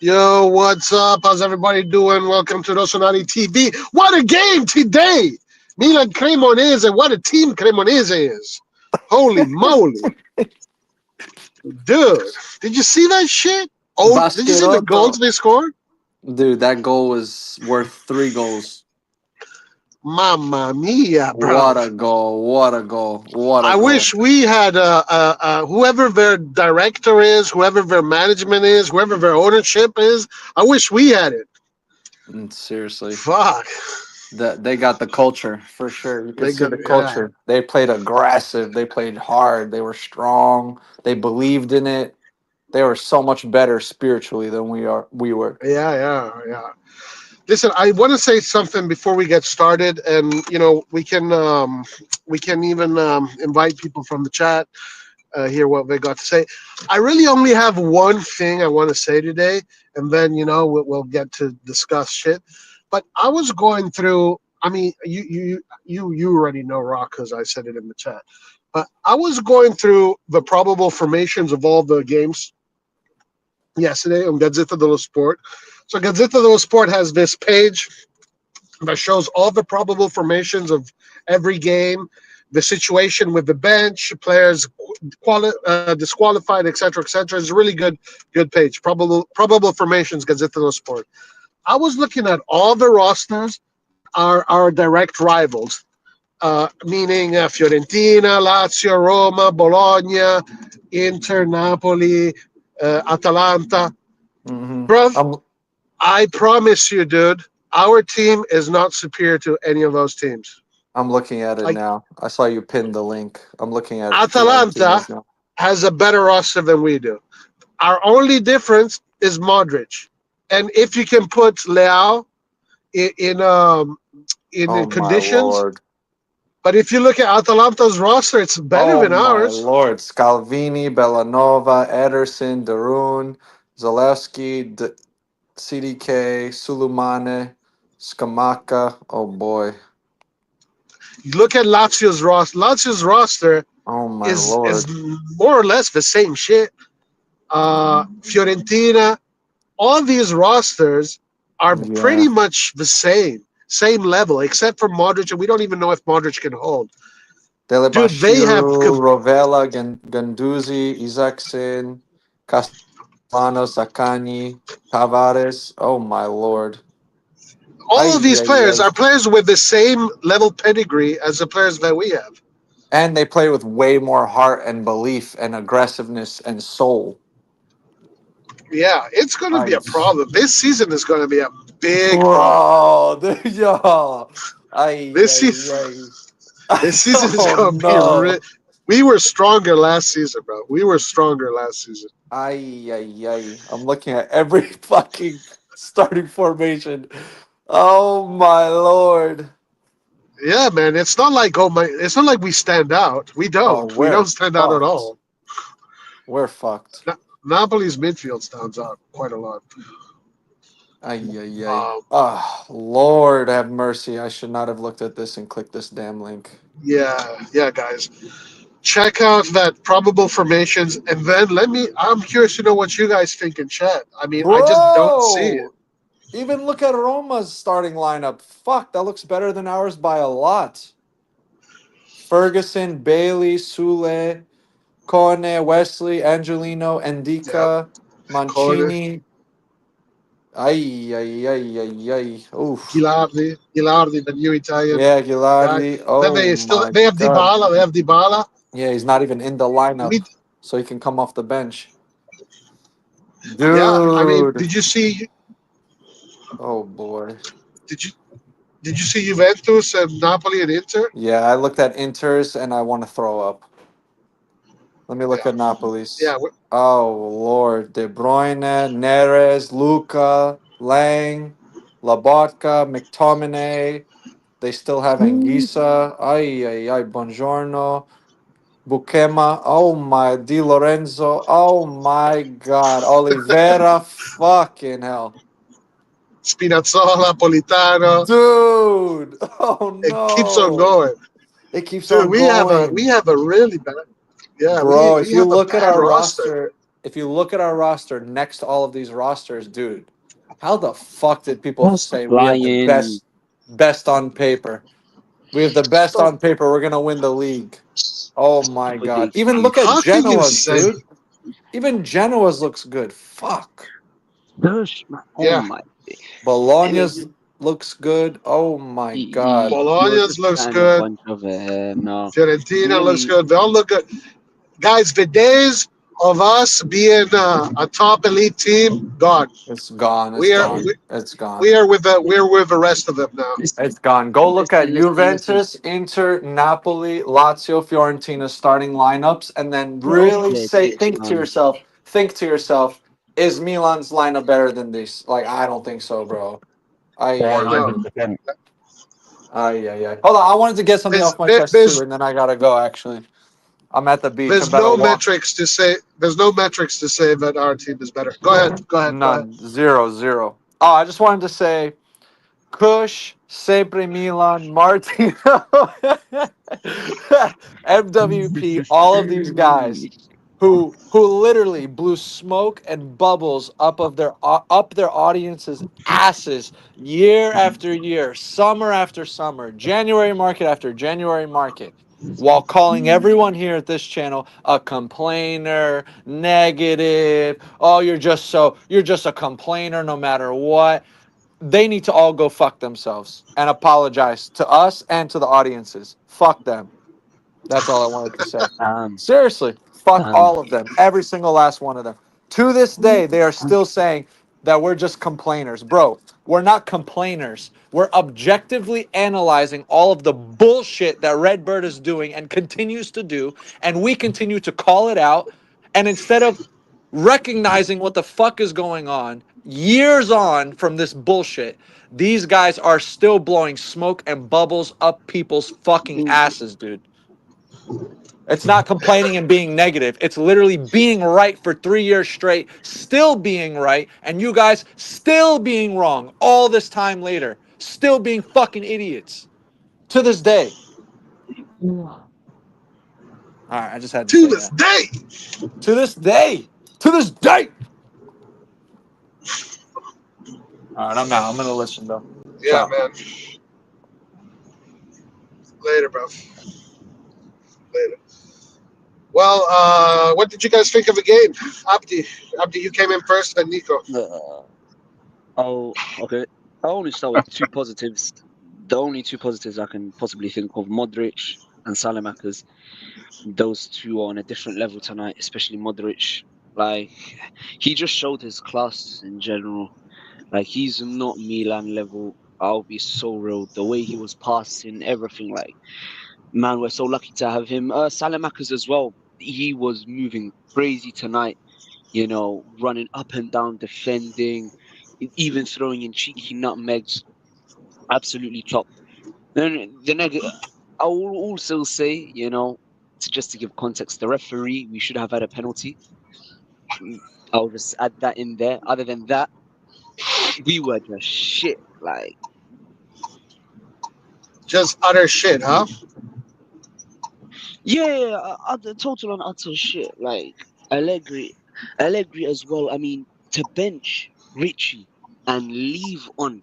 Yo, what's up? How's everybody doing? Welcome to Rossonari TV. What a game today! Milan Cremonese. What a team Cremonese is. Holy moly. Dude, did you see that shit? Oh, did you see the goals Basquerotto. they scored? Dude, that goal was worth 3 goals. Mamma mia, bro. What a goal. What a goal. What a I goal. wish we had whoever their director is, whoever their management is, whoever their ownership is. I wish we had it. Seriously. Fuck. They got the culture for sure. You could They see got, the yeah. culture. They played aggressive. They played hard. They were strong. They believed in it. They were so much better spiritually than we were. Yeah. Listen, I want to say something before we get started, and we can even invite people from the chat, hear what they got to say. I really only have one thing I want to say today, and then we'll get to discuss shit. But I was going through. I mean, you already know Rock because I said it in the chat. But I was going through the probable formations of all the games yesterday on Gazzetta dello Sport. So Gazzetta dello Sport has this page that shows all the probable formations of every game, the situation with the bench, players disqualified, etc., etc. It's a really good page. Probable formations, Gazzetta dello Sport. I was looking at all the rosters that are our direct rivals, meaning Fiorentina, Lazio, Roma, Bologna, Inter, Napoli, Atalanta. Hmm Bruv, I'm I promise you, dude, our team is not superior to any of those teams. I'm looking at it Like now. I saw you pin the link. I'm looking at the other team Atalanta right now. has a better roster than we do. Our only difference is Modric, and if you can put Leao in Oh in my conditions, lord. but if you look at Atalanta's roster, it's better Oh than my ours. lord. Scalvini, Bellanova, Ederson, Darun, Zalewski, CDK, Sulumane, Skamaka. Oh boy. You look at Lazio's roster. Lazio's roster Oh my is lord. more or less the same shit. Fiorentina, all these rosters are Yeah. pretty much the same level, except for Modric, and we don't even know if Modric can hold. Dude, they have Delebashiru, Rovella, Ganduzi, Isaacson, Castellano, Sakani, Tavares. Oh my lord. all of Ay, these ay, players ay. are players with the same level pedigree as the players that we have. And they play with way more heart and belief and aggressiveness and soul. Yeah, it's going to be Ay, a problem. This season is going to be a big problem. bro, yo. Ay, This ay, season, ay. this season is Oh going to be. no. We were stronger last season, bro. We were stronger last season. Ay, ay, ay. I'm looking at every fucking starting formation. Oh my lord. Yeah, man. It's not like we stand out. We Oh, don't. We we're don't stand out at fucked. all. We're fucked. Napoli's midfield stands out quite a lot. Ay, ay, ay. Um, Ah, Lord have mercy. I should not have looked at this and clicked this damn link. yeah, guys. Check out that probable formations, and then let me. I'm curious to know what you guys think in chat. I mean, I just don't see it. Bro! Even look at Roma's starting lineup. Fuck, that looks better than ours by a lot. Ferguson, Bailey, Sule, Kone, Wesley, Angelino, Yep, Endika, corner. Mancini. Ay, ay, ay, ay, ay. Oof. Gilardi, the new Italian Yeah, guy. Gilardi. Then Oh my they have god. Dybala. They have Dybala. Yeah, he's not even in the lineup, We so he can come off the bench. yeah. I mean, Dude. Oh boy. did you did you see Juventus and Napoli and Inter? Yeah, I looked at Inter's and I want to throw up. Let me look Yeah, at Napoli's. yeah. Oh Lord. De Bruyne, Neres, Luca, Lang, Labotka, McTominay. They still have Anguissa. Ay, ay, ay. Buongiorno. Bukema. Oh my. Di Lorenzo. Oh my God. Oliveira. Fucking hell. Spinazzola, Politano. Dude. Oh It keeps on no. going, It keeps dude. on We going. have a really bad. Yeah, Bro, if we you have a look at bad our roster. roster, if you look at our roster next to all of these rosters, dude, how the fuck did people That's say we have the flying. best on paper? We have the best Stop on paper. We're gonna win the league. Oh my with the god! Even look at How excuses. can you Genoa's, say? dude. Even Genoa's looks good. Fuck. Gosh, man. Oh Yeah, my. Bologna's looks good. Oh my god. You're Bologna's just looks chatting a good. bunch of no. Fiorentina looks Clearly, good. They all look good. Guys, the days of us being a top elite team gone. It's gone. It's We are gone. we, It's gone. we are with the rest of them now. listen, It's gone. Go look at listen. Juventus, Inter, Napoli, Lazio, Fiorentina starting lineups, and then Get off really their say, dicks, man. think to yourself, is Milan's lineup better than this? Like, I don't think so, bro. Ay, One ay, ay. No, hundred percent. Ay, ay, ay. Hold on, I wanted to get something there's off my there, chest too, there's and then I gotta go. Actually, I'm at the beach. I'm there's about to no walk. metrics to say. There's no metrics to say that our team is better. Go ahead. Go ahead. Go ahead. None. Zero. Zero. Oh, I just wanted to say, Kush, Sempre Milan, Martino, MWP, all of these guys who literally blew smoke and bubbles up their audiences' asses year after year, summer after summer, January market after January market, while calling everyone here at this channel a complainer, negative. Oh, you're just a complainer no matter what. They need to all go fuck themselves and apologize to us and to the audiences. Fuck them. That's all I wanted to say. Damn, Seriously, fuck damn. all of them. Every single last one of them. To this day, they are still saying that we're just complainers. Bro, we're not complainers. We're objectively analyzing all of the bullshit that Redbird is doing and continues to do, and we continue to call it out. And instead of recognizing what the fuck is going on years on from this bullshit, these guys are still blowing smoke and bubbles up people's fucking asses, dude. It's not complaining and being negative. It's literally being right for 3 years straight, still being right, and you guys still being wrong all this time later, still being fucking idiots to this day. All right, I just had to To say this that. day. To this day. To this day. All right, I'm out. I'm going to listen, though. Yeah, Ciao. man. Later, bro. Later. Well, what did you guys think of the game? Abdi, you came in first, then Nico. Oh, okay. I'll only start with two positives. The only two positives I can possibly think of: Modric and Salamakers. Those two are on a different level tonight, especially Modric. Like, he just showed his class in general. Like, he's not Milan level. I'll be so real. The way he was passing, everything. Like, man, we're so lucky to have him. Salamakers as well. He was moving crazy tonight. Running up and down, defending, even throwing in cheeky nutmegs. Absolutely top. Then I will also say, just to give context, the referee, we should have had a penalty. I'll just add that in there. Other than that, we were just shit. Like, Just utter shit, huh? yeah, total and utter shit. Like, Allegri, Allegri as well. I mean, to bench Richie and leave on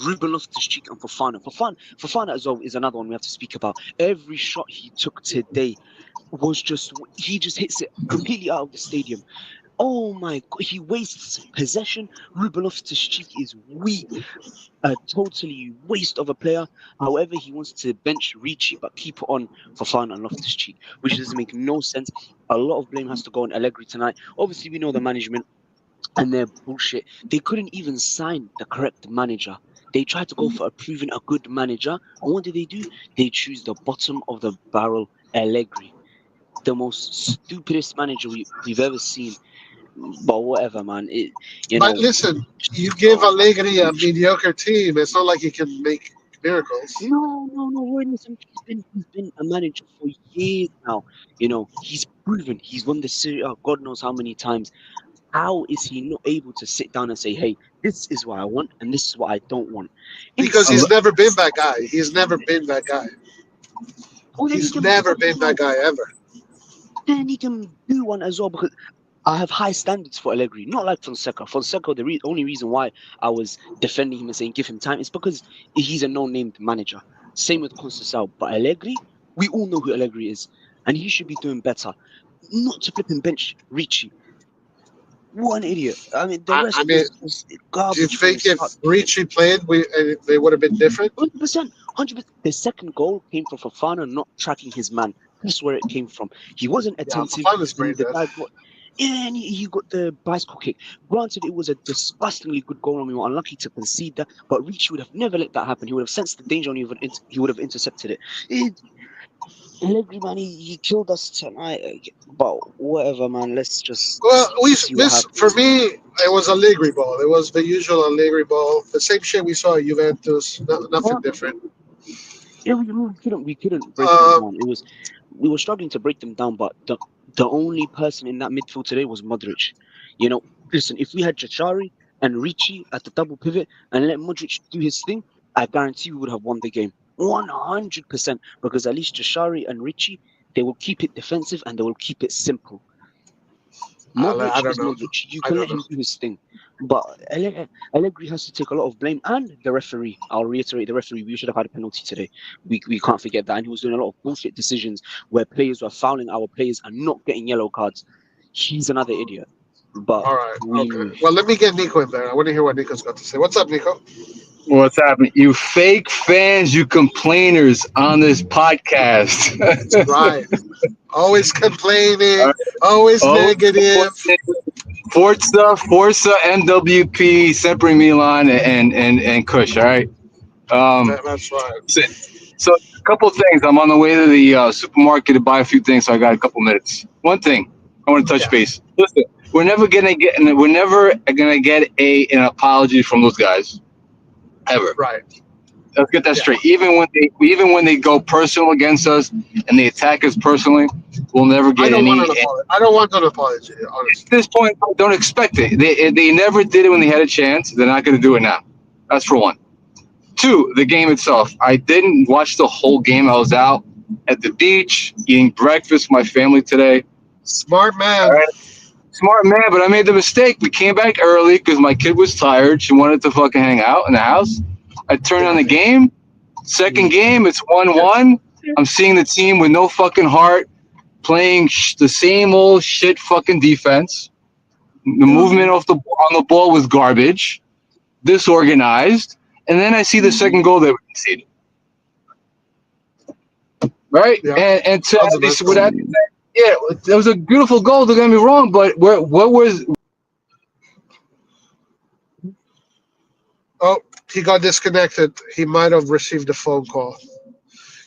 Ruben Loftus-Cheek and Fofana. Fofana as well is another one we have to speak about. Every shot he took today was he just hits it completely out of the stadium. Oh my God, he wastes possession. Ruben Loftus-Cheek is weak, a totally waste of a player. However, he wants to bench Ricci but keep it on Fofana and Loftus-Cheek, which doesn't make no sense. A lot of blame has to go on Allegri tonight. Obviously, we know the management and their bullshit. They couldn't even sign the correct manager. They tried to go for a proven a good manager. And what do? They choose the bottom of the barrel Allegri, the most stupidest manager we've ever seen. But whatever, man. But listen, you give Oh my Allegri a gosh. mediocre team. It's not like he can make miracles. No. Listen, he's been a manager for years now. He's proven he's won the Serie A God knows how many times. How is he not able to sit down and say, "Hey, this is what I want and this is what I don't want"? Because Instead, he's never been that guy. He's never been that guy. oh, then he He's can be never one as been that well. guy ever. Then he can do one as well because I have high standards for Allegri, not like Fonseca. Fonseca, the only reason why I was defending him and saying give him time is because he's a no-named manager. Same with Conceição. But Allegri, we all know who Allegri is, and he should be doing better. Not to flip and bench Ricci. What an idiot! I mean, the rest I mean, was do you garbage. think if Ricci played, they would have been different? 100%, 100%. The second goal came from Fofana not tracking his man. That's where it came from. He wasn't Yeah, attentive, Fofana's and brain the dead. guy got. Yeah, and he got the bicycle kick. Granted, it was a disgustingly good goal, and we were unlucky to concede that. But Ricci would have never let that happen. He would have sensed the danger, and he would have intercepted it. Allegri, man, he killed us tonight. But whatever, man. Let's just Well, see what happens. for me, it was Allegri ball. It was the usual Allegri ball. The same shit we saw at Juventus. Nothing different. Yeah, we couldn't break them down. We were struggling to break them down, but the only person in that midfield today was Modric. You know, listen, if we had Jachari and Ricci at the double pivot and let Modric do his thing, I guarantee we would have won the game 100%. Because at least Jachari and Ricci, they will keep it defensive and they will keep it simple. Modric I don't is know. Modric. You I can don't let him know. do his thing. But Allegri has to take a lot of blame, and the referee. I'll reiterate, the referee. We should have had a penalty today. We can't forget that. And he was doing a lot of bullshit decisions where players were fouling our players and not getting yellow cards. He's another idiot. But All right. we Okay. move. Well, let me get Nico in there. I want to hear what Nico's got to say. What's up, Nico? What's happening? You fake fans, you complainers on this podcast. Right. Always complaining. Always Oh, negative. Forza, MWP, Sempre Milan, and Kush. All right. That's right. So a couple of things. I'm on the way to the supermarket to buy a few things, so I got a couple minutes. One thing I want to touch base. Listen, we're never gonna get an apology from those guys, ever. Right. Let's get that Yeah. straight. Even when they go personal against us and they attack us personally, we'll never I get don't any. want an apology. I don't want an apology, At honestly. this point, don't expect it. They never did it when they had a chance. They're not going to do it now. That's for one. Two, the game itself. I didn't watch the whole game. I was out at the beach eating breakfast with my family today. Smart man. All right. Smart man, but I made the mistake. We came back early because my kid was tired. She wanted to fucking hang out in the house. I turned on the game. Second game, it's 1-1. I'm seeing the team with no fucking heart playing the same old shit fucking defense. The movement on the ball was garbage, disorganized. And then I see the second goal that we conceded. Right? Yeah. And to That's a at least nice with that, yeah, it was a beautiful goal. Don't get me wrong, but what was? Oh, he got disconnected. He might have received a phone call.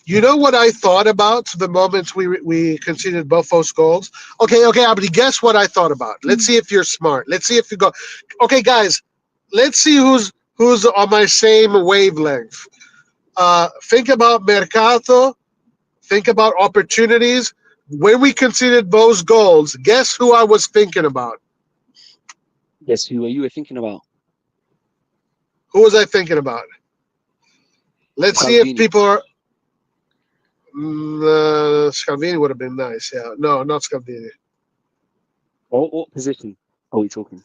You know what I thought about the moment we conceded both those goals? Okay, Abdi, guess what I thought about? Let's see if you're smart. Let's see if you go. Okay, guys, let's see who's on my same wavelength. Think about Mercato. Think about opportunities. When we conceded those goals, guess who I was thinking about? Yes, who are you thinking about? Who was I thinking about? Let's see if people are. Scalvini would have been nice. Yeah, no, not Scalvini. What position are we talking?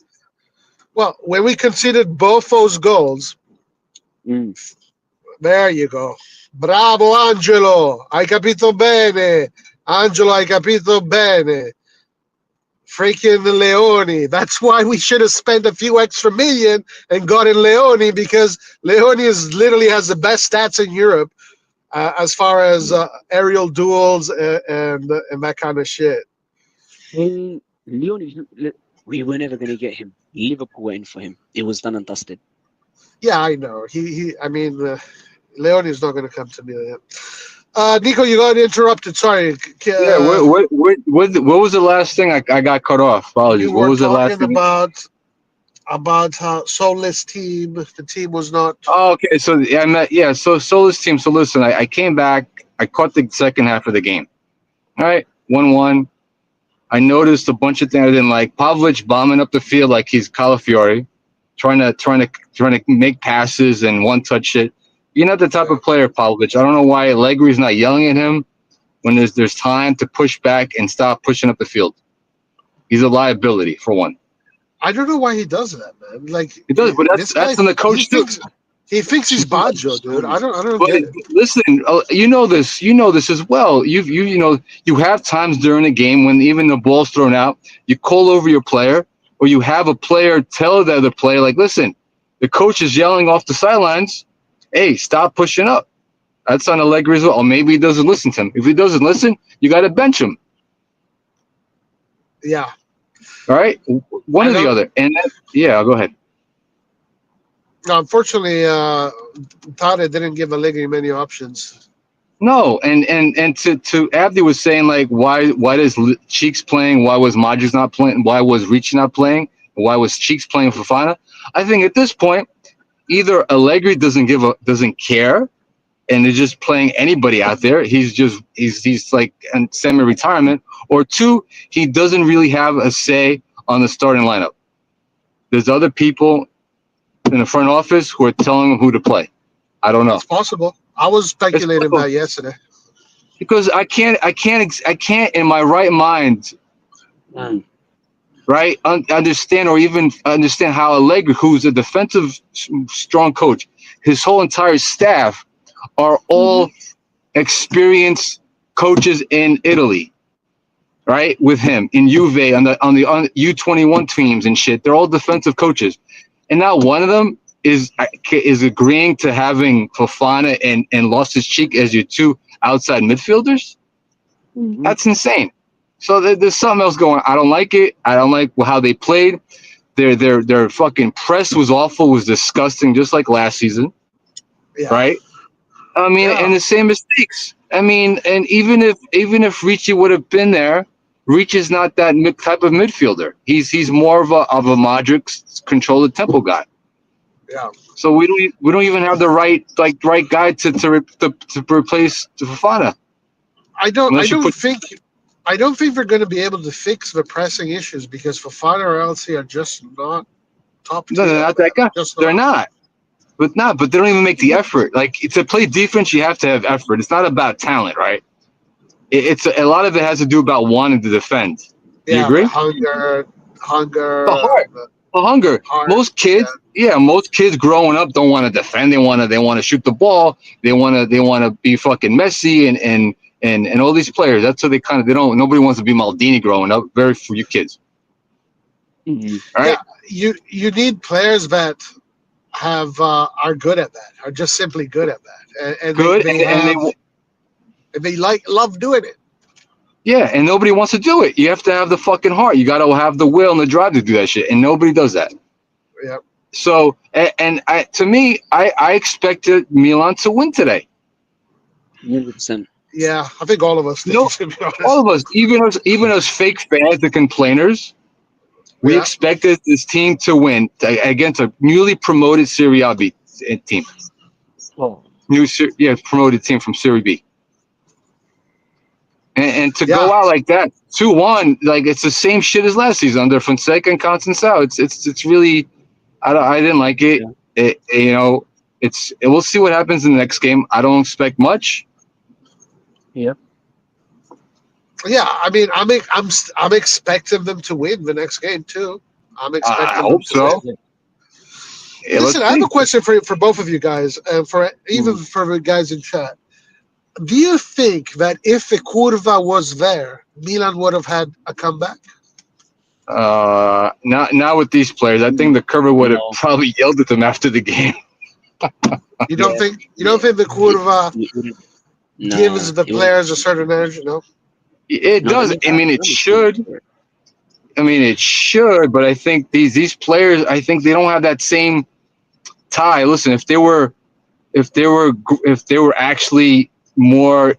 Well, when we conceded both those goals, there you go. Bravo, Angelo. Hai capito bene. Angelo, hai capito bene. Freaking Leone. That's why we should have spent a few extra million and got in Leone, because Leone literally has the best stats in Europe as far as aerial duels and that kind of shit. Leone, we were never going to get him. Liverpool went in for him. It was done and dusted. Yeah, I know. Leone is not going to come to Milan. Nico, you got interrupted. Sorry. Yeah. What was the last thing I got cut off? Apologies. What was the last thing? About how soulless team. The team was not. Oh, okay. So So soulless team. So listen, I came back. I caught the second half of the game. All right, 1-1. I noticed a bunch of things I didn't like. Pavlich bombing up the field like he's Calafiore, trying to make passes and one-touch shit. You're not the type of player, Pavlich. I don't know why Allegri's not yelling at him when there's time to push back and stop pushing up the field. He's a liability for one. I don't know why he does that, man. Like It does, but this guy, that's on the coach too. he thinks he's Baggio, dude. I don't But get it. listen, you know this as well. You have times during a game when even the ball's thrown out, you call over your player, or you have a player tell the other player, like, listen, the coach is yelling off the sidelines, hey, stop pushing up. That's on Allegri as well. Or maybe he doesn't listen to him. If he doesn't listen, you got to bench him. Yeah. All right, one or the other. And yeah, go ahead. No, unfortunately, Tade didn't give Allegri many options. No, and to Abdi was saying, like, why does Cheeks playing? Why was Modric not playing? Why was Ricci not playing? Why was Cheeks playing for Fofana? I think at this point, either Allegri doesn't care, and is just playing anybody out there. He's like in semi-retirement, or two, he doesn't really have a say on the starting lineup. There's other people in the front office who are telling him who to play. I don't know. It's possible. I was speculating that yesterday. Because I can't in my right mind, right, understand or even understand how Allegri, who's a defensive strong coach, his whole entire staff are all experienced coaches in Italy, right? With him in Juve on the U21 teams and shit. They're all defensive coaches, and not one of them is agreeing to having Fofana and Loftus Cheek as your two outside midfielders. That's insane. So there's something else going on. I don't like it. I don't like how they played. Their fucking press was awful, was disgusting, just like last season. Yeah. Right? I mean, and the same mistakes. I mean, and even if Ricci would have been there, Ricci's not that type of midfielder. He's more of a Modric control the tempo guy. Yeah. So we don't even have the right guy to replace Fofana. I don't think they're going to be able to fix the pressing issues because Fofana or Elsie are just not top. No, they're not that guy. They're not. But they don't even make the effort. Like, to play defense, you have to have effort. It's not about talent, right? It's a lot of it has to do about wanting to defend. Do you agree? Hunger. Hunger. Most kids growing up don't want to defend. They want to shoot the ball. They want to be fucking Messi and all these players. That's what they don't. Nobody wants to be Maldini growing up. Very few kids. Mm-hmm. All right. Yeah, you need players that are good at that. Are just simply good at that. And good. They love doing it. Yeah, and nobody wants to do it. You have to have the fucking heart. You got to have the will and the drive to do that shit, and nobody does that. Yeah. So, to me, I expected Milan to win today. 100%. Yeah, I think all of us did, to be honest. All of us, even as fake fans, the complainers, we expected this team to win against a newly promoted Serie B team. Oh. Promoted team from Serie B. And to go out like that, 2-1, like it's the same shit as last season under Fonseca and Conceição. It's really, I didn't like it. Yeah. We'll see what happens in the next game. I don't expect much. Yep. Yeah, I mean, I'm expecting them to win the next game too. I'm expecting. I hope so. Yeah, listen, I have a question for both of you guys, and for the guys in chat. Do you think that if the curva was there, Milan would have had a comeback? Not with these players. I think the curva would have probably yelled at them after the game. You don't think the curva gives the players a certain energy? No. It does. I mean, it should. But I think these players, I think they don't have that same tie. Listen, if they were actually more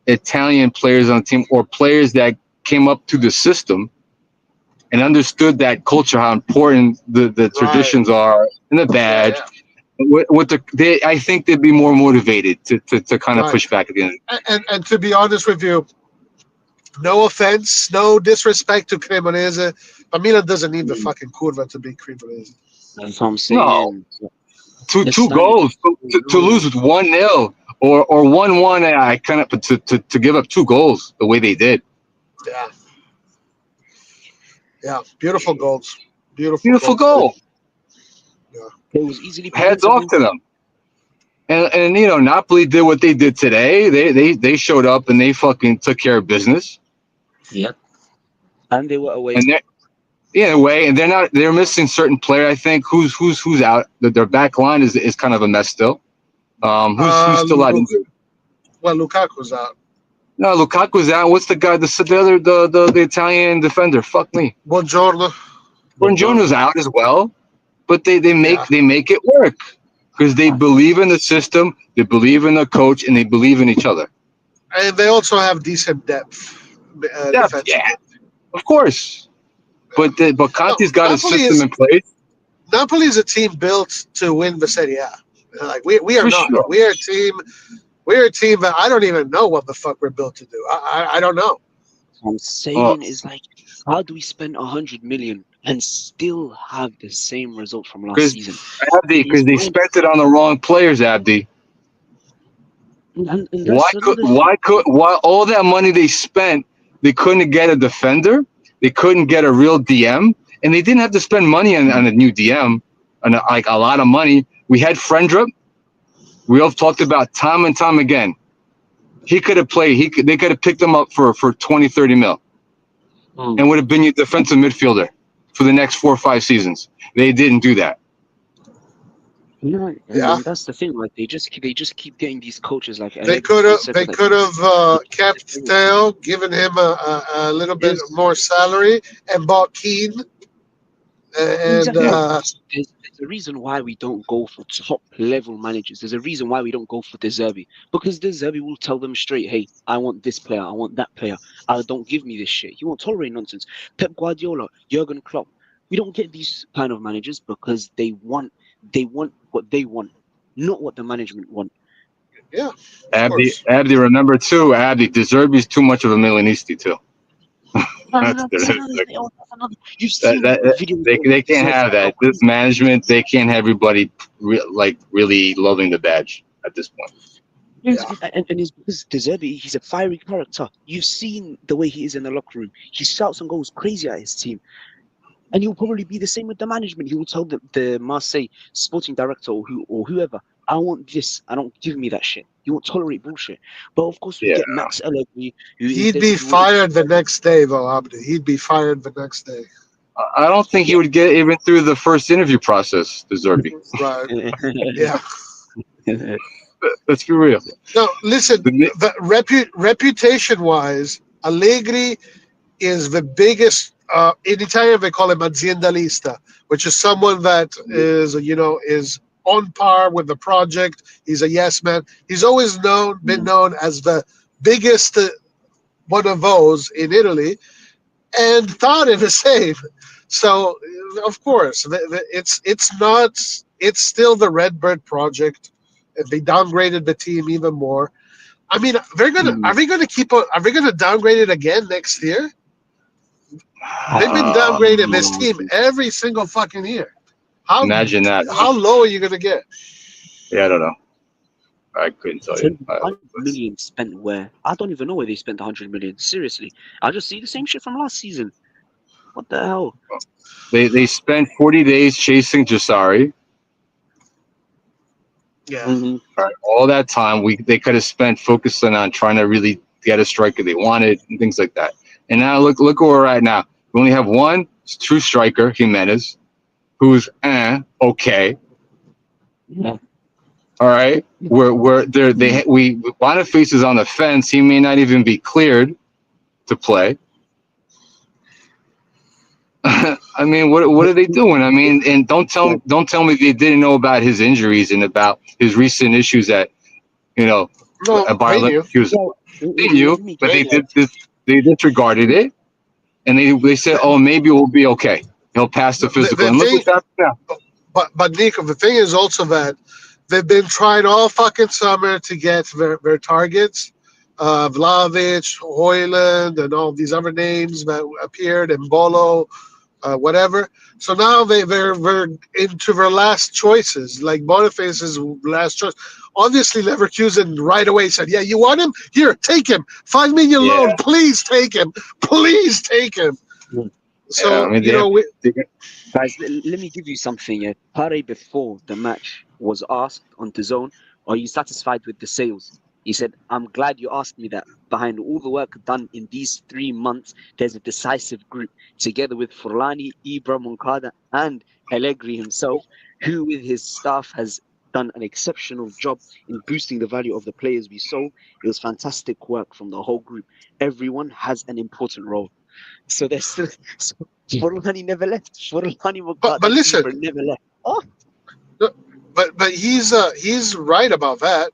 Italian players on the team, or players that came up through the system and understood that culture, how important the traditions are and the badge. I think they'd be more motivated to kind of push back at the end. And to be honest with you, no offense, no disrespect to Cremonese, but Milan doesn't need the fucking curva to beat Cremonese. That's what I'm saying. No. Two goals to lose with 1-0 or 1-1. I kind of to give up 2 goals the way they did. Yeah, beautiful goals. Beautiful Beautiful goals. goal. Yeah. It was easily Heads preventable. off to them. And you know, Napoli did what they did today. They showed up and they fucking took care of business. Yep. And they were away. And they're in a way, and they're missing certain player. I think who's out. Their back line is kind of a mess still. Who's still out injured? Well, Lukaku's out. No, Lukaku's out. What's the guy? The Italian defender. Fuck me. Buongiorno. Buongiorno's out as well. But they make Yeah. they make it work because they believe in the system, they believe in the coach, and they believe in each other. And they also have decent depth. Depth, Defensively. yeah, of course. But Conte's got his Napoli system is in place Napoli is a team built to win the Serie A. Like we are for not. sure. We're a team. We're a team that I don't even know what the fuck we're built to do. I don't know. What I'm saying is like, how do we spend 100 million and still have the same result from last Because season? because they It's- spent it on the wrong players, Abdi. and that's another thing. Why all that money they spent, they couldn't get a defender, they couldn't get a real DM, and they didn't have to spend money on a new DM, like a lot of money. We had Frendrup. We all talked about time and time again. He could have played. They could have picked him up for 20, 30 mil, and would have been your defensive midfielder for the next 4 or 5 seasons. They didn't do that. Yeah, and Yeah. that's the thing. Like they just keep getting these coaches like They could have kept Theo, given him a little bit more salary, and bought Keane. And Exactly. There's a reason why we don't go for top level managers. There's a reason why we don't go for De Zerbi. Because De Zerbi will tell them straight, hey, I want this player, I want that player. Don't give me this shit. He won't tolerate nonsense. Pep Guardiola, Jurgen Klopp. We don't get these kind of managers because they want what they want, not what the management want. yeah, of Abdi, course. remember too, Abdi, De Zerbi's too much of a Milanisti too. That's That's another thing. That's another. You've that, seen that, videos. they can't have that. This management, they can't have everybody really loving the badge at this point. And it's because De Zerbi, he's a fiery character. You've seen the way he is in the locker room. He shouts and goes crazy at his team. And he'll probably be the same with the management. He will tell the Marseille sporting director or whoever, I want this. I don't give me that shit. You won't tolerate bullshit. But of course, we get Max Allegri. He'd be fired the next day, though, Abdi. He'd be fired the next day. I don't think he would get even through the first interview process, De Zerbi. Right. Yeah. Let's be real. No, listen. Reputation-wise, Allegri is the biggest. In Italian, they call him aziendalista, which is someone that is on par with the project. He's a yes man. He's always been known as the biggest one of those in Italy, and thought it the same. So, of course, it's not. It's still the Redbird project. They downgraded the team even more. I mean, are they gonna downgrade it again next year? They've been downgrading this team every single fucking year. Imagine that. How low are you gonna get? Yeah, I don't know. I couldn't tell you. 100 million spent where? I don't even know where they spent 100 million. Seriously, I just see the same shit from last season. What the hell? They spent 40 days chasing Jasari. Yeah. Mm-hmm. All that time they could have spent focusing on trying to really get a striker they wanted and things like that. And now look where we're at now. We only have one true striker, Jimenez, who's okay. Yeah. All right. Boniface is on the fence. He may not even be cleared to play. I mean, what are they doing? I mean, and don't tell me they didn't know about his injuries and about his recent issues at No, Bayer they knew. Leverkusen. They knew, but they disregarded it, and they said, "Oh, maybe we'll be okay. He'll pass the physical." And look what's happening now. But Nico, the thing is also that they've been trying all fucking summer to get their targets. Vlahovic, Hoyland, and all these other names that appeared, and Bolo, whatever. So now they're into their last choices, like Boniface's last choice. Obviously, Leverkusen right away said, "Yeah, you want him? Here, take him. 5 million loan. Please take him. Please take him." Yeah, I So mean, you know, Guys, let me give you something. Yeah. Pare before the match was asked on the zone, "Are you satisfied with the sales?" He said, "I'm glad you asked me that. Behind all the work done in these 3 months, there's a decisive group, together with Forlani, Ibra, Moncada, and Allegri himself, who with his staff has done an exceptional job in boosting the value of the players we sold. It was fantastic work from the whole group. Everyone has an important role." So there's still so Forlani never left. Forlani, Moncada, but and listen, Ibra never left. Oh, but he's right about that.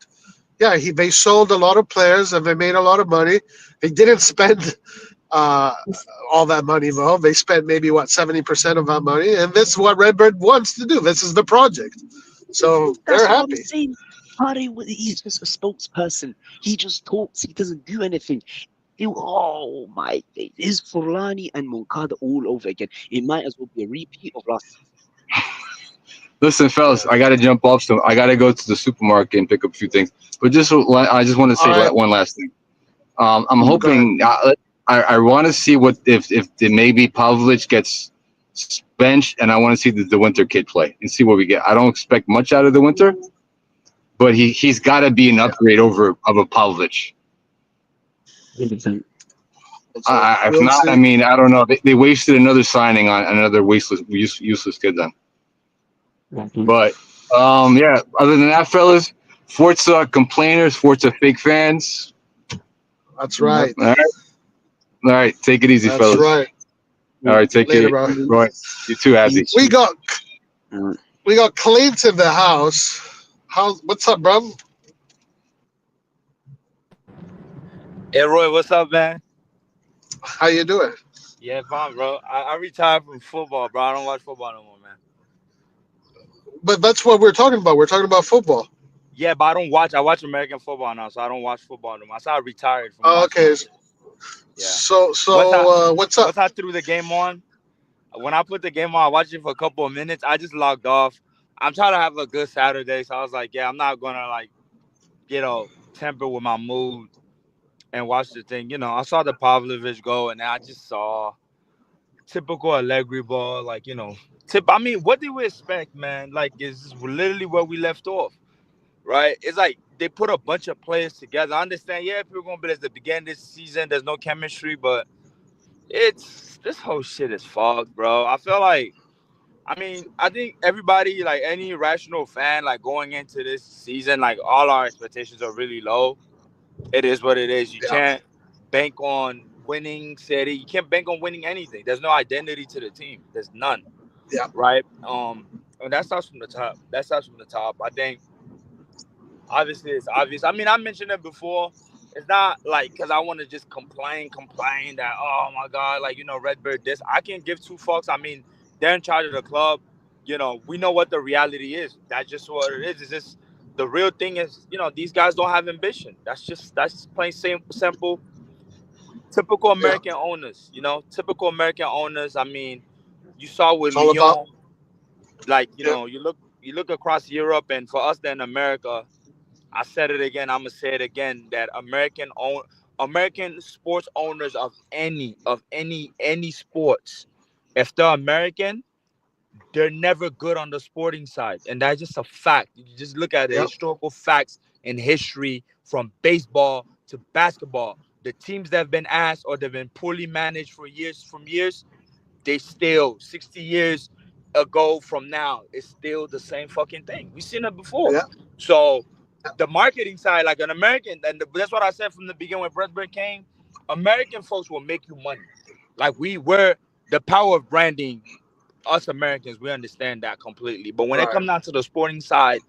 Yeah, they sold a lot of players and they made a lot of money. They didn't spend uh, all that money though. They spent maybe what 70% of that money, and this is what Redbird wants to do. This is the project, so that's they're what I'm happy. saying. He's just a spokesperson. He just talks. He doesn't do anything. Oh my days. Is Forlani and Moncada all over again? It might as well be a repeat of last season. listen, fellas, I gotta jump off. So I gotta go to the supermarket and pick up a few things. But I just want to All say right, one last thing. I'm go ahead. hoping I want to see what if maybe Pavlovich gets benched, and I want to see the Winter kid play and see what we get. I don't expect much out of the Winter, but he's got to be an Yeah, upgrade over of a Pavlovich. 100%. If we'll not, I see. mean, I don't know. They wasted another signing on another useless kid then. But yeah. Other than that, fellas, Forza complainers, Forza fake fans. That's Yep. right. All right, all right. Take it easy, That's fellas. right. All right, take Later, it. bro. Roy, you too, Abdi. We got Uh, we got Clint in the house. What's up, bro? Hey Roy, what's up, man? How you doing? Yeah, fine, bro. I retired from football, bro. I don't watch football no more, man. But that's what we're talking about. We're talking about football. Yeah, but I don't watch. I watch American football now, so I don't watch football no more. So I retired from watching Okay, it. Yeah. so what's up? Once I threw the game on, when I put the game on, I watched it for a couple of minutes. I just logged off. I'm trying to have a good Saturday, so I was like, yeah, I'm not gonna temper with my mood and watch the thing. I saw the Pavlovich go, and I just saw typical Allegri ball, I mean, what did we expect, man? Like, is literally where we left off, right? It's like they put a bunch of players together. I understand, yeah, people gonna be at the beginning of this season, there's no chemistry, but it's this whole shit is fogged, bro. I think everybody, like any rational fan, like going into this season, like all our expectations are really low. It is what it is. You Yeah, can't bank on winning City. You can't bank on winning anything. There's no identity to the team. There's none, yeah, right? And that starts from the top. That starts from the top. I think obviously it's obvious. I mean, I mentioned it before. It's not like because I want to just complain that oh my god, Redbird this. I can give two fucks. I mean, they're in charge of the club. We know what the reality is. That's just what it is. It's just the real thing is, these guys don't have ambition. That's plain simple. Typical yeah. American owners. Typical American owners. I mean, you saw with It's all about Lyon, like yeah, you look across Europe, and for us then America. I said it again. I'm gonna say it again. That American sports owners of any sports, if they're American, they're never good on the sporting side, and that's just a fact. You just look at the yeah, historical facts in history from baseball to basketball. The teams that have been asked or they've been poorly managed for years, they still 60 years ago from now, it's still the same fucking thing. We've seen it before. yeah, So the marketing side, like an American, and that's what I said from the beginning when Brett came. American folks will make you money. Like we were the power of branding. Us Americans, we understand that completely. But when it right. comes down to the sporting side,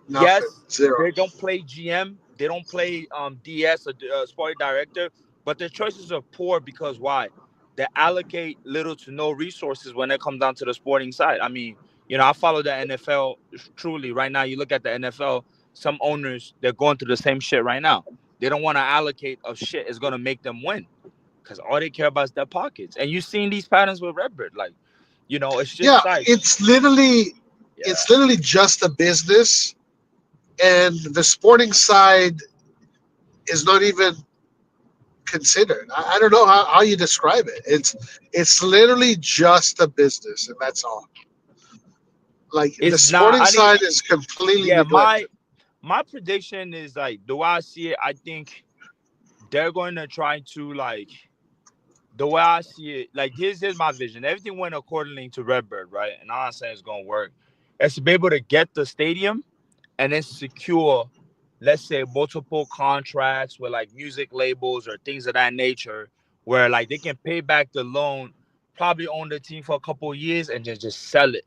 Nothing. yes, Zero. they don't play GM, they don't play DS or sporting director, but their choices are poor because why? They allocate little to no resources when it comes down to the sporting side. I mean, I follow the NFL truly right now. You look at the NFL, some owners they're going through the same shit right now. They don't want to allocate of shit is going to make them win because all they care about is their pockets. And you've seen these patterns with Redbird, like it's Yeah, just like it's yeah, literally just a business, and the sporting side is not even considered. I don't know how you describe it. It's literally just a business, and that's all. Like the It's not. sporting I think. side is completely Yeah, neglected. my prediction is like the way I see it. I think they're going to try to like the way I see it. Like here's my vision. Everything went accordingly to Redbird, right? And I'm not saying it's going to work. It's to be able to get the stadium and then secure, let's say, multiple contracts with like music labels or things of that nature, where like they can pay back the loan, probably own the team for a couple of years, and just sell it.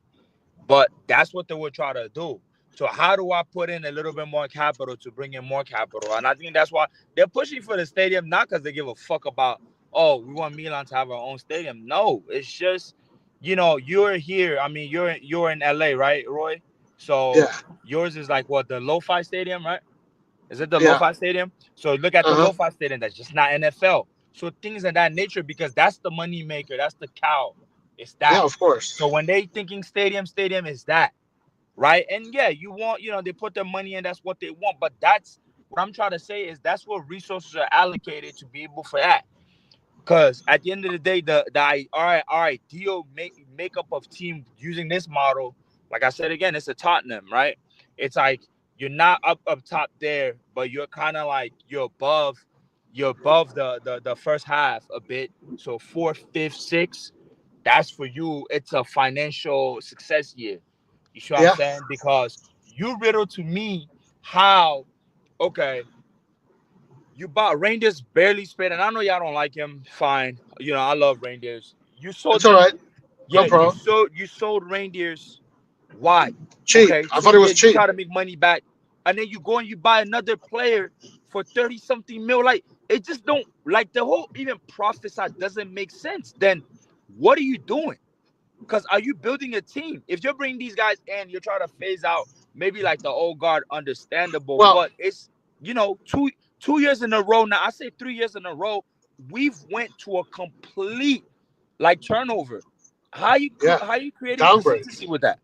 But that's what they would try to do. So how do I put in a little bit more capital to bring in more capital? And I think that's why they're pushing for the stadium, not because they give a fuck about, oh, we want Milan to have our own stadium. No, it's just, you're here. I mean, you're in LA, right, Roy? So Yeah, yours is like what, the Lo-Fi Stadium, right? Is it the yeah, Lo-Fi Stadium? So look at the uh huh, Lo-Fi Stadium. That's just not NFL. So things of that nature, because that's the money maker. That's the cow. It's yeah. that. Of course. So when they thinking stadium is that, right? And yeah, you want, they put their money in. That's what they want. But that's what I'm trying to say is that's what resources are allocated to be able for that. Because at the end of the day, our ideal makeup of team using this model, like I said again, it's a Tottenham, right? It's like you're not up top there, but you're kind of like you're above the first half a bit. So fourth, fifth, sixth, that's for you. It's a financial success year. You see what I'm Yeah, saying? Because you riddle to me how, okay, you bought Rangers barely spent, and I know y'all don't like him. Fine, I love Rangers. You sold it's all them, right. No yeah. You problem. sold Rangers. Why? Cheap. Okay, I thought 2 it was years you cheap. try to make money back, and then you go and you buy another player for 30 something mil. Like it just don't like the whole even profit side doesn't make sense. Then what are you doing? Because are you building a team? If you're bringing these guys in, you're trying to phase out maybe like the old guard, understandable. Well, But it's two years in a row now. I say 3 years in a row. We've went to a complete like turnover. yeah, How you creating downgrade. consistency with that,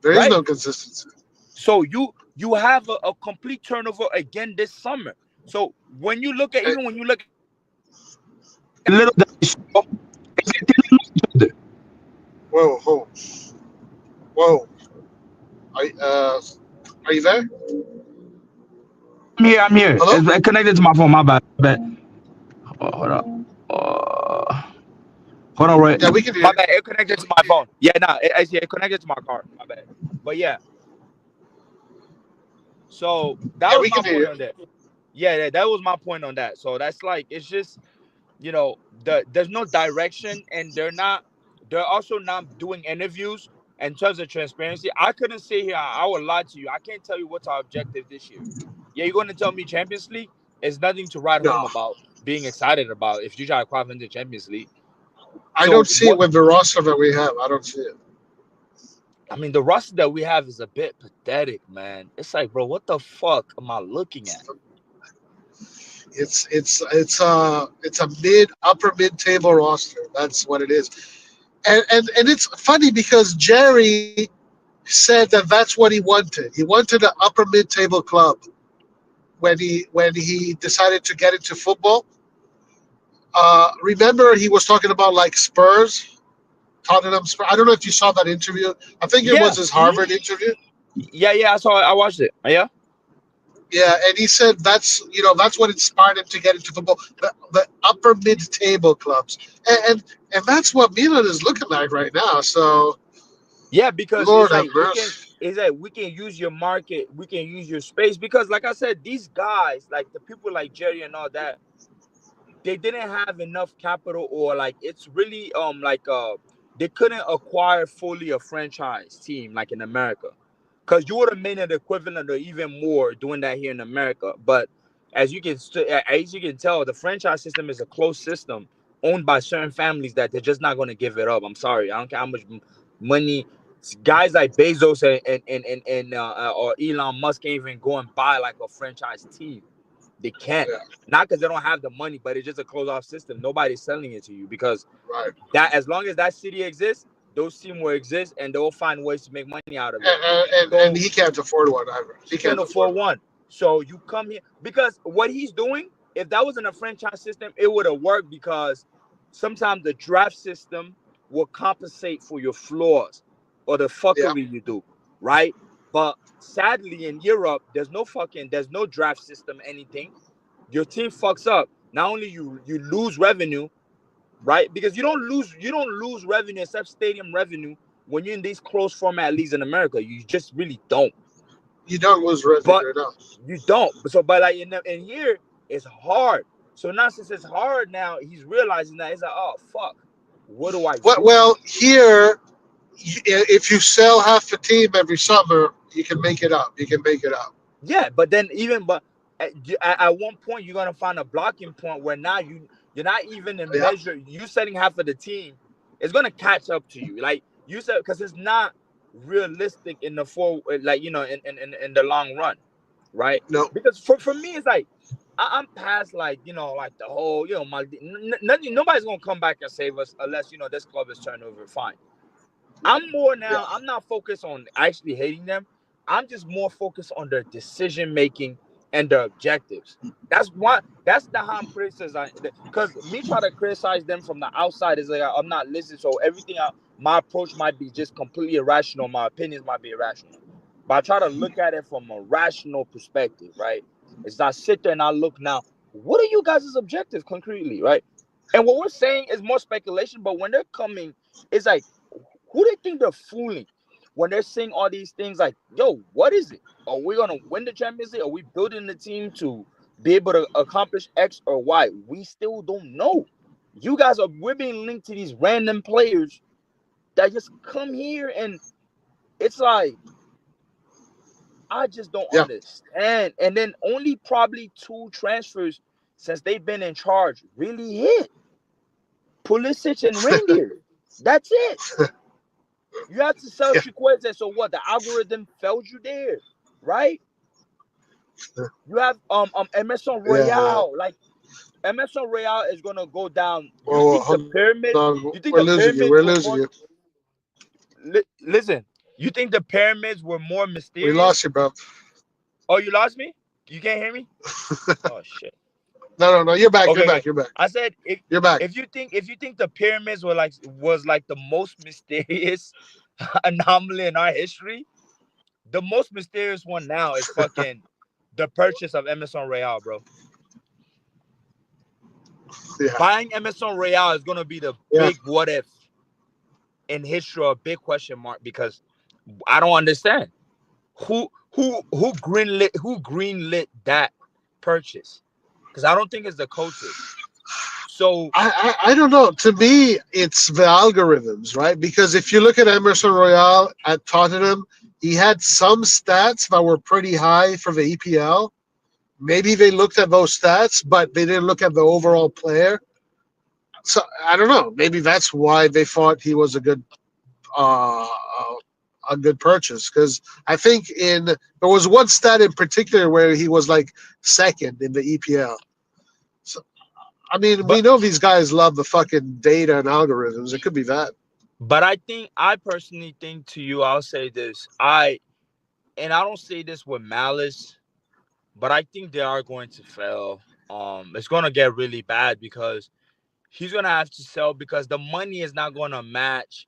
There is right? no consistency. So you have a complete turnover again this summer. So when you look at Eh, even when you look A little that I saw, they didn't know each other. Whoa, whoa, whoa. Are, are you there? I'm here. I'm here. Hello? It's connected to my phone. My bad. Oh, hold up. Uh, hold on, right? Yeah, we can hear my you. bad, it connected to my phone. Yeah, no, it connected to my car. My bad. But yeah, so that Yeah, was we my can hear point you. on that. Yeah, that was my point on that. So that's like it's just there's no direction, and they're also not doing interviews in terms of transparency. I couldn't sit here. I would lie to you. I can't tell you what's our objective this year. Yeah, you're going to tell me Champions League is nothing to write No, home about, being excited about if you try to qualify into Champions League. I So don't see it what? with the roster that we have. I don't see it. I mean, the roster that we have is a bit pathetic, man. It's like, bro, what the fuck am I looking at? It's a upper mid table roster. That's what it is. And it's funny because Jerry said that that's what he wanted. He wanted an upper mid table club when he decided to get into football. Remember, he was talking about like Spurs, Tottenham Spurs. I don't know if you saw that interview. I think it Yeah. was his Harvard interview. Yeah. I saw it. I watched it. Yeah. Yeah, and he said that's what inspired him to get into football, the upper mid table clubs, and that's what Milan is looking like right now. So Yeah, because Lord have mercy. it's like we can use your market, we can use your space. Because like I said, these guys, like the people like Jerry and all that, they didn't have enough capital, or like it's really they couldn't acquire fully a franchise team like in America. Because you would have made an equivalent or even more doing that here in America. But as you can tell, the franchise system is a closed system owned by certain families that they're just not going to give it up. I'm sorry, I don't care how much money guys like Bezos and or Elon Musk can't even go and buy like a franchise team. They can't. Yeah, Not because they don't have the money, but it's just a closed off system. Nobody's selling it to you because right. that as long as that city exists, those teams will exist and they'll find ways to make money out of it. And So he can't afford one either. He he can can't afford afford one. one. So you come here because what he's doing, if that wasn't a franchise system, it would have worked because sometimes the draft system will compensate for your flaws or the Yeah. fuckery you do, right? But sadly, in Europe, there's no draft system, anything. Your team fucks up. Not only you lose revenue, right? Because you don't lose revenue except stadium revenue when you're in these close format leagues in America. You just really don't. You don't lose revenue, But no. you don't. So, but like in here, it's hard. So now since it's hard now, he's realizing that he's like, oh fuck, what do I do? Well, here, if you sell half a team every summer, you can make it up. You can make it up. Yeah, but then at one point you're gonna find a blocking point where now you're not even in Yeah. measure. You setting half of the team, it's gonna catch up to you. Like you said, because it's not realistic in the in the long run, right? No. Because for me, it's like I'm past like like the whole nobody's gonna come back and save us unless this club is turned over. Fine. I'm more Yeah. now. I'm not focused on actually hating them. I'm just more focused on their decision making and their objectives. That's the how I'm criticizing. Because me trying to criticize them from the outside is like I'm not listening. So my approach might be just completely irrational. My opinions might be irrational. But I try to look at it from a rational perspective, right? It's I sit there and I look now. What are you guys' objectives concretely, right? And what we're saying is more speculation. But when they're coming, it's like who they think they're fooling when they're saying all these things like, yo, what is it? Are we going to win the Champions League? Are we building the team to be able to accomplish X or Y? We still don't know. We're being linked to these random players that just come here and it's like, I just don't Yeah. understand. And then only probably 2 transfers since they've been in charge really hit. Pulisic and Reindeer. That's it. You have to sell Yeah. Chikwueze. So what? The algorithm failed you there, right? You have Emerson Yeah. Royale. Like Emerson Royale is gonna go down. You Well, think the hold pyramids? on. You think We're the losing you. pyramids We're were losing more? you. Listen. You think the pyramids were more We lost mysterious? you, bro. Oh, you lost me. You can't hear me. Oh shit. No. You're back. You're Okay, back. okay. You're back. I said You're back. if you think the pyramids was like the most mysterious anomaly in our history, the most mysterious one now is fucking the purchase of Emerson Royale, bro. Yeah. Buying Emerson Royale is gonna be the Yeah. big what if in history, a big question mark because I don't understand who greenlit that purchase because I don't think it's the coaches. So I don't know. To me, it's the algorithms, right? Because if you look at Emerson Royale at Tottenham, he had some stats that were pretty high for the EPL. Maybe they looked at those stats, but they didn't look at the overall player. So I don't know. Maybe that's why they thought he was uh, a good purchase. Because I think there was one stat in particular where he was like second in the EPL. So I mean, we but know these guys love the fucking data and algorithms. It could be that. but I personally think to you, I'll say this. And I don't say this with malice, but I think they are going to fail. It's gonna get really bad because he's gonna have to sell because the money is not gonna match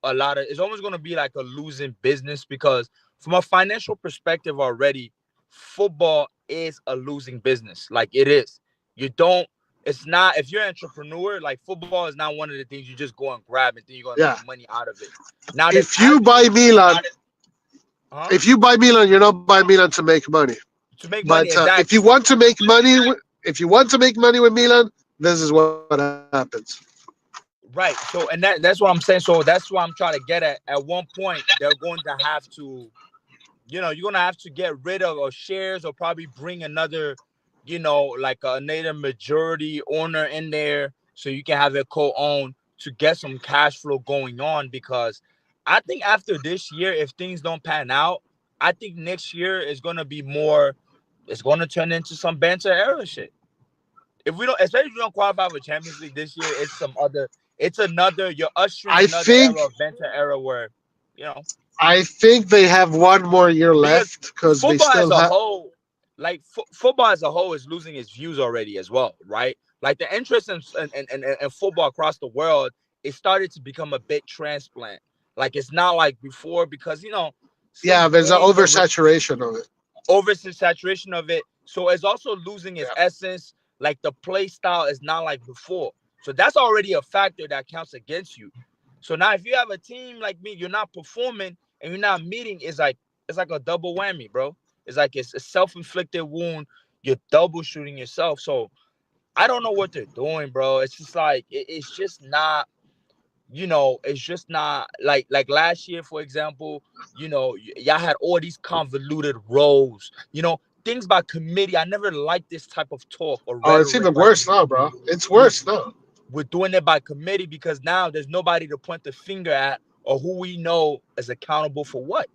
a lot of. It's almost gonna be like a losing business because from a financial perspective already, football is a losing business. Like it is. You don't. It's not. If you're an entrepreneur, like football is not one of the things you just go and grab and think you're gonna Yeah. make money out of it. Now there's If you buy Milan, huh? if you buy Milan, you're not buying Milan to make money. To make money But if you exactly. want to make money, if you want to make money with Milan, this is what happens. Right. So and that's what I'm saying. So that's what I'm trying to get at. At one point, they're going to have to, you're gonna have to get rid of or shares or probably bring another, like a native majority owner in there so you can have it co-owned to get some cash flow going on because I think after this year, if things don't pan out, I think next year is gonna be more, it's gonna turn into some banter era shit. If we don't, especially if we don't qualify for Champions League this year, you're ushering I another think era of banter era where, you know, I think they have one more year because left because they football as still a have. whole, like football as a whole is losing its views already as well, right? Like the interest in football across the world, it started to become a bit transplant. Like it's not like before because Yeah, some there's an games are oversaturation of it. oversaturation of it. So it's also losing its Yeah. essence. Like the play style is not like before. So that's already a factor that counts against you. So now if you have a team like me, you're not performing and you're not meeting, it's like a double whammy, bro. It's like it's a self-inflicted wound. You're double shooting yourself. So I don't know what they're doing, bro. It's just like it's just not, it's just not like last year, for example, y'all had all these convoluted roles, things by committee. I never liked this type of talk or Oh, it's rhetoric. even Like worse now, bro. It's we're, worse now. we're doing it by committee because now there's nobody to point the finger at or who we know is accountable for what.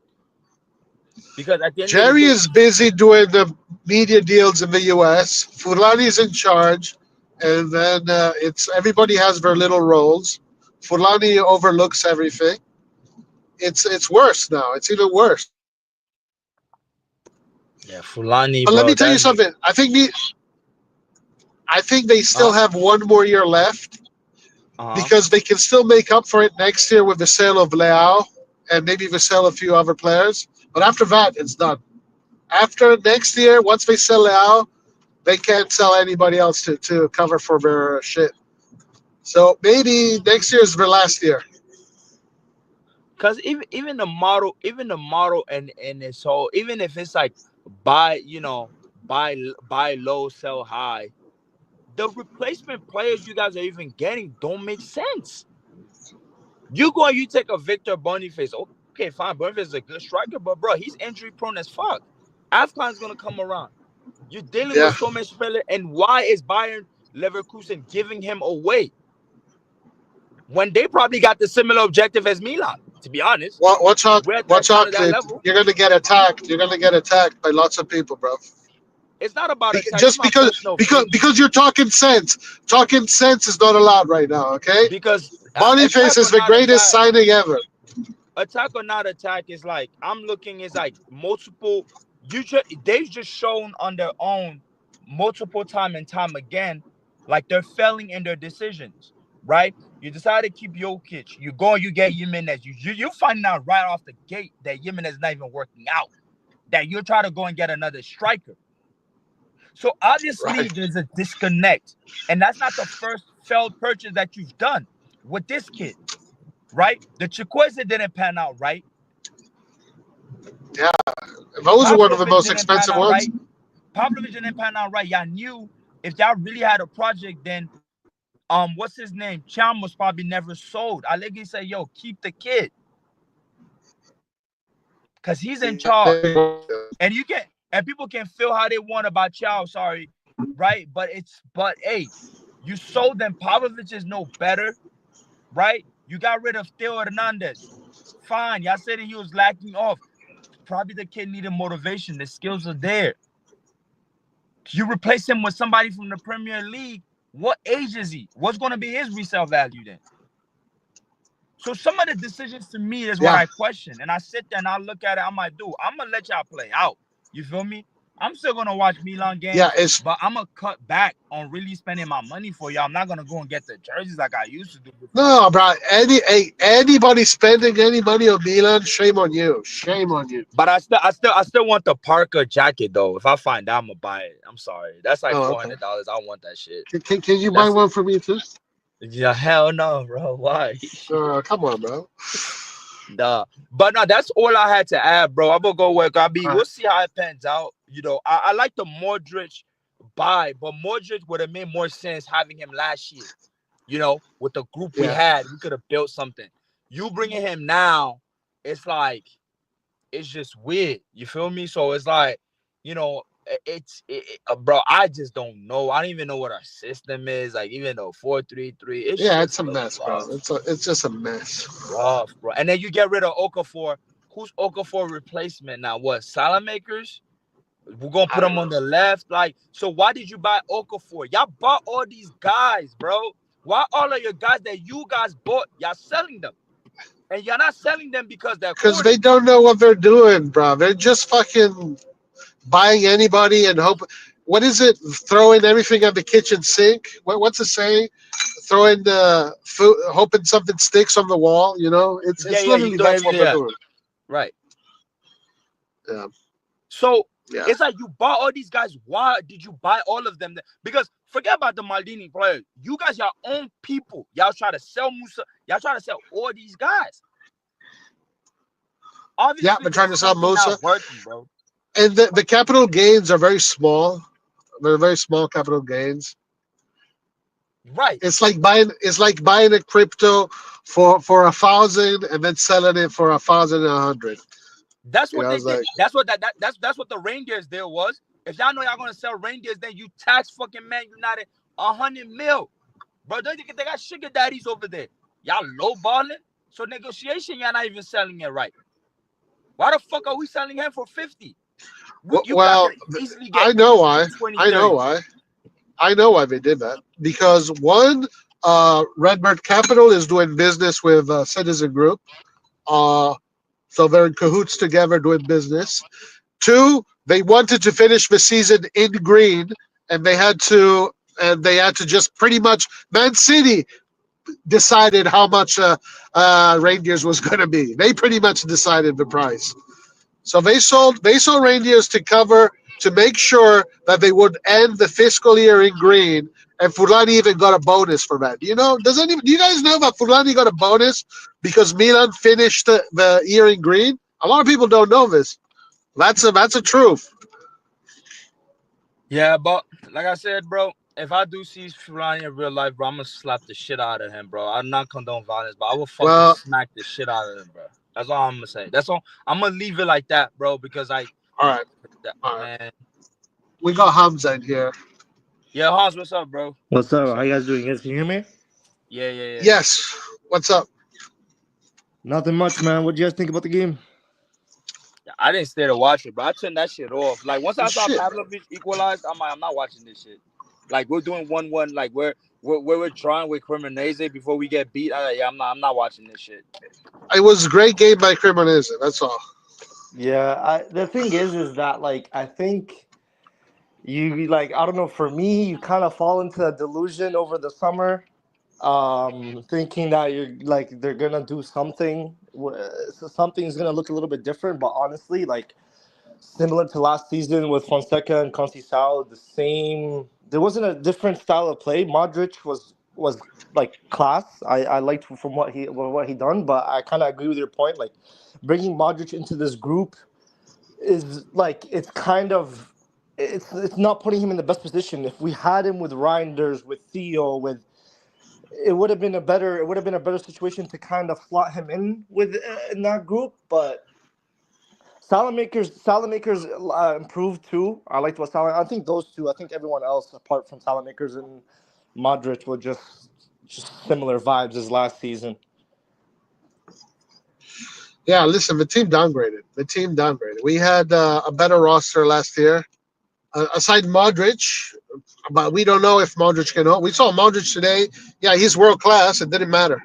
Because at the end of the Jerry day, is busy doing the media deals in the U.S. Fulani's in charge, and then it's everybody has their little roles. Fulani overlooks everything. It's worse now. It's even worse. yeah, Fulani, But let bro, me tell you that nigga, something. I think they still huh? have one more year left Uh-huh. because they can still make up for it next year with the sale of Leao and maybe the sale of a few other players. But after that, it's done. After next year, once they sell Leao, they can't sell anybody else to cover for their shit. So maybe next year is their last year. Cause even the model and this whole, even if it's like buy low, sell high, the replacement players you guys are even getting don't make sense. You take a Victor Boniface. Okay, fine. Boniface is a good striker, but bro, he's injury prone as fuck. AFCON's gonna come around. You're dealing Yeah. with so much fella, and why is Bayern Leverkusen giving him away when they probably got the similar objective as Milan? To be honest, Watch out! we're at that Watch kind out, of that Clint. level. You're gonna get attacked. You're gonna get attacked by lots of people, bro. It's not about attack. This is Just my personal opinion. because you're talking sense. Talking sense is not allowed right now. Okay. Because Boniface attack is or the not greatest attack, signing ever. attack or not attack is like I'm looking. Is like multiple. They've just shown on their own multiple time and time again, like they're failing in their decisions. Right? You decide to keep Jokic. You go and you get Jimenez. You find out right off the gate that Jimenez is not even working out. That you try to go and get another striker. So obviously Right. there's a disconnect. And that's not the first failed purchase that you've done with this kid, right? The Chikwueze didn't pan out right. Yeah. Those are one of the Pavlovich most didn't pan expensive out ones. right. Pavlovich didn't pan out right. Y'all knew if y'all really had a project, then what's his name? Cham was probably never sold. Allegri said, yo, keep the kid. Because he's in charge. And people can feel how they want about Chow, sorry, right? But hey, you sold them. Pavlovich is no better, right? You got rid of Theo Hernandez. Fine. Y'all said that he was lacking off. Probably the kid needed motivation. The skills are there. You replace him with somebody from the Premier League. What age is he? What's going to be his resale value then? So some of the decisions to me is what Yeah. I question. And I sit there and I look at it. I'm like, dude, I'm going to let y'all play out. You feel me? I'm still going to watch Milan Yeah. games, It's but I'm going to cut back on really spending my money for y'all. I'm not going to go and get the jerseys like I used to do before. no, bro. Anybody spending any money on Milan, shame on you. Shame on you. But I still want the Parker jacket though. If I find out, I'm gonna buy it. I'm sorry. That's like Oh, okay. $400. I want that shit. Can you buy That's one for me too? Yeah, hell no, bro. Why? Come on, bro. Duh. But no, that's all I had to add, bro. I'm gonna go work. We'll see how it pans out. I like the Modric buy, but Modric would have made more sense having him last year. With the group we Yeah. had, we could have built something. You bringing him now, it's like it's just weird. You feel me? So it's like, bro. I just don't know. I don't even know what our system is. Like even though 4-3-3, it's Yeah, just it's a mess, bro. rough, It's just a mess. rough, bro. And then you get rid of Okafor. Who's Okafor replacement now? What Salamakers? We're gonna I put don't him on know. the left. Like, so why did you buy Okafor? Y'all bought all these guys, bro. Why all of your guys that you guys bought, y'all selling them? And you're not selling them because they're Because corny. they don't know what they're doing, bro. They're just fucking buying anybody and hope. What is it? Throwing everything at the kitchen sink. What's the saying? Throwing the food, hoping something sticks on the wall. You know, it's Yeah. You literally throw that's what everything. they're Yeah. doing. Right. Yeah, So yeah. it's like you bought all these guys. Why did you buy all of them? Because forget about the Maldini players. You guys, your own people. Y'all try to sell Musa. Y'all try to sell all these guys. Obviously, Yeah, they're trying to sell something Musa, not working, bro. and the capital gains are very small. They're very small capital gains. Right. It's like buying a crypto for 1,000 and then selling it for 1,100. That's You what know, they it's did. like That's what that's what the reindeers deal was. If y'all know y'all gonna sell reindeers, then you tax fucking Man United 100 mil. Bro, they got sugar daddies over there. Y'all low balling. So negotiation, y'all not even selling it right. Why the fuck are we selling him for 50? You guys well, can easily get I know 15, why. 20, I know 30. why. I know why they did that. Because one, Redbird Capital is doing business with Citizen Group. Uh, so they're in cahoots together doing business. Two, they wanted to finish the season in green, and they had to just pretty much Man City decided how much reindeers was going to be. They pretty much decided the price. So they sold reindeers to make sure that they would end the fiscal year in green. And Fulani even got a bonus for that. Do you guys know that Fulani got a bonus because Milan finished the year in green? A lot of people don't know this. That's a truth. Yeah, but like I said, bro, if I do see Fulani in real life, bro, I'm gonna slap the shit out of him, bro. I'm not condone violence, but I will fucking Well, smack the shit out of him, bro. That's all I'm gonna say. That's all. I'm gonna leave it like that, bro, because all right, all right. man. We got Hamza in here. Yeah, Hans, what's up, bro? What's up? How you guys doing? You guys can hear me? Yeah. Yes. What's up? Nothing much, man. What do you guys think about the game? I didn't stay to watch it, bro. I turned that shit off. Like once I saw Shit. Pavlovich equalized, I'm like, I'm not watching this shit. Like we're doing 1-1, like we're drawing with Cremonese before we get beat. I'm not watching this shit. It was a great game by Cremonese. That's all. Yeah, the thing is that like I think you like I don't know. For me, you kind of fall into a delusion over the summer, thinking that you're like they're gonna do something. So something's gonna look a little bit different, but honestly, like similar to last season with Fonseca and Conceição, the same. There wasn't a different style of play. Modric was like class. I liked from what he done, but I kind of agree with your point. Like bringing Modric into this group is like it's not putting him in the best position. If we had him with Reinders, with Theo, with it would have been a better situation to kind of slot him in with in that group, but Salamakers improved too. I liked what Salah. I think those two. I think everyone else, apart from Salamakers and Modric, were just similar vibes as last season. Yeah, listen, the team downgraded. We had a better roster last year. Aside Modric, but we don't know if Modric can hold. We saw Modric today. Yeah, he's world class. It didn't matter.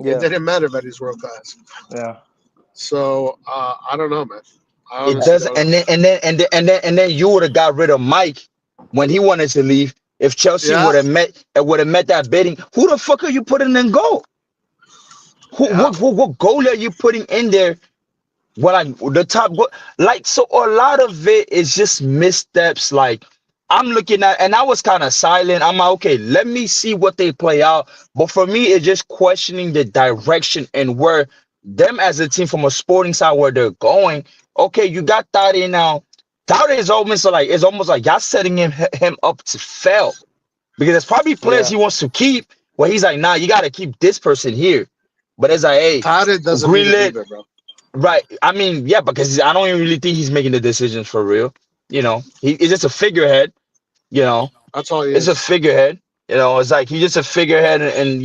It Yeah, didn't matter that he's world class. yeah, So I don't know, man. I It honestly doesn't, don't know. and then you would have got rid of Mike when he wanted to leave. If Chelsea Yeah, would have met that bidding, who the fuck are you putting in goal? yeah. What goal are you putting in there? Well, like the top goal, like so a lot of it is just missteps. Like I'm looking at, and I was kind of silent. I'm like, okay, let me see what they play out. But for me, it's just questioning the direction and where them as a team from a sporting side where they're going. Okay, you got Tade now. Tade is almost like y'all setting him up to fail because there's probably players yeah, he wants to keep. Where he's like, nah, you got to keep this person here. But it's like, hey, Tadic doesn't need it Greenlit. either, bro. Right. I mean, yeah, because I don't even really think he's making the decisions for real. He's just a figurehead. You know, That's all he it's a is. figurehead. It's like he's just a figurehead, and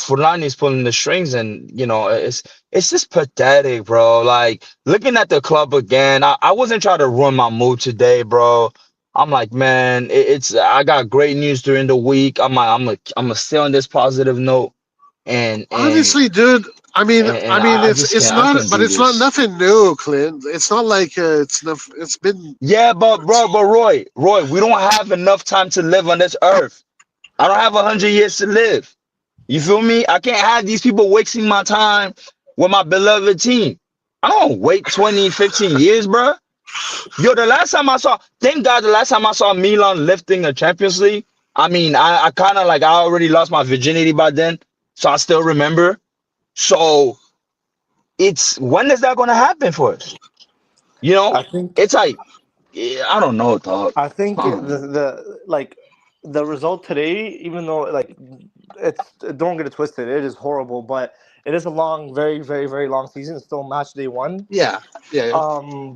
Fulani's pulling the strings, and it's just pathetic, bro. Like looking at the club again, I wasn't trying to ruin my mood today, bro. I'm like, man, I got great news during the week. I'm like, I'm gonna stay on this positive note, and Honestly, dude, and I it's just can't. I not, can't but do it's not this. nothing new, Clint. It's not like it's been. Yeah, but Roy, we don't have enough time to live on this earth. I don't have 100 years to live. You feel me? I can't have these people wasting my time with my beloved team. I don't wait 20, 15 years, bro. Yo, the last time I saw, thank God, the last time I saw Milan lifting a Champions League, I mean, I kind of like, I already lost my virginity by then, so I still remember. So it's, when is that going to happen for us? You know, I think it's like, yeah, I don't know, dog. I think I don't know. the like the result today, even though like it's don't get it twisted, it is horrible, but it is a long, very, very, very long season. It's still match day one. Yeah, yeah, yeah.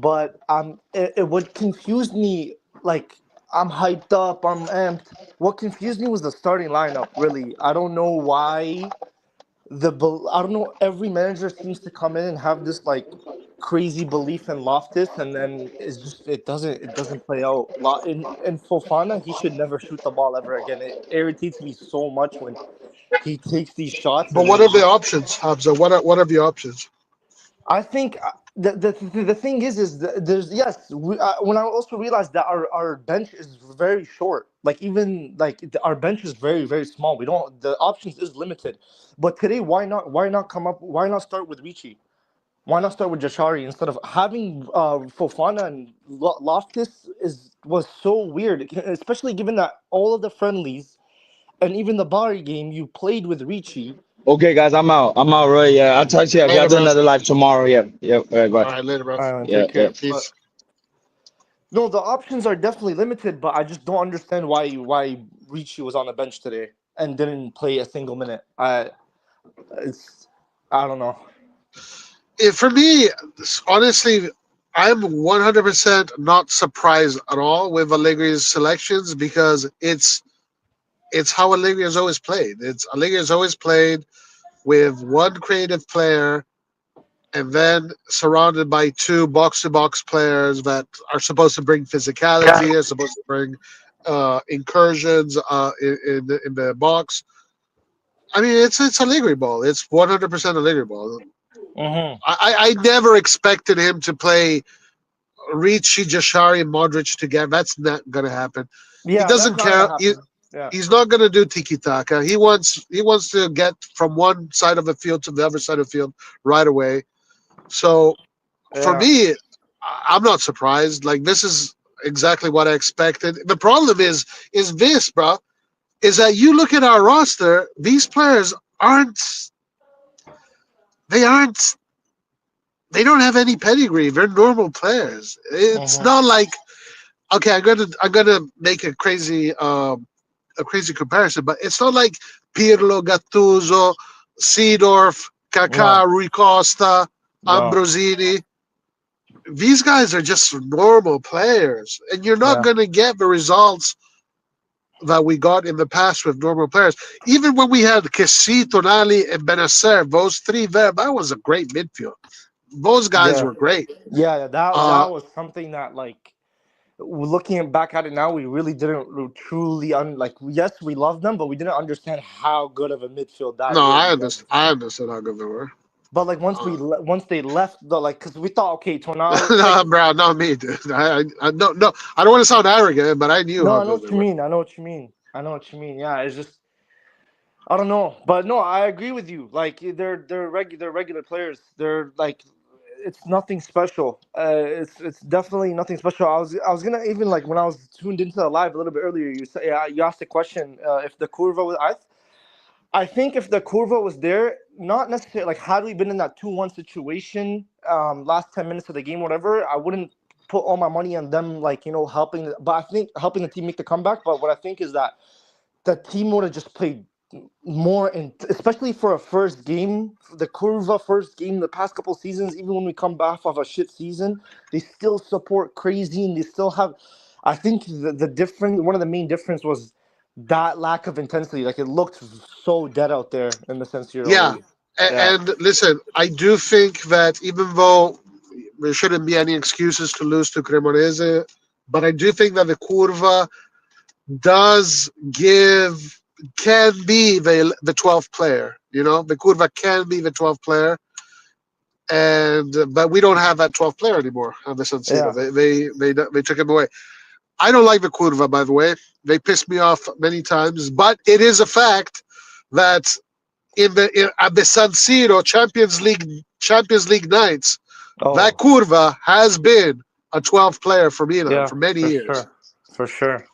But it would confuse me. Like I'm hyped up, I'm amped. What confused me was the starting lineup. Really, I don't know why I don't know. Every manager seems to come in and have this like crazy belief in Loftus, and then it doesn't play out. In Fofana, he should never shoot the ball ever again. It irritates me so much when he takes these shots But and what then are the options, Hamza? What are the options? I think the thing is there's when I also realized that our bench is very short. Like even like our bench is very very small. We don't the options is limited. But today, why not start with Ricci? Why not start with Jashari instead of having Fofana and Loftus was so weird, especially given that all of the friendlies and even the Bari game you played with Ricci. Okay, guys, I'm out. I'm out, Roy. Yeah, I'll talk to you. I got Later, to do bro. another live tomorrow. Yeah, yeah. All right, bye. All right, later, bro. Yeah, Take yeah. care. But Peace. no, the options are definitely limited, but I just don't understand why Ricci was on the bench today and didn't play a single minute. It's I don't know. For me, honestly, I'm 100% not surprised at all with Allegri's selections because it's how Allegri has always played. It's Allegri has always played with one creative player and then surrounded by two box to box players that are supposed to bring physicality, are supposed to bring incursions in the box. I mean, it's Allegri ball. It's 100% Allegri ball. Hmm. I never expected him to play Ricci, Jashari, and Modric together. That's not gonna happen. He Yeah, that's doesn't not gonna care. happen. Yeah, He's not gonna do tiki taka. He wants to get from one side of the field to the other side of the field right away. So for yeah, me, I'm not surprised. Like this is exactly what I expected. The problem is this, bro, is that you look at our roster. These players aren't. They aren't. They don't have any pedigree. They're normal players. It's hmm, not like okay. I'm gonna make a crazy comparison, but it's not like Pirlo, Gattuso, Seedorf, no, Kaká, Rui Costa, no, Ambrosini. These guys are just normal players, and you're not yeah, going to get the results that we got in the past with normal players. Even when we had Kessie, Tonali, and Benacer, those three there, that was a great midfield. Those guys yeah, were great. yeah. That Uh, was something that like looking back at it now, we really didn't truly like. Yes, we loved them, but we didn't understand how good of a midfield that no, really was. I understood how good they were. But like Uh, once they left the like, because we thought okay, Tonali like no, bro, not me, dude. No, I don't want to sound arrogant, but I knew no, how I know good they what you were. mean. I know what you mean. I know what you mean. Yeah, it's just I don't know, but no, I agree with you. Like they're regular players. They're like it's nothing special. It's definitely nothing special. I was gonna even like when I was tuned into the live a little bit earlier. You asked the question if the curva was. I think if the curva was there, not necessarily like had we been in that 2-1 situation, last 10 minutes of the game, whatever, I wouldn't put all my money on them, like helping. But I think helping the team make the comeback. But what I think is that the team would have just played more, especially for a first game, the Curva first game, the past couple seasons, even when we come back off a shit season, they still support crazy and they still have. I think the different one of the main difference was that lack of intensity. Like it looked so dead out there in the San Siro Yeah, already. Yeah. and listen, I do think that even though there shouldn't be any excuses to lose to Cremonese, but I do think that the Curva does give can be the 12th player. You know, the Curva can be the 12th player, and but we don't have that 12th player anymore on the San Siro. Yeah. They took him away. I don't like the Curva, by the way. They pissed me off many times, but it is a fact that at the San Siro Champions League nights, that Oh, Curva has been a 12th player for Milan yeah, for many for years. sure. For sure.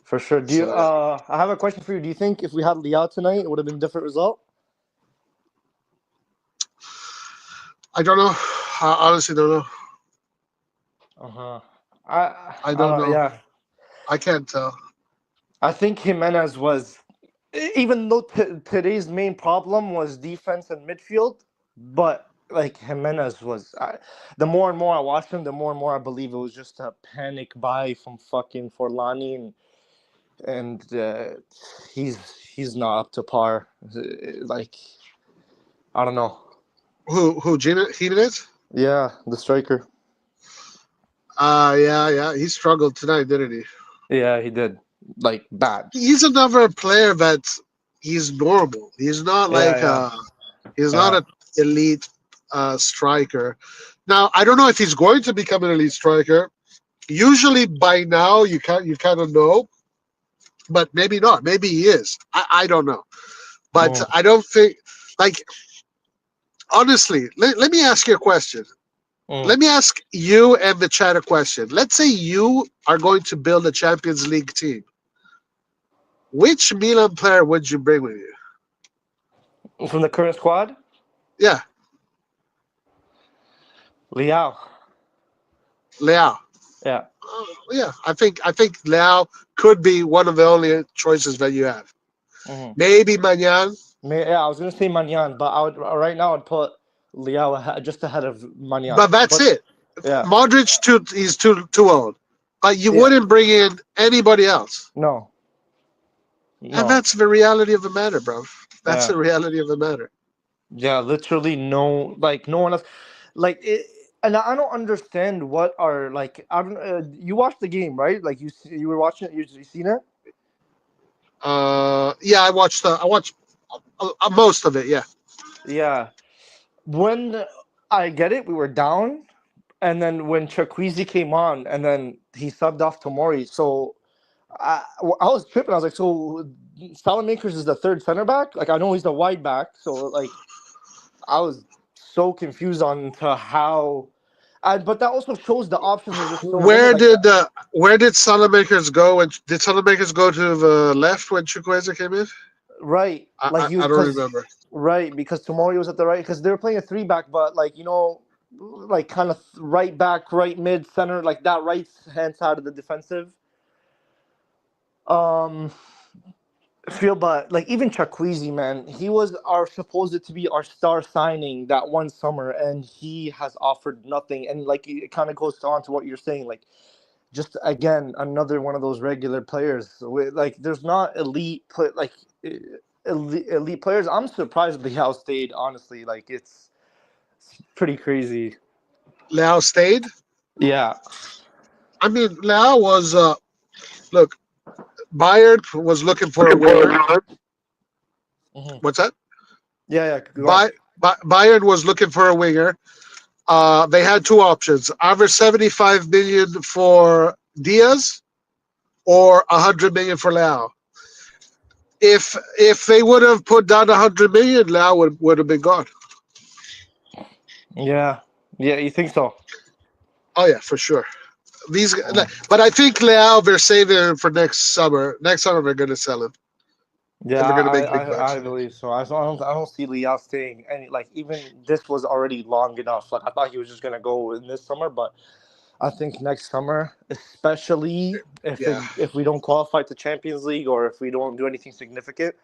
For sure. Do you So yeah. I have a question for you. Do you think if we had Liao tonight, it would have been a different result? I don't know. I honestly don't know. Uh-huh. I I don't don't know. yeah. I can't tell. I think Jimenez was, even though today's main problem was defense and midfield, but like Jimenez was, the more and more I watched him, the more and more I believe it was just a panic buy from fucking Forlani, and he's not up to par. Like, I don't know. Who Jimenez? Yeah, the striker. Yeah. He struggled tonight, didn't he? Yeah, he did. Like, bad. He's another player that he's normal. He's not Yeah, like yeah, he's not yeah. an elite striker. Now I don't know if he's going to become an elite striker. Usually by now you kind of know, but maybe not. Maybe he is. I don't know. But Mm, I don't think like honestly. Let me ask you a question. mm. Let me ask you and the chat a question. Let's say you are going to build a Champions League team. Which Milan player would you bring with you? From the current squad, Yeah, Liao. Leao. Yeah. Yeah, I think Leao could be one of the only choices that you have. Mm-hmm. Maybe Magnan, Yeah, I was gonna say Manyan, but I would right now I'd put Liao just ahead of Manyan. but that's But it. yeah, Modric he's too old. But you yeah, wouldn't bring in anybody else. no, And no, that's the reality of the matter, bro. That's yeah, the reality of the matter. yeah. Literally, no, like no one else, like it. And I don't understand what are like. I don't. You watched the game, right? Like you were watching it. You seen it? Yeah, I watched most of it. Yeah. Yeah. When I get it, we were down, and then when Chakwueze came on, and then he subbed off Tomori, so I was tripping. I was like, so Salamakers is the third center back? Like, I know he's the wide back. So, like, I was so confused on to how. But that also shows the options are just so limited. Where Like, did Salamakers go? And did Salamakers go to the left when Chukwueze came in? right, like I don't remember. right, because Tomori was at the right, because they were playing a three back, but like, like kind of right back, right mid, center, like that right hand side of the defensive. Um, feel but like even Chakwueze, man, he was our supposed to be our star signing that one summer, and he has offered nothing. And like it kind of goes on to what you're saying, like just again another one of those regular players. Like there's not elite players. I'm surprised Bial stayed. Honestly, like it's pretty crazy. Leao stayed. Yeah. I mean, Leao was look. Bayern was looking for a winger. Mhm. What's that? Yeah, yeah. Go on. Bayern was looking for a winger. They had two options: either 75 million for Diaz or 100 million for Leao. If they would have put down 100 million, Leao would have been gone. Yeah, yeah. You think so? Oh yeah, for sure. Mm. But I think Leao they're saving him for next summer. Next summer they're going to sell him, Yeah, and they're going to make big I bucks. believe so. I don't see Liao staying any, like, even this was already long enough. Like I thought he was just gonna go in this summer, but I think next summer, especially Yeah. if we don't qualify to Champions League or if we don't do anything significant,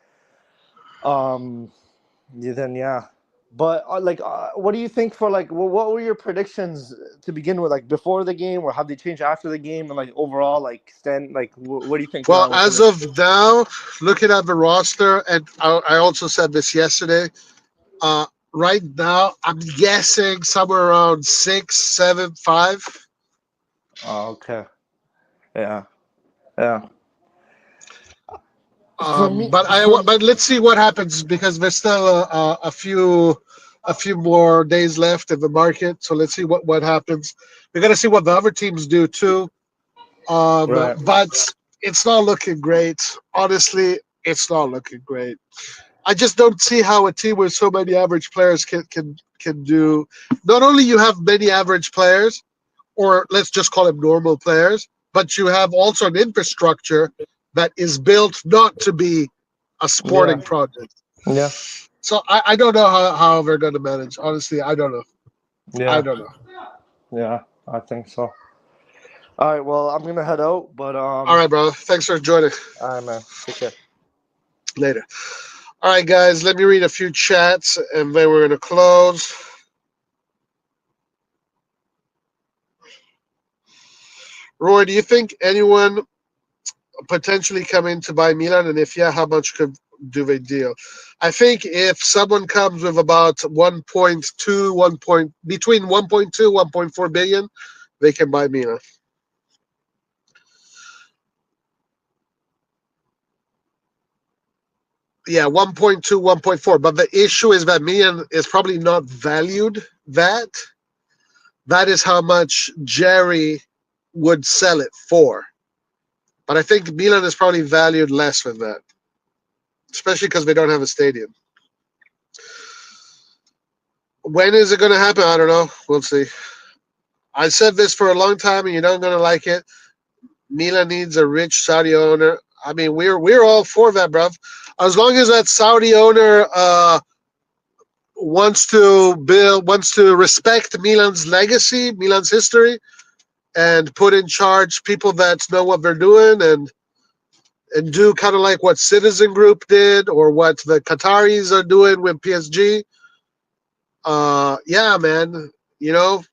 um, yeah, then yeah. But what do you think for like what were your predictions to begin with, like before the game, or how they changed after the game, and like overall, like stand, like what do you think Well, Milan will as finish? of now, looking at the roster, and I also said this yesterday. Uh, right now, I'm guessing somewhere around 6, 7, 5. Oh, okay. Yeah. Yeah. For me, But let's see what happens because there's still a few more days left in the market. So let's see what happens. We got to see what the other teams do too. right? But it's not looking great. Honestly, it's not looking great. I just don't see how a team with so many average players can do. Not only you have many average players, or let's just call them normal players, but you have also an infrastructure that is built not to be a Yeah, sporting project. yeah, So I don't know how they're going to manage. Honestly, I don't know. I yeah, don't know. yeah. I think so. All right. Well, I'm gonna head out, but All right, bro. Thanks for joining. all right, man. Take care. Later. All right, guys. Let me read a few chats, and then we're going to close. Roy, do you think anyone potentially come in to buy Milan? And if yeah, how much do they deal? I think if someone comes with about 1.2, between 1.2, 1.4 billion, they can buy Milan. Yeah, 1.2, 1.4. But the issue is that Milan is probably not valued that. That is how much Jerry would sell it for. But I think Milan is probably valued less than that, especially because they don't have a stadium. When is it going to happen? I don't know. We'll see. I said this for a long time, and you're not going to like it. Milan needs a rich Saudi owner. I mean, we're all for that, bruv. As long as that Saudi owner wants to respect Milan's legacy, Milan's history, and put in charge people that know what they're doing and do kind of like what Citizen Group did or what the Qataris are doing with PSG. Yeah, man. You know,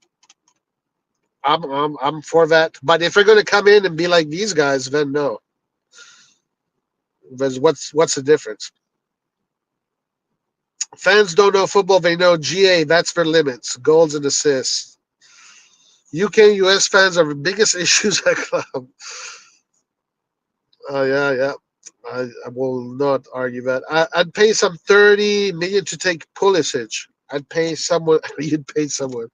I'm for that. But if they're gonna come in and be like these guys, then no. Because what's the difference? Fans don't know football; they know GA. That's their limits. Goals and assists. UK and US fans are the biggest issues at club. Yeah. I will not argue that. I'd pay some 30 million to take Pulisic. I'd pay someone. You'd pay someone.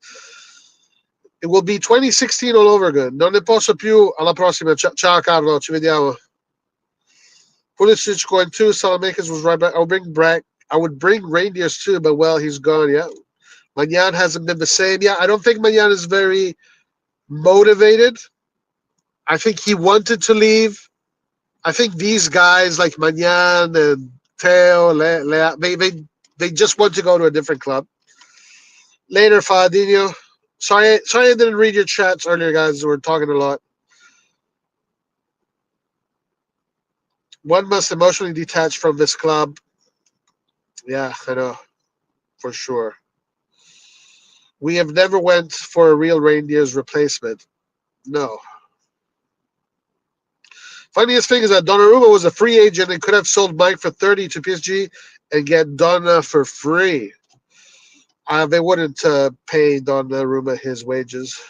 It will be 2016 all over again. Non ne posso più. Alla prossima. Ciao Carlo. Ci vediamo. Pulisic going too. Salamakers was right back. I would bring reindeers too, but well, he's gone. Yeah. Magnan hasn't been the same. Yeah, I don't think Magnan is very motivated. I think he wanted to leave. I think these guys like Magnan and Teo, they just want to go to a different club. Later, Fadinho. Sorry I didn't read your chats earlier, guys. We're talking a lot. One must emotionally detach from this club. Yeah, I know. For sure. We have never went for a real reindeer's replacement. No. Funniest thing is that Donnarumma was a free agent and could have sold Mike for 30 to PSG and get Donna for free. They wouldn't pay Donnarumma his wages.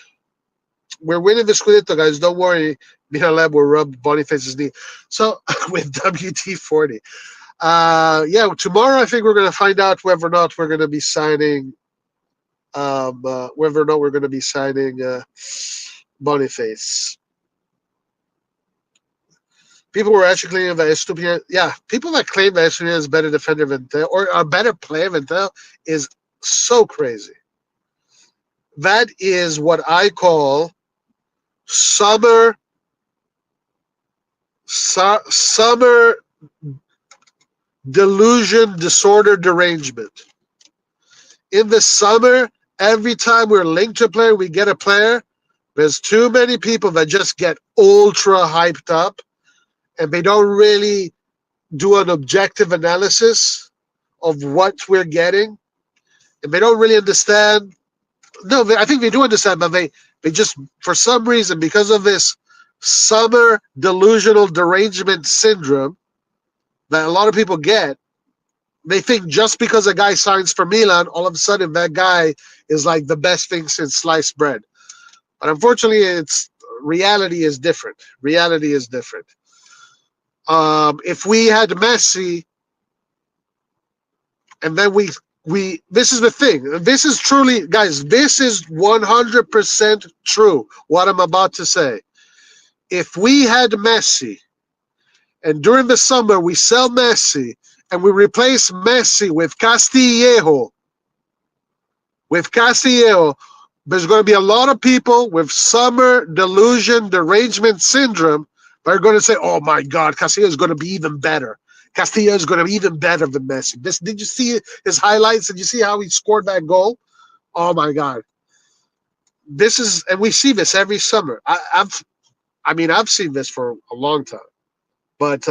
We're winning the Scudetto, guys. Don't worry. Milan will rub Boniface's knee. So with WT40. Yeah, tomorrow I think we're going to find out whether or not we're going to be signing Boniface. People were actually claiming that Estupinian. Yeah, people that claim that Estupinian is better defender than Teo or a better player than Teo is so crazy. That is what I call summer delusion, disorder, derangement. In the summer, every time we're linked to a player, we get a player. There's too many people that just get ultra hyped up and they don't really do an objective analysis of what we're getting. And they don't really understand. No, I think they do understand, but they just, for some reason, because of this summer delusional derangement syndrome that a lot of people get, they think just because a guy signs for Milan, all of a sudden that guy is like the best thing since sliced bread. But unfortunately, reality is different. Reality is different. If we had Messi, and then we this is the thing. This is truly, guys. This is 100% true. What I'm about to say. If we had Messi, and during the summer we sell Messi, and we replace Messi with Castillejo, there's going to be a lot of people with summer delusion, derangement syndrome that are going to say, "Oh my God, Castillo is going to be even better. Castillo is going to be even better than Messi." Did you see his highlights? Did you see how he scored that goal? Oh my God! And we see this every summer. I've seen this for a long time. But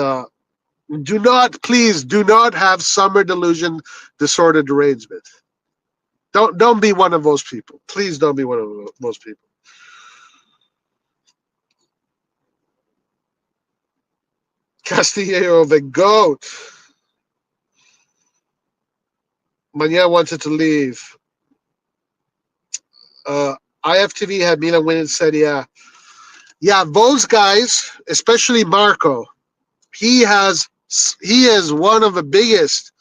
please do not have summer delusion, disorder, derangement. Don't be one of those people. Please don't be one of those people. Castillo, the GOAT. Mania wanted to leave. Uh, IFTV had Milan winning Serie A. Yeah, those guys, especially Marco, he is one of the biggest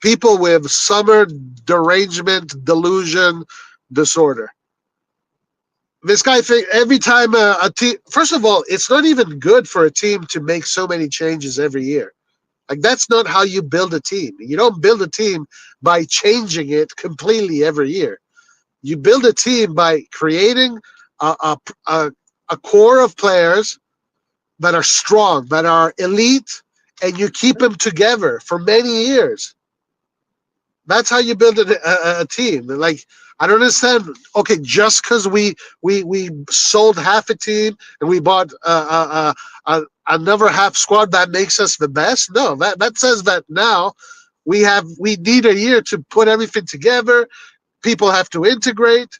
people with summer derangement, delusion, disorder. This guy think every time a team. First of all, it's not even good for a team to make so many changes every year. Like that's not how you build a team. You don't build a team by changing it completely every year. You build a team by creating a core of players that are strong, that are elite, and you keep them together for many years. That's how you build a team. Like I don't understand. Okay, just because we sold half a team and we bought another half squad, that makes us the best. No, that says that now we need a year to put everything together. People have to integrate.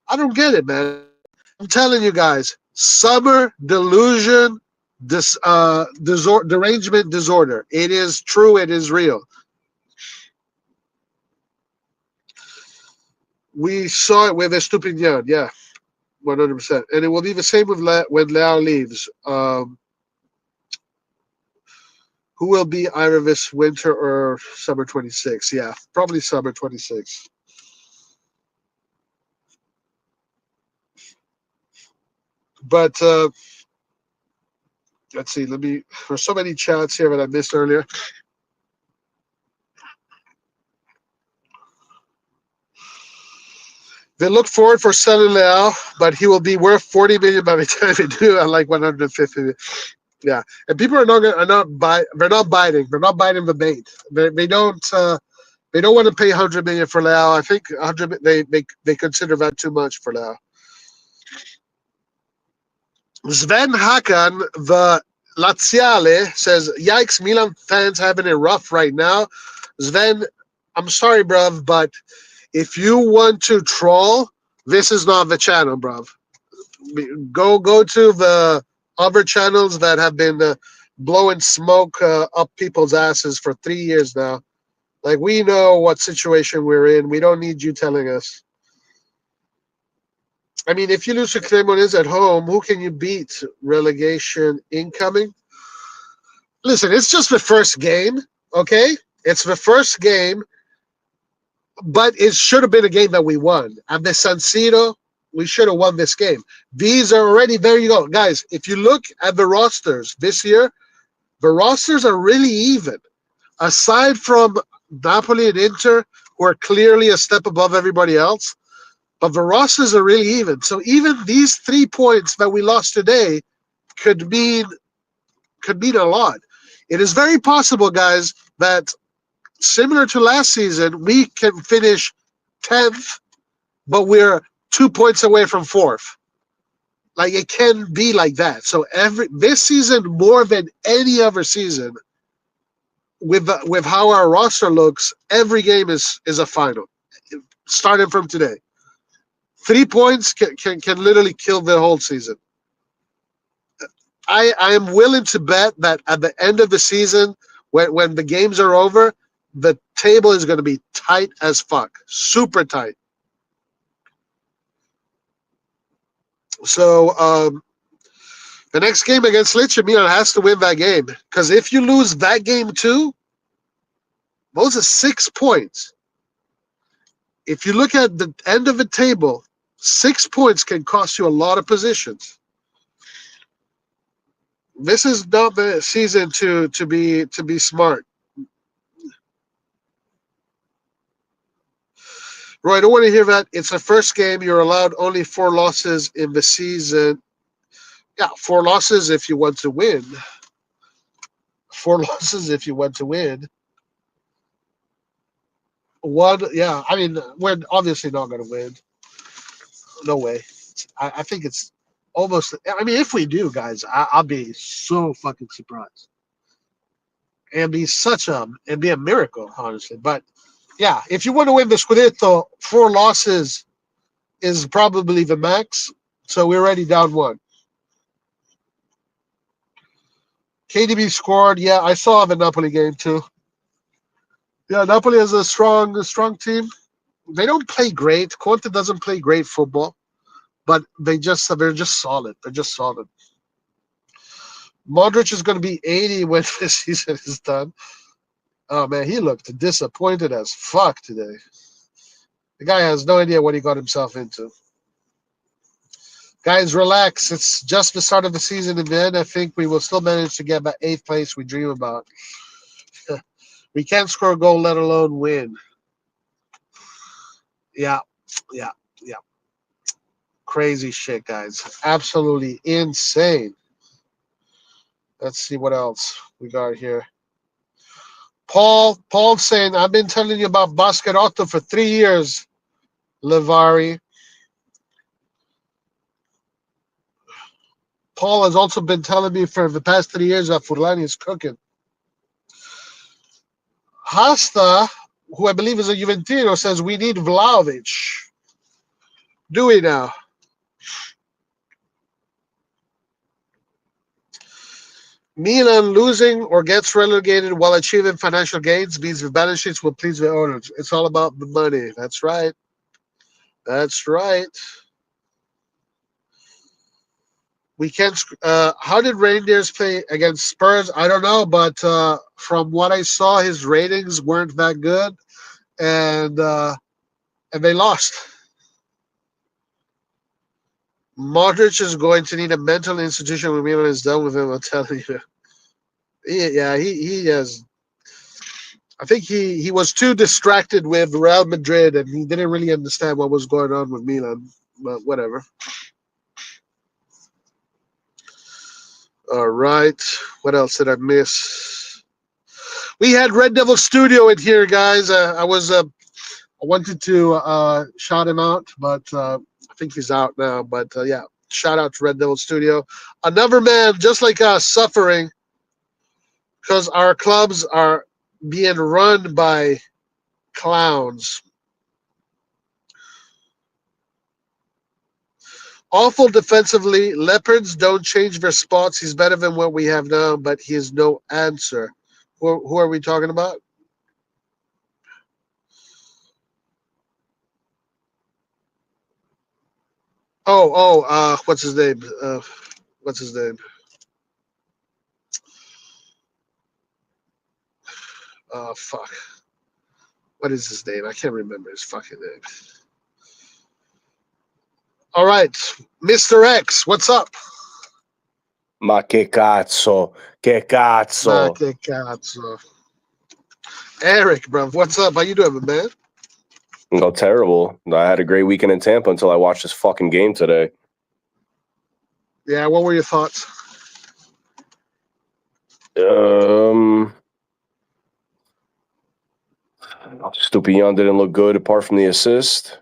I don't get it, man. I'm telling you guys, summer delusion, derangement disorder. It is true. It is real. We saw it with Estupinian, yeah, 100%. And it will be the same with when Leao leaves. Who will be either this winter or summer 26? Yeah, probably summer 26. But let's see. There's so many chats here that I missed earlier. They look forward for selling Leao, but he will be worth 40 million by the time they do at like 150. Yeah, and people are not biting. They're not biting the bait. They don't want to pay 100 million for Leao. I think 100 they consider that too much for Leao. Sven Hakan, the Laziale, says, "Yikes, Milan fans having it rough right now." Sven, I'm sorry, bruv, but if you want to troll, this is not the channel, bruv. Go to the other channels that have been blowing smoke up people's asses for 3 years now. Like, we know what situation we're in. We don't need you telling us. I mean, if you lose to Cremonese at home, who can you beat? Relegation incoming? Listen, it's just the first game, okay? It's the first game, but it should have been a game that we won. At the San Siro, we should have won this game. These are already, there you go. Guys, if you look at the rosters this year, the rosters are really even. Aside from Napoli and Inter, who are clearly a step above everybody else, but the rosters are really even. So even these 3 points that we lost today could mean a lot. It is very possible, guys, that similar to last season, we can finish 10th, but we're 2 points away from 4th. Like, it can be like that. So this season, more than any other season, with how our roster looks, every game is a final, starting from today. 3 points can literally kill the whole season. I am willing to bet that at the end of the season, when the games are over, the table is going to be tight as fuck, super tight. So The next game against Lecce, Milan has to win that game. Because if you lose that game too, those are 6 points. If you look at the end of the table, 6 points can cost you a lot of positions. This is not the season to be smart. Roy, I don't want to hear that. It's the first game. You're allowed only 4 losses in the season. Yeah, 4 losses if you want to win. 4 losses if you want to win. One, yeah. I mean, we're obviously not going to win. No way. I think it's almost. I mean, if we do, guys, I'll be so fucking surprised. It'd be a miracle, honestly. But yeah, if you want to win the Scudetto, 4 losses is probably the max. So we're already down 1. KDB scored. Yeah, I saw the Napoli game too. Yeah, Napoli is a strong team. They don't play great. Conte doesn't play great football, but they're just solid. They're just solid. Modric is going to be 80 when this season is done. Oh man, he looked disappointed as fuck today. The guy has no idea what he got himself into. Guys, relax. It's just the start of the season, and then I think we will still manage to get that 8th place we dream about. We can't score a goal, let alone win. Yeah. Crazy shit, guys. Absolutely insane. Let's see what else we got here. Paul's saying, I've been telling you about Baschetotto for 3 years, Levari. Paul has also been telling me for the past 3 years that Furlani is cooking. Hasta, who I believe is a Juventino, says we need Vlahovic. Do we now? Milan losing or gets relegated while achieving financial gains means the balance sheets will please the owners. It's all about the money. That's right. That's right. We can't. How did Rangers play against Spurs? I don't know, but from what I saw, his ratings weren't that good, and they lost. Modric is going to need a mental institution when Milan is done with him. I'm telling you. He has. I think he was too distracted with Real Madrid, and he didn't really understand what was going on with Milan. But whatever. All right. What else did I miss? We had Red Devil Studio in here, guys. I wanted to shout him out, but I think he's out now. But yeah, shout out to Red Devil Studio. Another man just like us suffering because our clubs are being run by clowns. Awful defensively. Leopards don't change their spots. He's better than what we have now, but he is no answer. Who are we talking about? What's his name? Fuck. What is his name? I can't remember his fucking name. All right, Mr. X, what's up? Ma che cazzo, che cazzo. Ma che cazzo. Eric, bro, what's up? How you doing, man? No, terrible. I had a great weekend in Tampa until I watched this fucking game today. Yeah, what were your thoughts? Stupid Young didn't look good apart from the assist.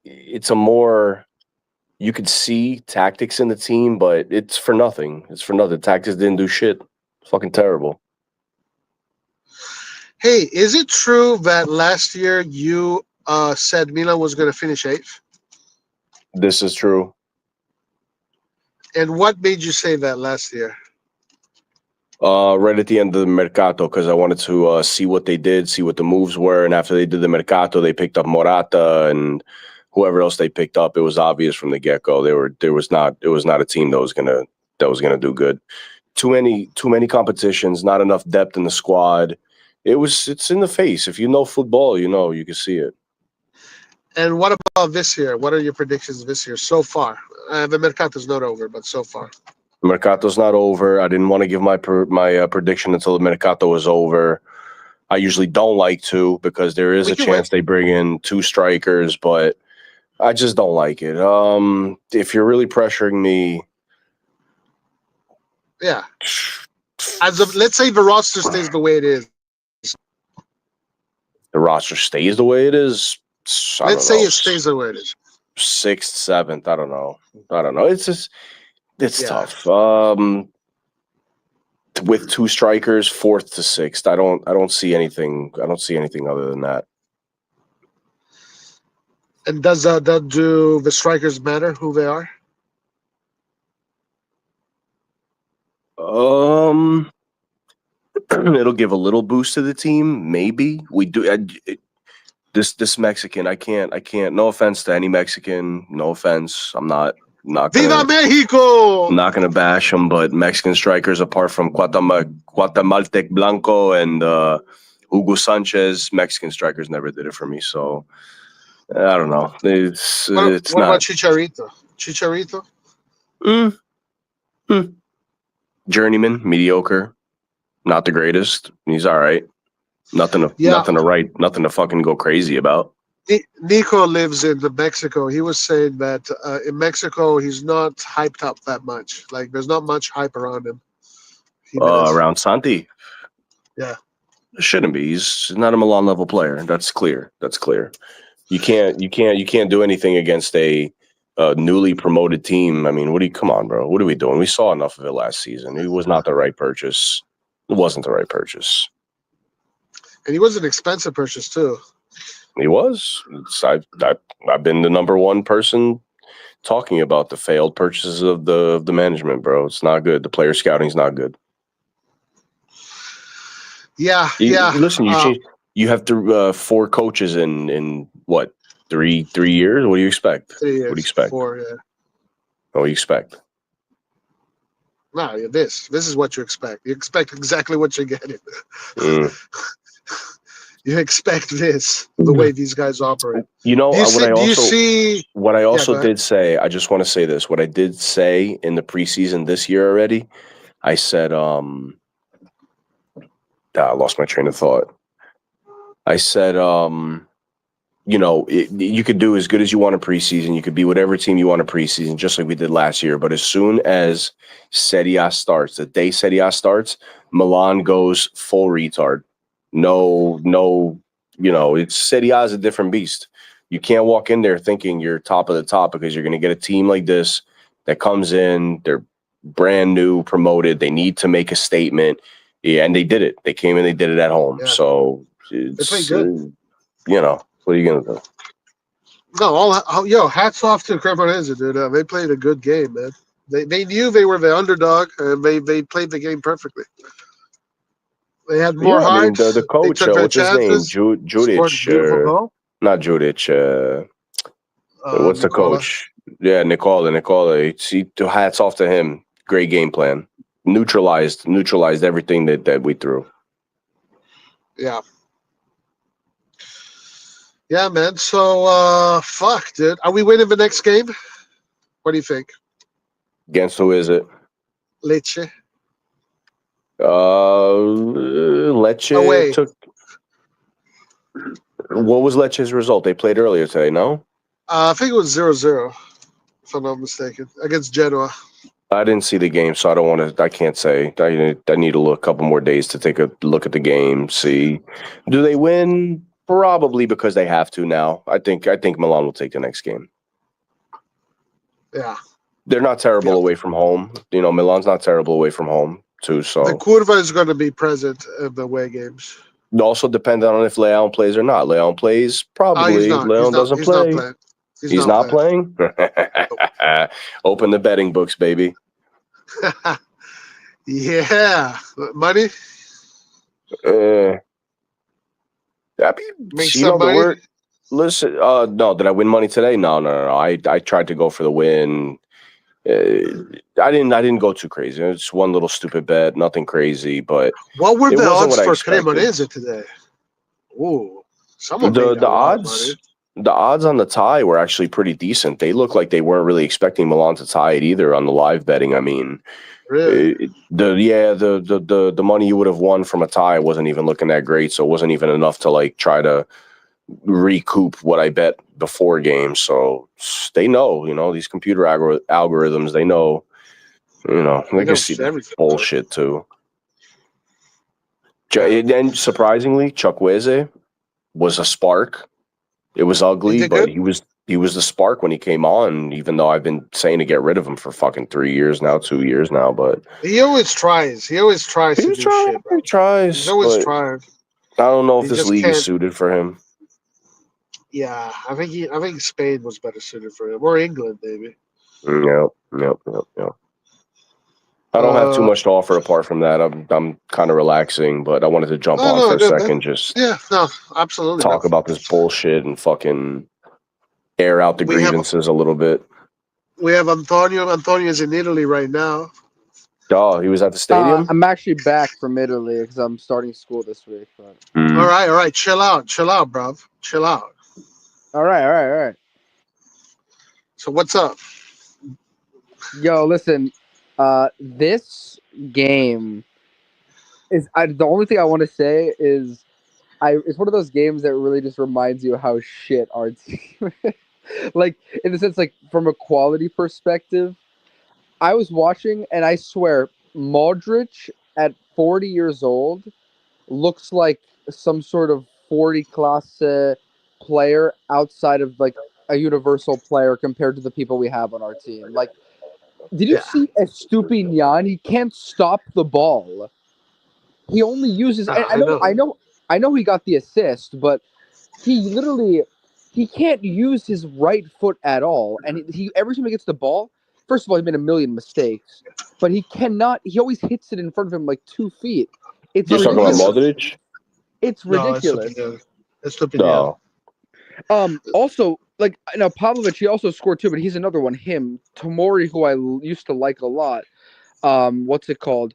It's a more, you could see tactics in the team, but it's for nothing. Tactics didn't do shit. It's fucking terrible. Hey, is it true that last year you said Milan was going to finish 8th? This is true. And what made you say that last year? Right at the end of the Mercato, because I wanted to see what they did, see what the moves were. And after they did the Mercato, they picked up Morata and whoever else they picked up, it was obvious from the get-go. It was not a team that was gonna do good. Too many competitions, not enough depth in the squad. It's in the face. If you know football, you can see it. And what about this year? What are your predictions this year so far? The Mercato's not over, but so far. Mercato's not over. I didn't want to give my prediction until the Mercato was over. I usually don't like to because there is a chance they bring in 2 strikers, but I just don't like it. If you're really pressuring me, yeah. Let's say the roster stays the way it is. The roster stays the way it is. Let's say it stays the way it is. 6th, 7th. I don't know. It's tough. With 2 strikers, 4th to 6th. I don't see anything. I don't see anything other than that. And does do the strikers matter who they are? It'll give a little boost to the team. Maybe we do. This Mexican, I can't. No offense to any Mexican. No offense. I'm not gonna, Viva Mexico! I'm not gonna bash them, but Mexican strikers, apart from Guatemaltec Blanco and Hugo Sanchez, Mexican strikers never did it for me. So I don't know. It's what not. About Chicharito? Chicharito? Journeyman, mediocre, not the greatest. He's all right. Nothing to fucking go crazy about. Nico lives in Mexico. He was saying that in Mexico he's not hyped up that much. Like there's not much hype around him. Around Santi. Yeah. Shouldn't be. He's not a Milan level player. That's clear. You can't do anything against a newly promoted team. I mean, come on, bro. What are we doing? We saw enough of it last season. It was not the right purchase. It wasn't the right purchase. And he was an expensive purchase too. He was. I've been the number one person talking about the failed purchases of the management, bro. It's not good. The player scouting's not good. Yeah. Listen, you have 4 coaches in what, 3 years? What do you expect? 3 years. What do you expect? 4, yeah. What do you expect? No, this is what you expect. You expect exactly what you're getting. You expect this, the way these guys operate. What I also did say, I just want to say this. What I did say in the preseason this year already, I said, I lost my train of thought. I said, you could do as good as you want in preseason. You could be whatever team you want in preseason, just like we did last year. But as soon as Serie A starts, the day Serie A starts, Milan goes full retard. No, it's Serie A is a different beast. You can't walk in there thinking you're top of the top because you're going to get a team like this that comes in, they're brand new, promoted, they need to make a statement. Yeah, and they did it. They came in, they did it at home. Yeah. So it's good. What are you going to do? No, hats off to CREMONESE, dude. They played a good game, man. They knew they were the underdog, and they played the game perfectly. They had more heart. The coach, what's his name? Judic. Not Judic. What's the coach? Yeah, Nicola. Hats off to him. Great game plan. Neutralized everything that we threw. Yeah. Yeah, man. So, fuck, dude. Are we winning the next game? What do you think? Against who is it? Lecce. Lecce away. What was Lecce's result? They played earlier today, no? I think it was 0-0, if I'm not mistaken, against Genoa. I didn't see the game, so I can't say. I need a couple more days to take a look at the game, see. Do they win? Probably because they have to now. I think Milan will take the next game. Yeah. They're not terrible away from home. Milan's not terrible away from home, too. So the Curva is going to be present in the away games. It also depends on if Leão plays or not. Leão plays, probably. Leão doesn't play. He's not playing? Open the betting books, baby. Yeah. Money? Make some money. Listen, no, did I win money today? No. I tried to go for the win. I didn't go too crazy. It's one little stupid bet, nothing crazy, but What were it the wasn't odds what I for expected. Cremonese today? Ooh, someone The made the a lot of money. odds the odds on the tie were actually pretty decent. They looked like they weren't really expecting Milan to tie it either on the live betting. I mean, Really? the money you would have won from a tie wasn't even looking that great, so it wasn't even enough to like try to recoup what I bet before games. So they know, these computer algorithms, they know, They they can know see the everything. bullshit too. Yeah. And surprisingly, Chukwueze was a spark. It was He ugly, did but good. he was the spark when he came on, even though I've been saying to get rid of him for fucking 3 years now, 2 years now, but He always tries. He always tries he to was do trying, shit, he bro. He's tries, always but trying. I don't know if He this just league is can't. suited for him. Yeah, I think Spain was better suited for him, or England, maybe. Yep. I don't have too Uh, much to offer apart from that. I'm kind of relaxing, but I wanted to jump on for no, a good, man. second, just Yeah, no, absolutely, man. talk about this bullshit and fucking air out the We have grievances a little bit. Antonio. Antonio's in Italy right now. Oh, he was at the stadium? I'm actually back from Italy because I'm starting school this week. But... Mm. All right, chill out, bruv, chill out. All right. So what's up? Yo, listen, this game is the only thing I want to say is it's one of those games that really just reminds you how shit our team like in the sense like from a quality perspective. I was watching and I swear Modric at 40 years old looks like some sort of 40 class player outside of like a universal player compared to the people we have on our team. Like, did you Yeah, see Estupinian? He can't stop the ball. He only uses. And I know. I know. He got the assist, but he can't use his right foot at all. And he every time he gets the ball, first of all, he made a million mistakes, but he cannot. He always hits it in front of him like 2 feet. It's You're talking about Listen, ridiculous. Modric? It's no, it's ridiculous. Stupinian. It's Stupinian. No. Also, like now, Pavlovich, he also scored too, but he's another one. Him, Tomori, who I used to like a lot. What's it called?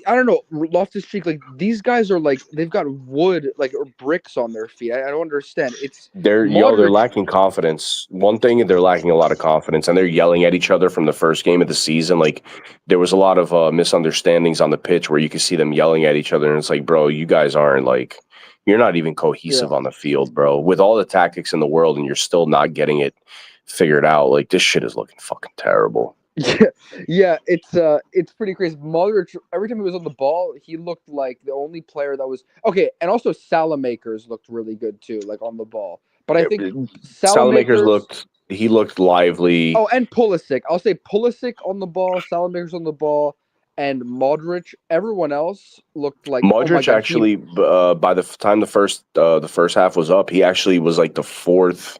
I don't know. Loftus Cheek, like these guys are like they've got wood, like or bricks on their feet. I don't understand. It's They're Modric. lacking confidence. One thing, they're lacking a lot of confidence, and they're yelling at each other from the first game of the season. Like there was a lot of misunderstandings on the pitch where you could see them yelling at each other, and it's like, bro, you guys aren't like, you're not even cohesive Yeah. on the field, bro. With all the tactics in the world, and you're still not getting it figured out. Like this shit is looking fucking terrible. Yeah, it's pretty crazy. Modric, every time he was on the ball, he looked like the only player that was okay. And also, Salamakers looked really good too, like on the ball. But I think Salamakers Salamakers. looked lively. Oh, and Pulisic. I'll say Pulisic on the ball, Salamakers on the ball, and Modric. Everyone else looked like oh my Modric god. actually, by the time the first half was up, he actually was like the fourth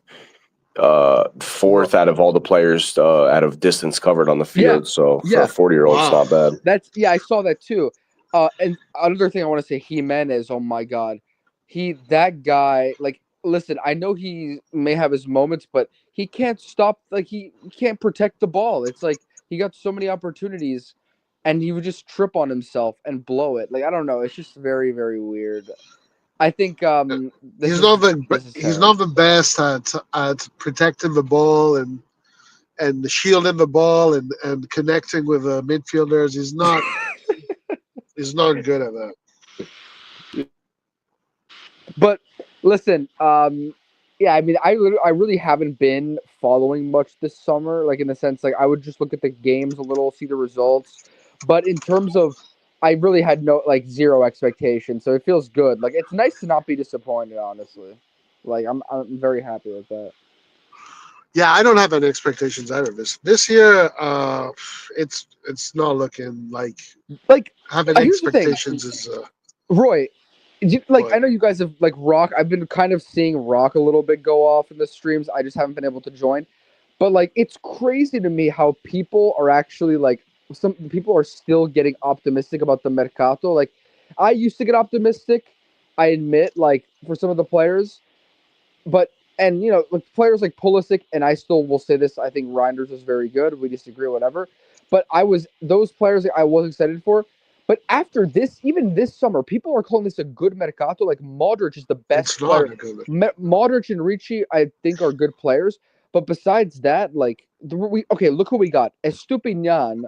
out of all the players out of distance covered on the field. So for Yeah. a 40-year-old, it's Wow. not bad. I saw that too. And another thing I want to say, Jimenez. Oh my god, that guy. Like, listen, I know he may have his moments, but he can't stop. Like, he can't protect the ball. It's like he got so many opportunities, and he would just trip on himself and blow it. Like, I don't know. It's just very, very weird. I think He's not the best at protecting the ball and shielding the ball and connecting with midfielders. He's not good at that. But listen, yeah, I mean, I really haven't been following much this summer. Like in the sense, like I would just look at the games a little, see the results. But in terms of, I really had zero expectations, so it feels good. Like it's nice to not be disappointed, honestly. Like I'm very happy with that. Yeah, I don't have any expectations either. This year, it's not looking like having Here's the thing, expectations is. Roy. What? I know you guys have Rock. I've been kind of seeing Rock a little bit go off in the streams. I just haven't been able to join. But it's crazy to me how people are actually some people are still getting optimistic about the Mercato. Like I used to get optimistic, I admit, for some of the players, but and like players like Pulisic, and I still will say this. I think Reinders is very good. We disagree, whatever. But those players that I was excited for. But after this, even this summer, people are calling this a good Mercato. Like Modric is the best It's player. not a good. Modric and Ricci, I think, are good players. But besides that, like look who we got. Estupinian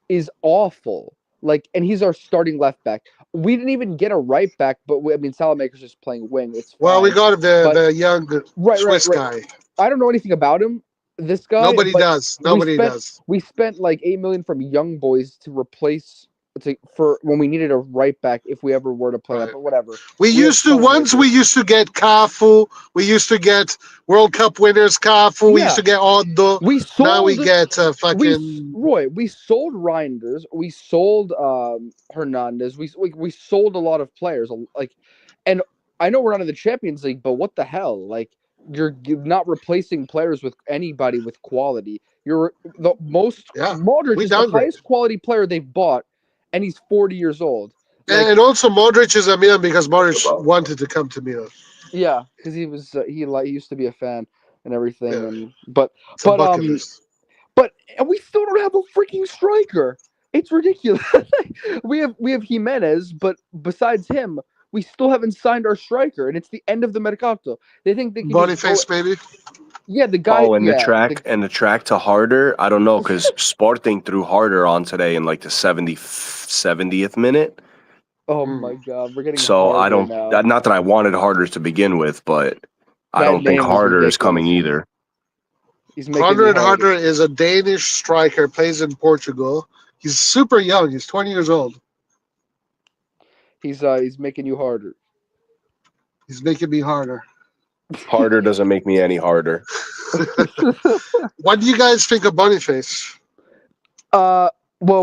is awful. Like, and he's our starting left back. We didn't even get a right back, but Salamaker's just playing wing. It's Well, we fine. got But the young right, Swiss right. guy. I don't know anything about him. This guy, Nobody but does. Nobody spent does. we spent like 8 million from Young Boys to replace for when we needed a right back if we ever were to play that. Right. But whatever. We have used to once Salamaker. we used to get Cafu. We used to get World Cup winners Cafu. We used Yeah. to get Otto. We Now we sold get we fucking. Roy. We sold Reinders. We sold Hernandez. We sold a lot of players. Like, and I know we're not in the Champions League, but what the hell? Like, you're not replacing players with anybody with quality. You're the most. Yeah, Modric we is the downgrade. highest quality player they've bought, and he's 40 years old. Like, And also Modric is a Milan because Modric wanted to come to Milan. yeah, because he used to be a fan and everything, Yeah, and but it's a bucket list. and we still don't have a freaking striker. It's ridiculous. we have Jimenez, but besides him, we still haven't signed our striker, and it's the end of the Mercato. They think they can just go. Boniface, maybe. Yeah, the guy. Oh, and yeah, the track to Harder. I don't know because Sporting threw Harder on today in like the 70th minute. oh my God, we're getting So I Harder don't. now. Not that I wanted Harder to begin with, but I That don't think name is Harder is coming ridiculous. either. He's making me Conrad harder. Harder is a Danish striker, plays in Portugal. He's super young. He's 20 years old. He's making you harder. He's making me harder. Harder doesn't make me any harder. What do you guys think of Boniface? Well,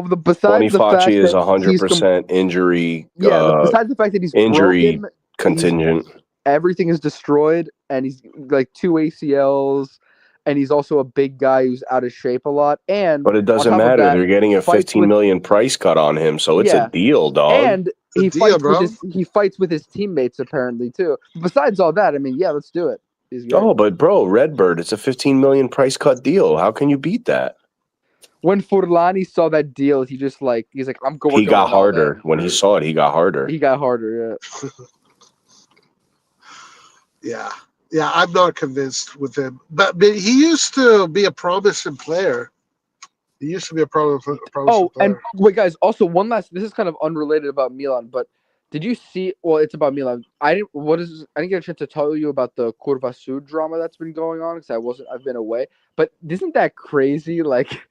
besides the fact Boniface is that 100% injury. besides the fact that he's Injury broken, contingent. everything is destroyed, and he's like 2 ACLs, and he's also a big guy who's out of shape a lot. And But it doesn't on top of matter. that, They're getting a fights 15 with- million price cut on him, so it's Yeah. a deal, dog. and The he deal, fights bro. with his teammates apparently too. Besides all that, I mean, yeah, let's do it. He's great. Oh, but bro, Redbird, it's a 15 million price cut deal. How can you beat that? When Furlani saw that deal, he's like, I'm going. He got going all harder. in. When he saw it, he got harder. He got harder. Yeah. Yeah, I'm not convinced with him. But he used to be a promising player. He used to be a promising Oh, player. and wait, guys. Also, one last. This is kind of unrelated about Milan, but did you see? Well, it's about Milan. I didn't get a chance to tell you about the Curva Sud drama that's been going on because I've been away. But isn't that crazy? Like,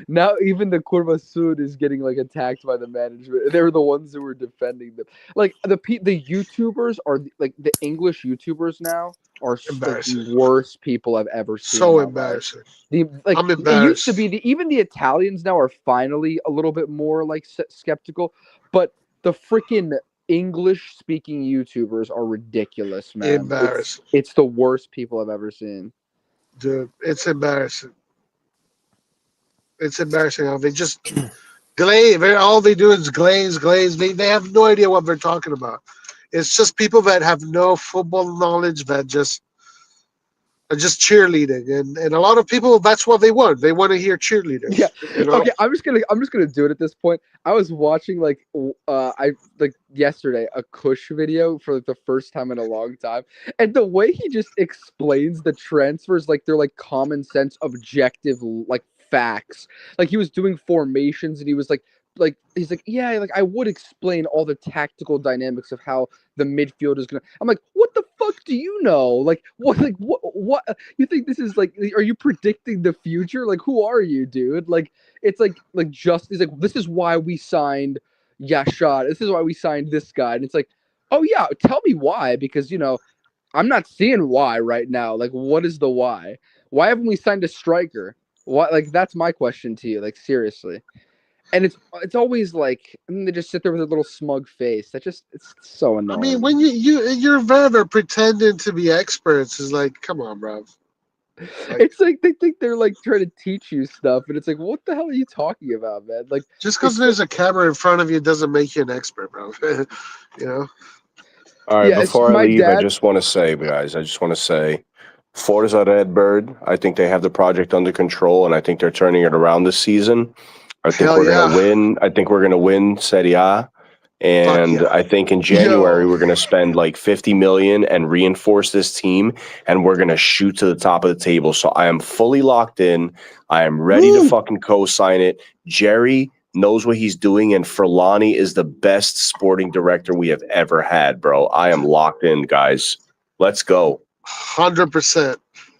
now even the Curva Sud is getting like attacked by the management. They were the ones who were defending them. Like the YouTubers are like the English YouTubers now are like, the worst people I've ever seen. So embarrassing. I'm embarrassed. It used to be even the Italians now are finally a little bit more like skeptical, but the freaking English speaking YouTubers are ridiculous, man. Embarrassing. It's the worst people I've ever seen. Dude, it's embarrassing. It's embarrassing how they just glaze. All they do is glaze. They have no idea what they're talking about. It's just people that have no football knowledge that just are just cheerleading, and a lot of people, that's what they want. They want to hear cheerleaders. Yeah. You know? Okay, I'm just gonna do it at this point. I was watching yesterday a Kush video for like the first time in a long time, and the way he just explains the transfers like they're like common sense, objective like facts. Like he was doing formations, and he was like he's like, yeah, like I would explain all the tactical dynamics of how the midfield is gonna. I'm like, what the fuck do you know? Like what you think this is like? Are you predicting the future? Like who are you, dude? Like it's like just he's like, this is why we signed Yashad. This is why we signed this guy. And it's like, oh yeah, tell me why, because I'm not seeing why right now. Like what is the why? Why haven't we signed a striker? What, like that's my question to you. Like seriously. And it's always like, they just sit there with a little smug face. It's so annoying. I mean, when you're there pretending to be experts is like, come on, bro. Like, it's like they think they're like trying to teach you stuff, and it's like, what the hell are you talking about, man? Like just because there's a camera in front of you doesn't make you an expert, bro. All right, Yeah, before I leave, I dad- just want to say, guys, Forza Redbird. I think they have the project under control, and I think they're turning it around this season. I think Hell we're yeah. gonna win. I think we're gonna win Serie A. And yeah. I think in January Yo. we're going to spend like 50 million and reinforce this team, and we're going to shoot to the top of the table. So I am fully locked in. I am ready to fucking co-sign it. Jerry knows what he's doing, and Furlani is the best sporting director we have ever had, bro. I am locked in, guys. Let's go. 100%.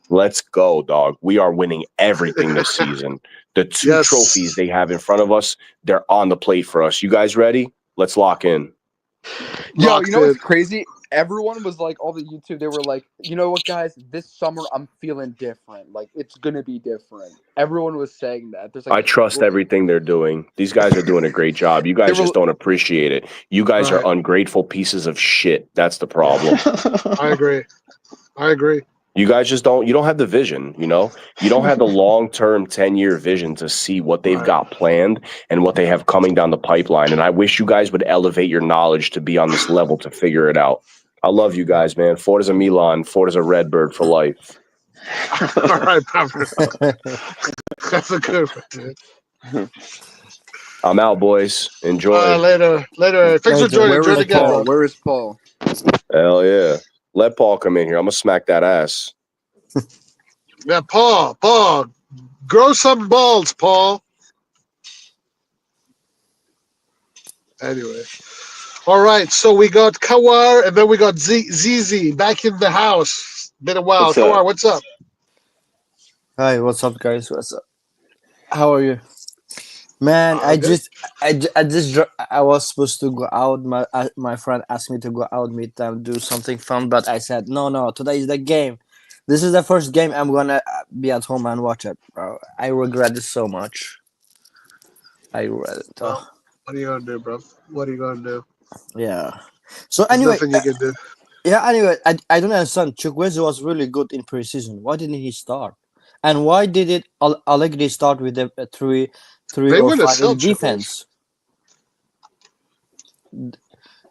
Let's go, dog. We are winning everything this season. The two trophies they have in front of us, they're on the plate for us. You guys ready? Let's lock in. Yo, Locked you know what's in. crazy? Everyone was like, all the YouTube, they were like, you know what, guys? This summer, I'm feeling different. Like, it's gonna be different. Everyone was saying that. There's like, I trust everything they're doing. These guys are doing a great job. You guys just don't appreciate it. You guys are ungrateful pieces of shit. That's the problem. I agree. You guys just don't. You don't have the vision. You know. You don't have the long-term 10-year vision to see what they've got planned and what they have coming down the pipeline. And I wish you guys would elevate your knowledge to be on this level to figure it out. I love you guys, man. Forza Milan, Forza Redbird for life. All right, Papa. That's a good one, dude. I'm out, boys. Enjoy. Later. Thanks for joining. Join again, bro. Where is Paul? Hell yeah. Let Paul come in here. I'm gonna smack that ass. Yeah, Paul, grow some balls, Paul. Anyway, all right. So we got Kawar, and then we got ZZ back in the house. Been a while. Kawar, what's up? Hi, what's up, guys? What's up? How are you? Man, I was supposed to go out. My friend asked me to go out, meet them, do something fun, but I said no. Today is the game. This is the first game I'm gonna be at home and watch it, bro. I regret it so much. I regret it. Well, what are you gonna do, bro? What are you gonna do? Yeah. So There's anyway, nothing you can do. yeah. Anyway, I don't understand. Chukwueze was really good in preseason. Why didn't he start? And why did it Allegri start with a three They or win a five in sell defense?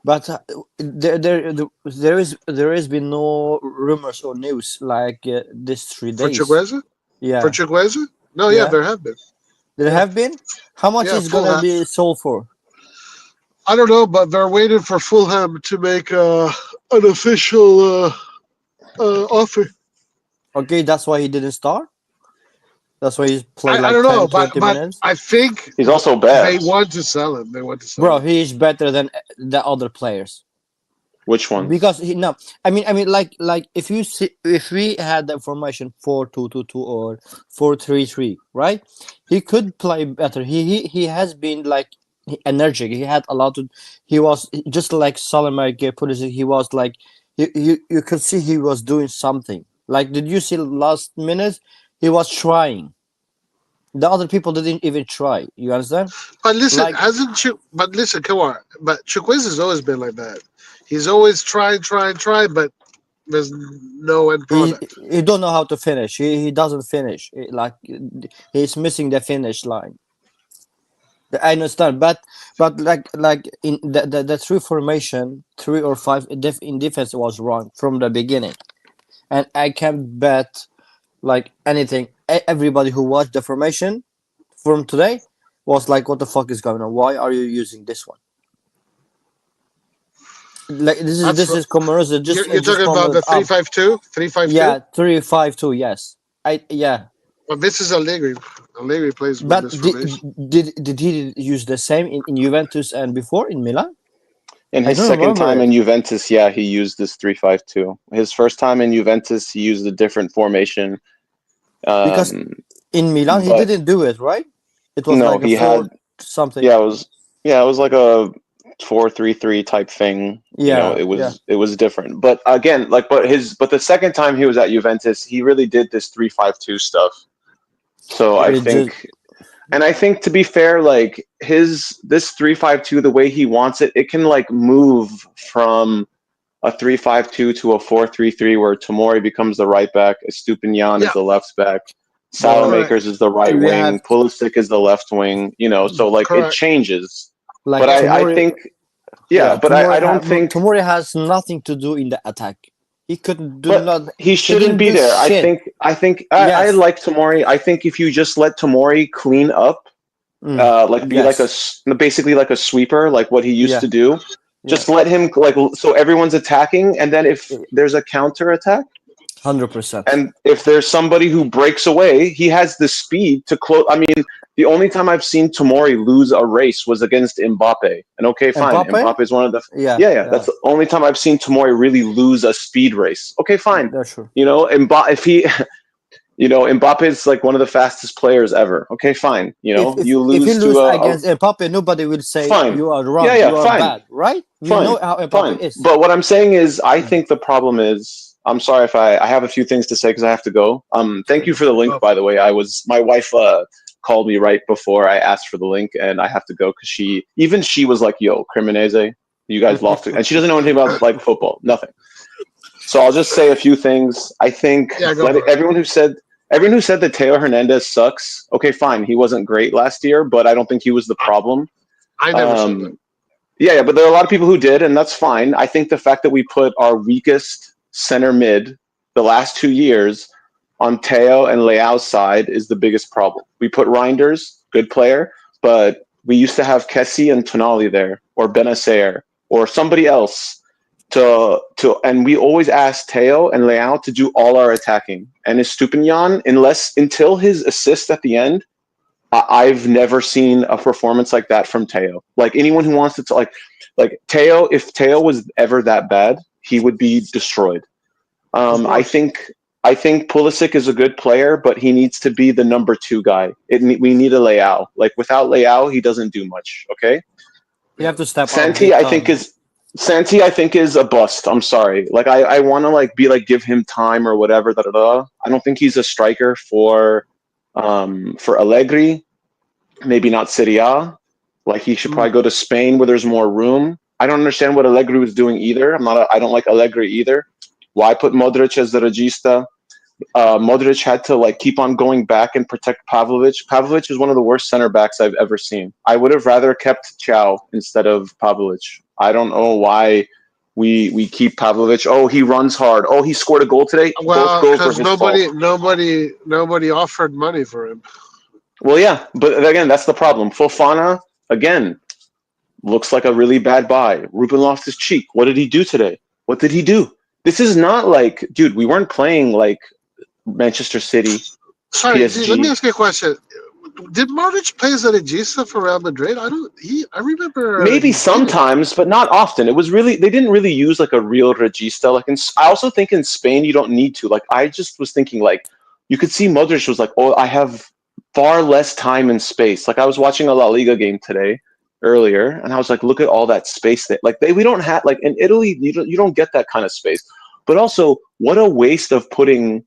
But there has been no rumors or news like this 3 days. For Chukwueze? Yeah. For Chukwueze? No, yeah, there have been. There have been? How much is gonna be sold for? I don't know, but they're waiting for Fulham to make an official offer. Okay, that's why he didn't start. That's why he's played like I don't 10, know, 20 but minutes. I think he's also bad. They want to sell him. Bro, he is better than the other players. Which one? Because I mean, like if we had the formation 4-2-2-2 or 4-3-3, right? He could play better. He has been like energetic. He had a lot of. He was just like Salomé Pulisic. He was like you could see he was doing something. Like, did you see last minute? He was trying. The other people didn't even try. You understand? But listen, Like, come on. But Chukwueze has always been like that. He's always trying, but there's no end product. He don't know how to finish. He doesn't finish. He's missing the finish line. I understand, but like in the three formation, 3 or 5 in defense was wrong from the beginning, and I can bet like anything. Everybody who watched the formation from today was like, "What the fuck is going on? Why are you using this one?" Like this is Comoros. You're talking about the 3-5-2, 3-5-2. Yeah, 3-5-2. Yes, But this is Allegri. Allegri plays with this formation. Did he use the same in Juventus and before in Milan? In his second time in Juventus, yeah, he used this 3-5-2. His first time in Juventus, he used a different formation. Because in Milan he didn't do it, right? It was like a 4 something. Yeah, it was like a 4-3-3 type thing. Yeah, it was different. But again, but the second time he was at Juventus, he really did this 3-5-2 stuff. So I think to be fair, like this 3-5-2, the way he wants it, it can like move from a 3-5-2 to a 4-3-3 where Tomori becomes the right back, Estupinian is the left back, Salamakers is the right wing, Pulisic is the left wing, so like it changes. Like, but I think, but I don't think Tomori has nothing to do in the attack. He couldn't do But not. he He shouldn't didn't be do there. shit. I Yes. like Tomori. I think if you just let Tomori clean up, like be like Yes. basically like a sweeper, like what he used Yeah. to do. Yeah. Just let him like so everyone's attacking, and then if there's a counter attack, 100%. and if there's somebody who breaks away, he has the speed to close. I mean, the only time I've seen Tomori lose a race was against Mbappe. And okay, fine, Mbappe? Mbappe is one of the Yeah. yeah. That's the only time I've seen Tomori really lose a speed race. Okay, fine. That's true. You know, if he, you know, Mbappe is like one of the fastest players ever. Okay, fine. You know, you If you lose lose to a against Mbappe, nobody will say fine. you are Yeah, wrong, yeah, you are fine. bad, right? We Fine, know how Mbappe fine. is. But what I'm saying is, I think the problem is. I'm sorry if I have a few things to say because I have to go. Thank you for the link, by the way. My wife called me right before I asked for the link, and I have to go because she was like, "Yo, Cremonese, you guys lost it," and she doesn't know anything about like football, nothing. So I'll just say a few things. I think everyone who said that Teo Hernandez sucks. Okay, fine. He wasn't great last year, but I don't think he was the problem. I never said that. Yeah, but there are a lot of people who did, and that's fine. I think the fact that we put our weakest center mid the last 2 years on Teo and Leao's side is the biggest problem. We put Reinders, good player, but we used to have Kessie and Tonali there, or Benacer, or somebody else and we always ask Teo and Leao to do all our attacking. And Estupinian, until his assist at the end, I've never seen a performance like that from Teo. Like anyone who wants to like Teo, if Teo was ever that bad, he would be destroyed. I think Pulisic is a good player, but he needs to be the number 2 guy. We need a Leao. Like without Leao, he doesn't do much. Okay. You have to step up. Santi, I think is a bust. I'm sorry. Like I want to like be like give him time or whatever. I don't think he's a striker for Allegri. Maybe not Serie A. Like he should probably go to Spain where there's more room. I don't understand what Allegri was doing either. I don't like Allegri either. Why put Modric as the regista? Modric had to like keep on going back and protect Pavlovic. Pavlovic is one of the worst center backs I've ever seen. I would have rather kept Chow instead of Pavlovic. I don't know why we keep Pavlovic. Oh, he runs hard. Oh, he scored a goal today. Well, Both goals were his fault. nobody offered money for him. Well, yeah, but again, that's the problem. Fofana, again, looks like a really bad buy. Ruben Loftus-Cheek, what did he do today? What did he do? This is not like, dude, we weren't playing like Manchester City, Sorry, PSG. let me ask you a question. Did Modric play as a regista for Real Madrid? I remember Maybe sometimes, but not often. It was really they didn't really use like a real regista. Like I also think in Spain you don't need to. Like I just was thinking like you could see Modric was like, oh, I have far less time and space. Like I was watching a La Liga game today earlier, and I was like, look at all that space that like we don't have like in Italy you don't get that kind of space. But also, what a waste of putting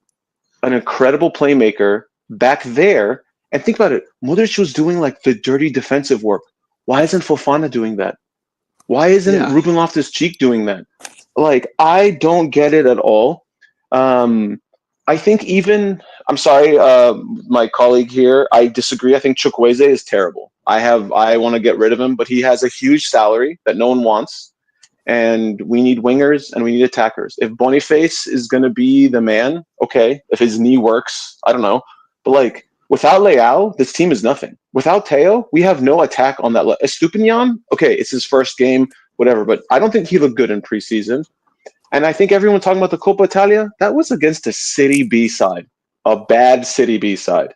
an incredible playmaker back there. And think about it, Modric was doing like the dirty defensive work. Why isn't Fofana doing that? Why isn't Ruben Loftus-Cheek doing that? Like I don't get it at all. I think I'm sorry, my colleague here, I disagree. I think Chukwueze is terrible. I want to get rid of him, but he has a huge salary that no one wants. And we need wingers and we need attackers. If Boniface is going to be the man, okay. If his knee works, I don't know. But like without Leao, this team is nothing. Without Teo, we have no attack on that. Estupinian, okay, it's his first game, whatever. But I don't think he looked good in preseason. And I think everyone talking about the Coppa Italia, that was against a City B side, a bad City B side.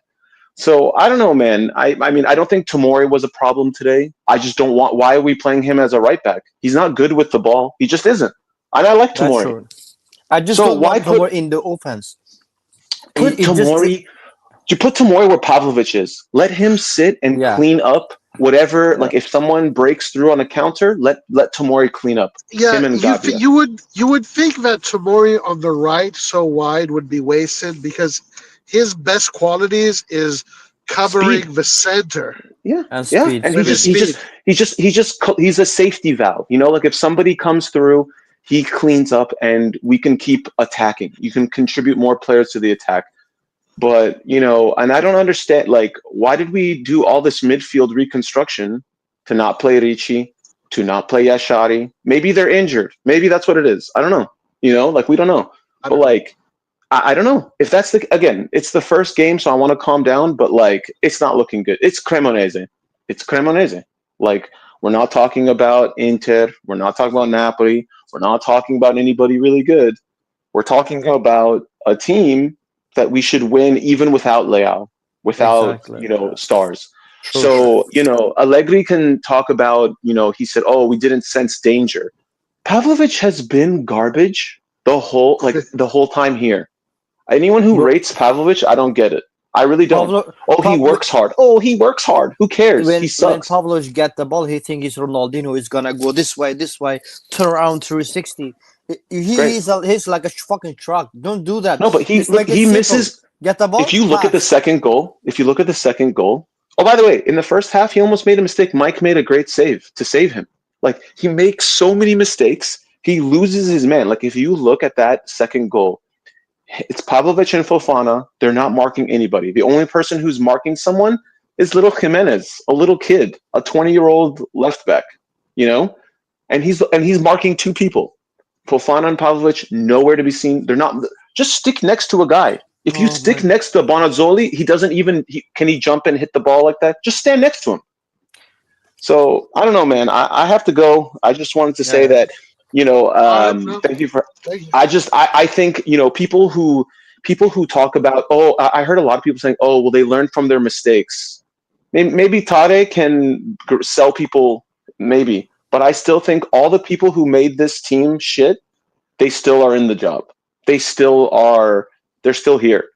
So I don't know, man. I mean, I don't think Tomori was a problem today. I just don't want. Why are we playing him as a right back? He's not good with the ball. He just isn't. And I like Tomori. I just don't want Tomori in the offense. Put Tomori. You put Tomori where Pavlovic is. Let him sit and clean up whatever. Like if someone breaks through on a counter, let Tomori clean up. Yeah, him and you would think that Tomori on the right so wide would be wasted because his best qualities is covering the center. Yeah, and speed. And he's a safety valve. You know, like if somebody comes through, he cleans up, and we can keep attacking. You can contribute more players to the attack. But you know, and I don't understand. Like, why did we do all this midfield reconstruction to not play Ricci, to not play Yashari? Maybe they're injured. Maybe that's what it is. I don't know. You know, like we don't know. But like I don't know if that's again. It's the first game, so I want to calm down. But like, it's not looking good. It's Cremonese. It's Cremonese. Like we're not talking about Inter. We're not talking about Napoli. We're not talking about anybody really good. We're talking about a team that we should win even without Leao, without Exactly. stars. True. So Allegri can talk about he said, oh, we didn't sense danger. Pavlovic has been garbage the whole time here. Anyone who Bro, rates Pavlovic, I don't get it. I really don't. Pavlo, Oh, he Pavlo, works hard. Oh, he works hard. Who cares? He when sucks. Pavlovich get the ball, he thinks Ronaldinho is gonna go this way, turn around 360. Great. He's like a fucking truck. Don't do that. No, but Just make it he simple. misses. Get the ball. If you look at the pass. second goal, oh, by the way, in the first half, he almost made a mistake. Mike made a great save to save him. Like, he makes so many mistakes. He loses his man. Like, if you look at that second goal, it's Pavlovic and Fofana. They're not marking anybody. The only person who's marking someone is little Jimenez, a little kid, a 20-year-old left back, and he's marking two people. Fofana and Pavlovic, nowhere to be seen. They're not. Just stick next to a guy. If you stick next to Bonazzoli, he doesn't even. Can he jump and hit the ball like that? Just stand next to him. So I don't know, man. I have to go. I just wanted to say that. Thank you for. I think people who talk about. Oh, I heard a lot of people saying, oh, well, they learned from their mistakes. Maybe Tade can sell people. Maybe. But I still think all the people who made this team shit, they still are in the job. They still are. They're still here.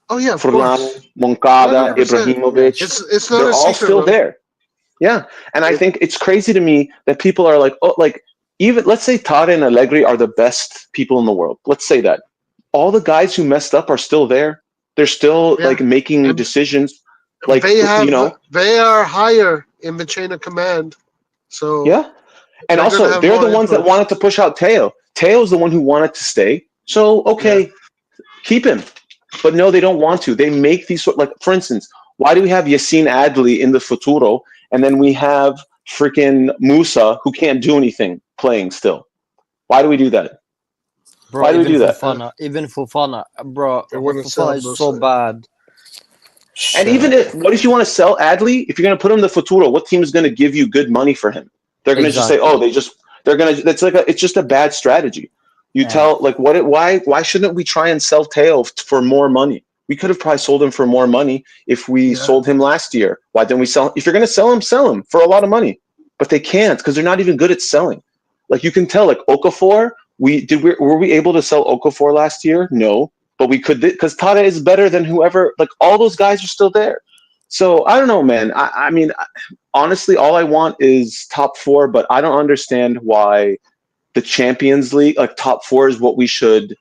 Oh yeah, of Furlan, course. Moncada, 100%. Ibrahimovic. It's not they're a all secret, still man. there. Yeah, and I think it's crazy to me that people are like, oh, like even let's say Tade and Allegri are the best people in the world. Let's say that all the guys who messed up are still there. They're still like making decisions. Like they are higher in the chain of command. So yeah. And also, they're the ones that wanted to push out Teo. Teo's the one who wanted to stay. So, okay, keep him. But no, they don't want to. They make these for instance, why do we have Yassine Adli in the Futuro and then we have freaking Musa who can't do anything playing still? Why do we do that? Bro, why do we do that? Even Fofana, bro, Fofana is so bad. And even what if you want to sell Adli? If you're going to put him in the Futuro, what team is going to give you good money for him? They're going to just say, oh, it's just a bad strategy. You tell why shouldn't we try and sell Teo for more money? We could have probably sold him for more money if we sold him last year. Why didn't we sell him? If you're going to sell him for a lot of money. But they can't because they're not even good at selling. Like you can tell, like Okafor, were we able to sell Okafor last year? No, but we could because Tade is better than whoever. Like all those guys are still there. So I don't know, man. I mean, honestly, all I want is top 4, but I don't understand why the Champions League, like top 4, is what we should.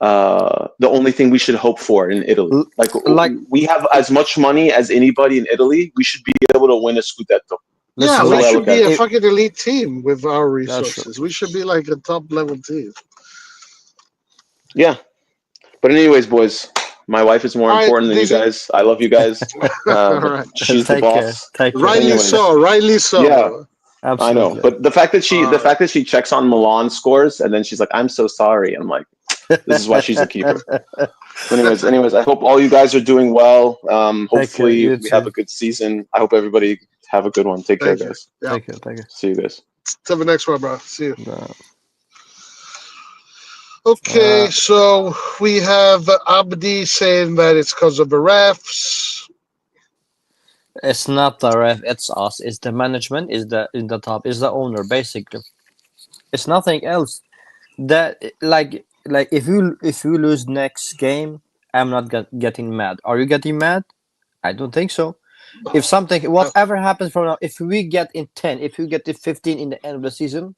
The only thing we should hope for in Italy. Like we have as much money as anybody in Italy. We should be able to win a Scudetto. Yeah, we should be a fucking elite team with our resources. We should be like a top level team. Yeah, but anyways, boys. My wife is more important than you guys. I love you guys. She's the boss. Rightly so. Yeah, absolutely. I know. But the fact that she checks on Milan scores and then she's like, "I'm so sorry." I'm like, "This is why she's a keeper." anyways, I hope all you guys are doing well. Hopefully, we have a good season. I hope everybody have a good one. Take care, guys. Yeah. Thank you. See you guys. Till the next one, bro. See you. Okay, so we have Abdi saying that it's because of the refs. It's not the ref, it's us. It's the management, is the top, is the owner, basically. It's nothing else. That like if you lose next game, I'm not getting mad. Are you getting mad? I don't think so. If something, whatever happens from now, if we get in 10, if we get in 15 in the end of the season,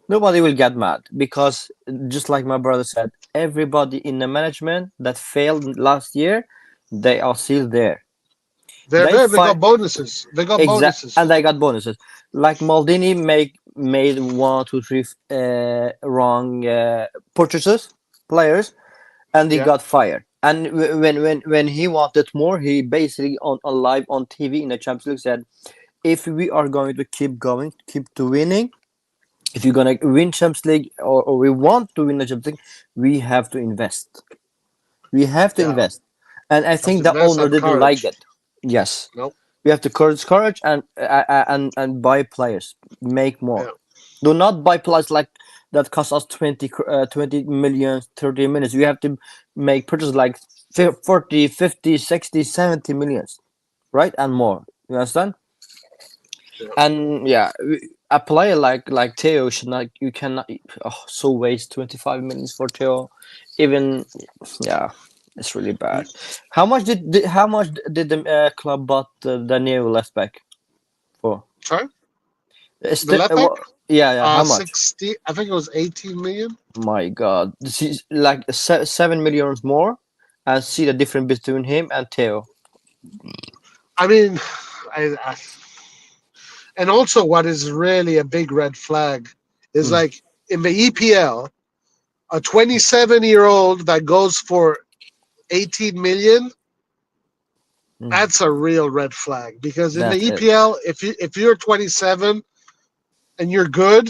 nobody will get mad because, just like my brother said, everybody in the management that failed last year, they are still there. They're there. They got bonuses. And they got bonuses. Like Maldini made 1, 2, 3 wrong players, and he got fired. And when he wanted more, he basically on live on TV in the Champions League said, if we are going to keep winning, If you're gonna win Champions League, or we want to win the Champions League, we have to invest. We have to Yeah, invest, and I have think to the invest, owner have didn't like courage. it. Yes, Nope. we have to courage and buy players, make more. Yeah. Do not buy players like that cost us 20 million, 30 millions. We have to make purchases like 40, 50, 60, 70 millions, right, and more. You understand? Yeah. And yeah, a player like Theo should not. You cannot so waste 25 millions for Theo. Even yeah, it's really bad. How much did the club bought the new left back for? Sorry, the Still, left back. yeah. How much? 60. I think it was 18 million. My God, this is like 7 million more. And see the difference between him and Theo. I mean, I and also what is really a big red flag is Mm. like in the EPL, a 27-year-old that goes for 18 million. Mm. That's a real red flag because in the That is. EPL, if you're 27 and you're good,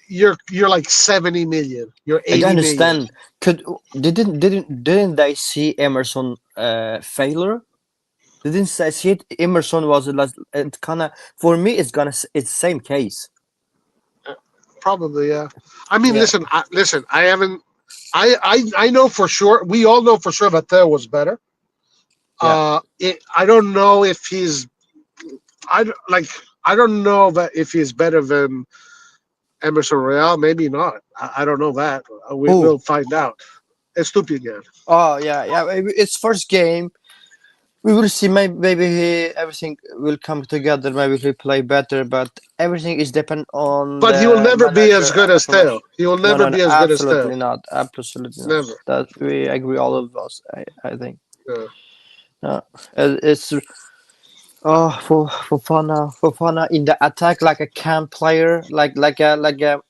you're like 70 million. You're I don't 80 million. understand. Didn't they see Emerson failure? Didn't I see it? Emerson was it kind of for me. It's same case. Probably, yeah. I mean, Yeah, listen. I haven't. I know for sure. We all know for sure that Theo was better. yeah. I don't know if he's. I don't- like. I don't know that if he's better than Emerson Royale. Maybe not. I don't know that. Who? We'll find out. Estupiñán. Oh yeah. Maybe it's first game. We will see. Maybe everything will come together. Maybe he play better. But everything is depend on But he will the never be as manager good and the as Theo. formation. He will No, never no, no. be as good as Theo. Absolutely not. Absolutely not. Never. That we agree, all of us. I think. Yeah. No, it's for Fofana in the attack like a camp player, like a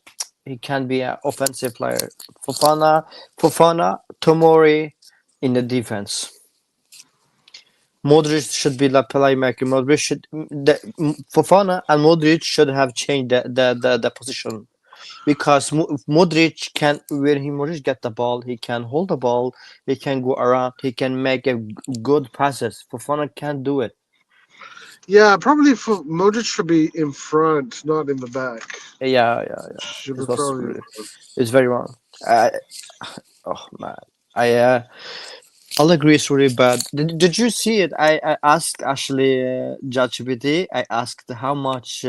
he can be an offensive player. Fofana, Tomori in the defense. Modric should be the playmaker. Fofana and Modric should have changed the position because Modric can when Modric get the ball, he can hold the ball, he can go around, he can make a good passes. Fofana can't do it. Yeah, probably for Modric should be in front, not in the back. Yeah. Should be It was probably in really, front. it's very wrong. Oh man, I'll agree it's really bad. Did you see it? I asked actually ChatGPT. I asked how much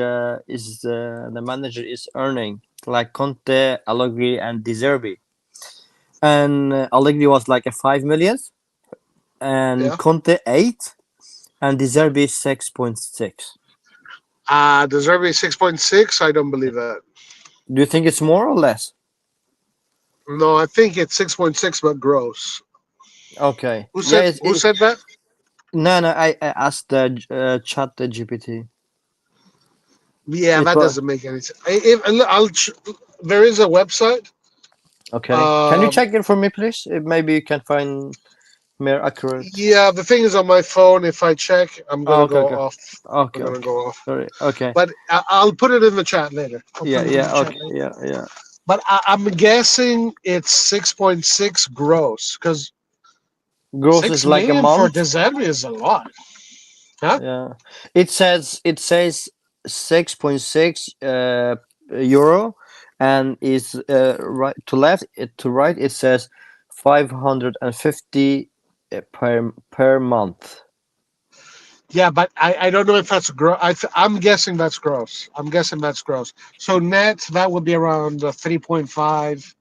is the manager is earning, like Conte, Allegri, and De Zerbi. And Allegri was like a 5 million, and Yeah. Conte 8, and De Zerbi 6.6. Deserving 6.6. I don't believe that. Do you think it's more or less? No, I think it's 6.6, but gross. Okay. Who Yeah. said who said that? No. I asked the chat the GPT. Yeah, It that was doesn't make any sense. There is a website. okay. Can you Um, check it for me, please? Maybe you can find more accurate. yeah, the thing is on my phone. If I check, I'm Oh, gonna okay, go okay, off. I'm okay, gonna okay. go off. Sorry. Okay. But I'll put it in the chat later. I'll Yeah, put it in the yeah. chat Okay. later. Yeah. But I'm guessing it's 6.6 gross because Gross is six like a million for month. Deserve is a lot, huh? Yeah. It says 6.6 euro, and is right to left to right. It says 550 per month. Yeah, but I don't know if that's gross. I'm guessing that's gross. I'm guessing that's gross. So net that would be around 3.5,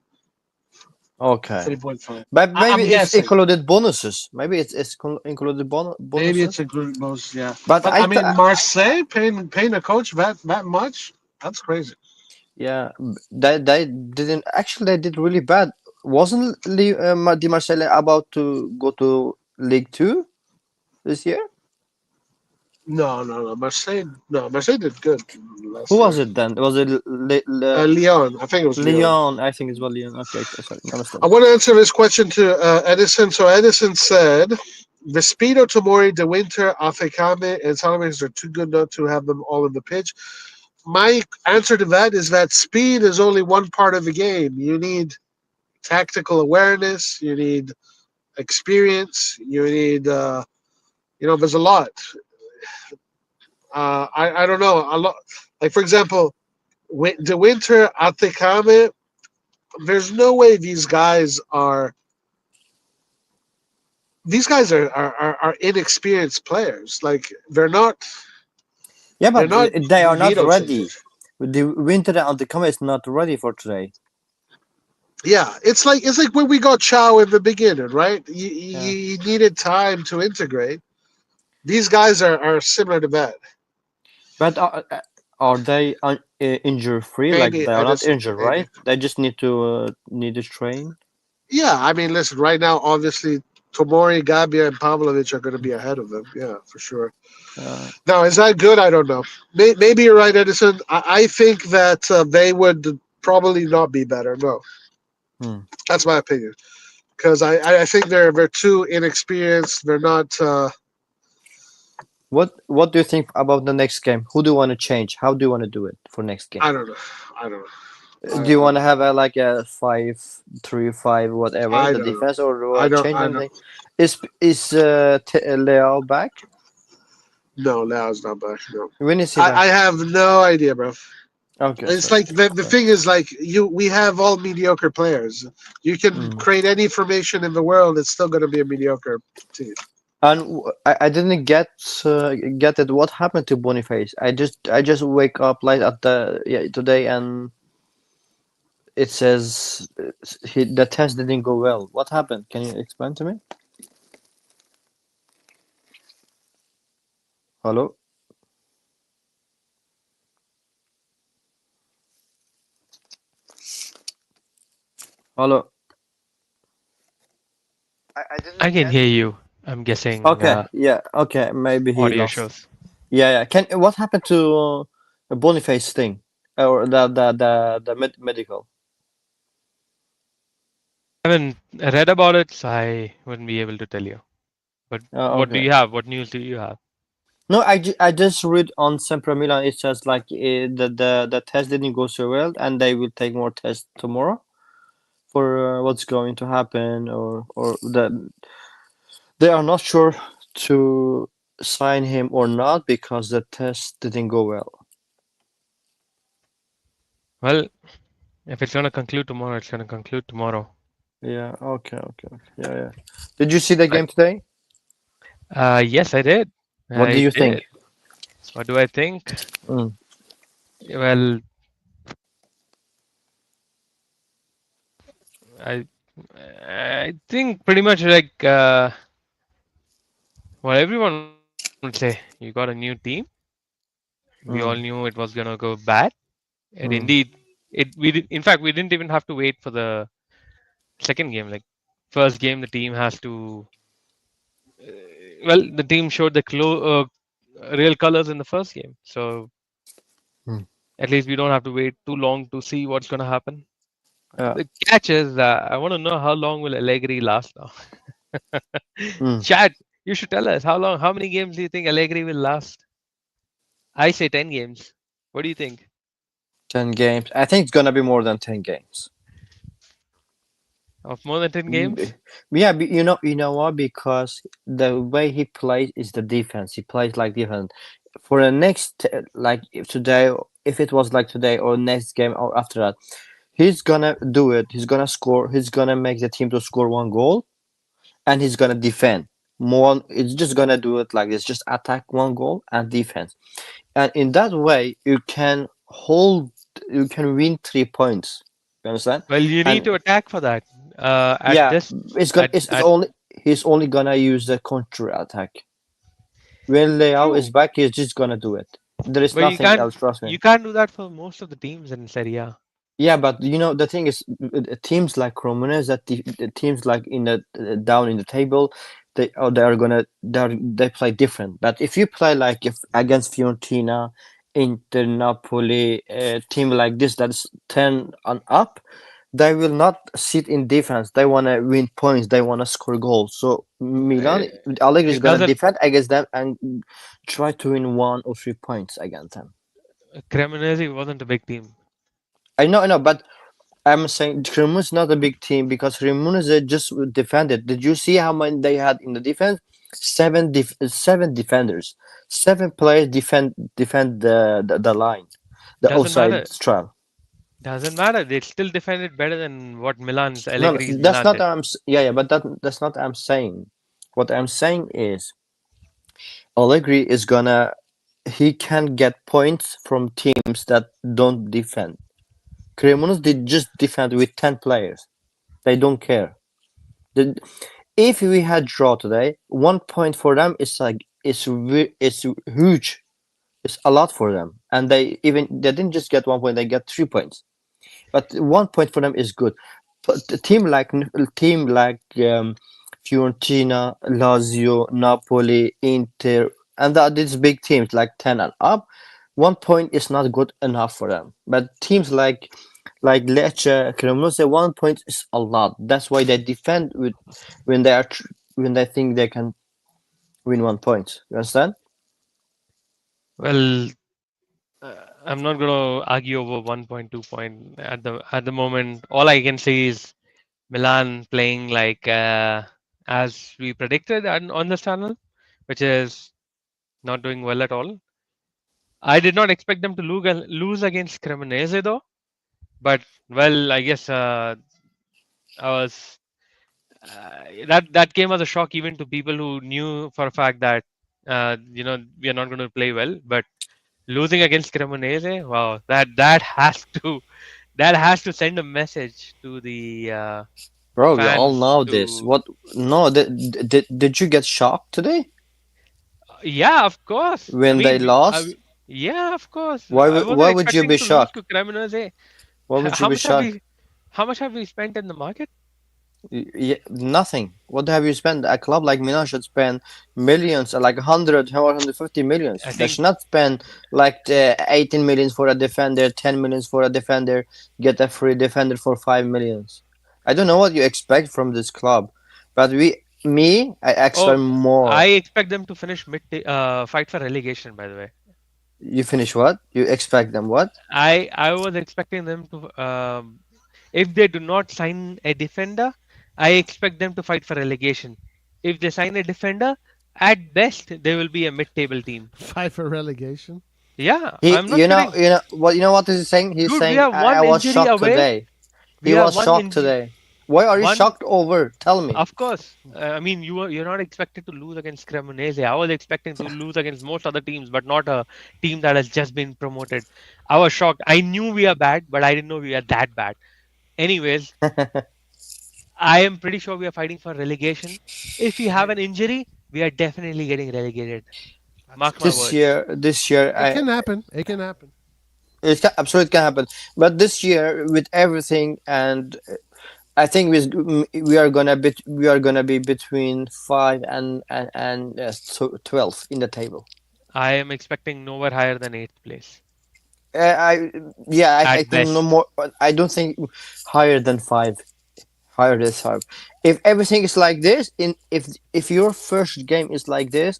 Okay. 3.5. But maybe I'm it's guessing. included bonuses. Maybe it's included Maybe bonuses. it's a good most, yeah. But But I mean, Marseille paying a coach that much, that's crazy. yeah, they didn't actually. They did really bad. Wasn't Di Marseille about to go to League Two this year? No. Marseille did good Who last year. was it then? Was it Lyon, I think it was Lyon. Leon? I think it's well Leon. Okay, sorry, my mistake. I want to answer this question to Edison. So Edison said, Vespino, Tomori, De Winter, Afekame, and Salamans are too good not to have them all in the pitch. my answer to that is that speed is only one part of the game. You need tactical awareness. You need experience. You need, there's a lot. I don't know. A lot. Like, for example, the Winter Atekame, there's no way these guys are inexperienced players. Like, Yeah, they're but not they are not Vito ready. changers. The winter and the come is not ready for today. Yeah, it's like when we got Chow in the beginning, right? Yeah. You needed time to integrate. These guys are similar to that. But are they injury free? Like Maybe they are not Edison, injured, maybe. right? They just need to train. Yeah, I mean, listen. Right now, obviously, Tomori, Gabia, and Pavlovich are going to be ahead of them. Yeah, for sure. Uh, Now, is that good? I don't know. Maybe you're right, Edison. I think that they would probably not be better. No, hmm. that's my opinion. Because I think they're too inexperienced. They're not. What do you think about the next game? Who do you want to change? How do you want to do it for next game? I don't know. I don't know. Do you I want don't to have a like a 5-3-5 whatever I the don't know. defense or I don't. change I don't. anything? Is Leo back? No, Lao's not back. No, When is he I back? have no idea, bro. Okay, It's so like the thing is like we have all mediocre players. You can mm. create any formation in the world, it's still gonna be a mediocre team. And I didn't get it. What happened to Boniface? I just wake up late at the today and it says the test didn't go well. What happened? Can you explain to me? Hello, hello. I I didn't can get. hear you. I'm guessing Okay, yeah, okay. Maybe he audio lost. shows. Yeah, yeah. Can what happened to Boniface thing or the medical? I haven't read about it, so I wouldn't be able to tell you. But what do Okay. you have? What news do you have? No, I just read on Sempre Milan. It says like the test didn't go so well, and they will take more tests tomorrow for what's going to happen, or that they are not sure to sign him or not because the test didn't go well. Well, if it's gonna conclude tomorrow, it's gonna conclude tomorrow. Yeah. Okay. Okay. Okay. Yeah. Yeah. Did you see the I, game today? yes, I did. What do I you think? did. What do I think? Mm. Well, I I think pretty much like what everyone would say. You got a new team. We all knew Mm. it was gonna go bad. And Mm. indeed, we did. In fact, we didn't even have to wait for the second game. Like first game, the team has to. Well, the team showed the real colors in the first game, so Mm. at least we don't have to wait too long to see what's gonna happen. Yeah. The catch is, I want to know how long will Allegri last now. Mm. Chad, you should tell us how long. How many games do you think Allegri will last? I say 10 games. What do you think? 10 games. I think it's gonna be more than 10 games. Of more than 10 games? Yeah, you know what? Because the way he plays is the defense. He plays like defense. For the next, like if today, if it was like today or next game or after that, he's gonna do it. He's gonna score. He's gonna make the team to score one goal, and he's gonna defend more. It's just gonna do it like this. Just attack one goal and defense, and in that way, you can hold. You can win 3 points. You understand? Well, you need And to attack for that. At yeah, this, it's only he's only gonna use the counter attack. When Leao is true, back, he's just gonna do it. There is but you nothing can't else, trust me. you can't do that for most of the teams in Serie A. Yeah, but the thing is, teams like Cremonese, the teams like in the down in the table, they are gonna they play different. But if you play like if against Fiorentina, Inter, Napoli, team like this that's 10 and up, they will not sit in defense. They want to win points. They want to score goals. So Milan, It, Allegri is it gonna doesn't. defend against them and try to win 1 or 3 points against them. Cremonese wasn't a big team. I know, but I'm saying Cremonese is not a big team because Cremonese just defended. Did you see how many they had in the defense? Seven defenders, 7 players defend the line, the Doesn't outside matter. straw. Doesn't matter. They still defended better than what Milan's No, Allegri's that's Milan not did. yeah, but that's not what I'm saying. What I'm saying is Allegri is gonna he can get points from teams that don't defend. Cremonese did just defend with 10 players. They don't care. The, if we had draw today, 1 point for them is like it's huge. It's a lot for them, and they didn't just get 1 point; they get 3 points. But 1 point for them is good. But a team like Fiorentina, Lazio, Napoli, Inter, and that these big teams like 10 and up, 1 point is not good enough for them. But teams like Lecce, Cremonese, 1 point is a lot. That's why they defend with when they are when they think they can win 1 point. You understand? Well, I'm not gonna argue over 1 point, 2 point at the moment. All I can say is Milan playing like as we predicted on this channel, which is not doing well at all. I did not expect them to lose against Cremonese though, but well, I guess I was that came as a shock even to people who knew for a fact that we are not going to play well. But losing against Cremonese, wow, that has to send a message to the Bro, we all fans know this. to What? No, did you get shocked today yeah, of course. I when they mean, lost? yeah, of course. Why I wasn't why would you expecting be to lose shocked? to Cremonese. Why would you How be much have shocked? we how much have we spent in the market? Nothing. What have you spent? A club like Milan should spend millions, like 100 or 150 millions. I They think should not spend like 18 millions for a defender, 10 millions for a defender, get a free defender for 5 millions. I don't know what you expect from this club, but I expect oh, I more. expect them to finish fight for relegation, by the way. You finish what? You expect them what? I was expecting them to if they do not sign a defender, I expect them to fight for relegation. If they sign a defender, at best they will be a mid-table team. Fight for relegation. Yeah, He, I'm not kidding. you know what is he saying? He's Dude, we saying are I one was injury shocked away. today. He We are was one shocked injury. today. Why are you One, shocked over? Tell me. of course. I mean, you're not expected to lose against Cremonese. I was expecting to lose against most other teams, but not a team that has just been promoted. I was shocked. I knew we are bad, but I didn't know we are that bad. Anyways, I am pretty sure we are fighting for relegation. If we have Hey, an injury, we are definitely getting relegated. that's Mark my true. words. This year, It can happen. It can happen. absolutely can happen. But this year, with everything, and I think we are gonna be between 5 and 12 in the table. I am expecting nowhere higher than eighth place I yeah, I at think no best. more. I don't think higher than 5. Higher than 5. If everything is like this, if your first game is like this,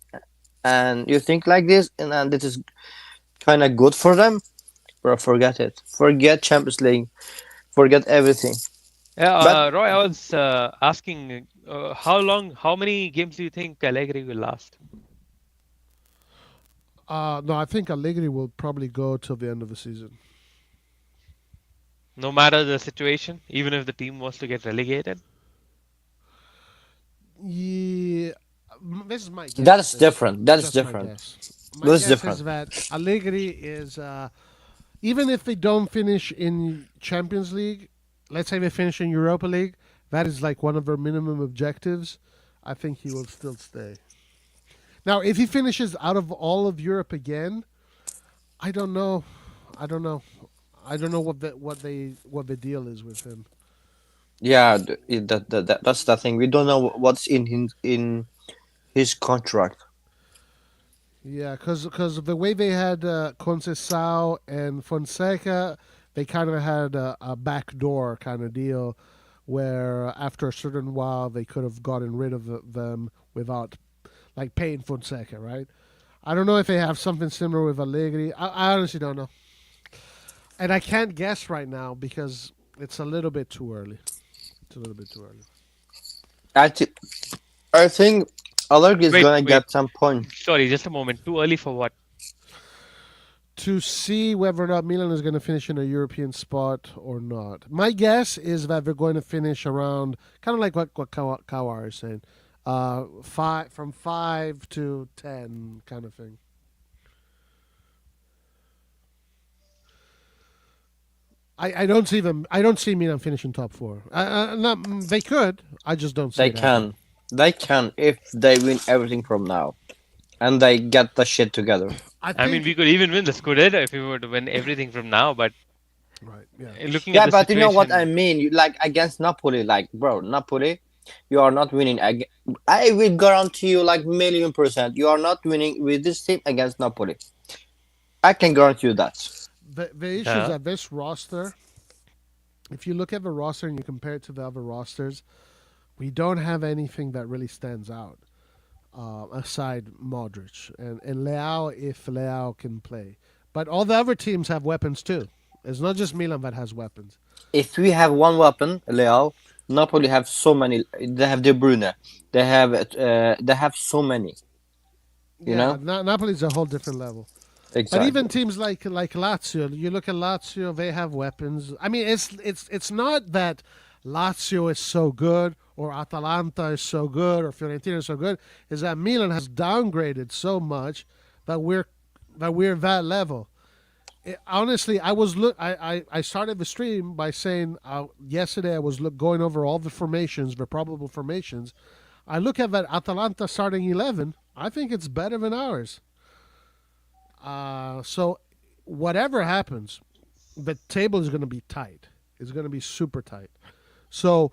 and you think like this, and this is kind of good for them, bro, forget it. Forget Champions League. Forget everything. Yeah, But Roy, I was asking how many games do you think Allegri will last? No, I think Allegri will probably go till the end of the season. No matter the situation, even if the team was to get relegated? Yeah, this is my guess. that's This is different. That's just my different. guess. My That's guess is different. that Allegri is even if they don't finish in Champions League, let's say they finish in Europa League, that is like one of their minimum objectives. I think he will still stay. Now, if he finishes out of all of Europe again, I don't know. I don't know. I don't know what the deal is with him. Yeah, that's the thing. We don't know what's in his contract. Yeah, because the way they had Conceição and Fonseca, they kind of had a backdoor kind of deal where after a certain while they could have gotten rid of them without like paying Fonseca, right? I don't know if they have something similar with Allegri. I honestly don't know. And I can't guess right now because it's a little bit too early. It's a little bit too early. I, thi- I think Alec is Wait, gonna wait. get some points. Sorry, just a moment. Too early for what? To see whether or not Milan is going to finish in a European spot or not. My guess is that they're going to finish around, kind of like what Kawar is saying, from 5 to 10 kind of thing. I don't see them. I don't see Milan finishing top four. They could. I just don't see They it happening. can. They can if they win everything from now. And they get the shit together. I mean, we could even win the Scudetto if we were to win everything from now. But right, yeah. Looking Yeah, at the but you know what I situation, mean? Like against Napoli, like bro, Napoli, you are not winning. I will guarantee you, like 1,000,000%, you are not winning with this team against Napoli. I can guarantee you that. The issue is that this roster, if you look at the roster and you compare it to the other rosters, we don't have anything that really stands out aside Modric and Leao if Leao can play. But all the other teams have weapons too. It's not just Milan that has weapons. If we have one weapon, Leao, Napoli have so many. They have De Bruyne. They have so many. You know? Napoli's a whole different level. Exactly. But even teams like Lazio, you look at Lazio, they have weapons. I mean, it's not that Lazio is so good or Atalanta is so good or Fiorentina is so good. Is that Milan has downgraded so much that we're that level. Honestly, I started the stream by saying yesterday I was going over all the formations, the probable formations. I look at that Atalanta starting 11. I think it's better than ours. So whatever happens, the table is going to be tight. It's going to be super tight. So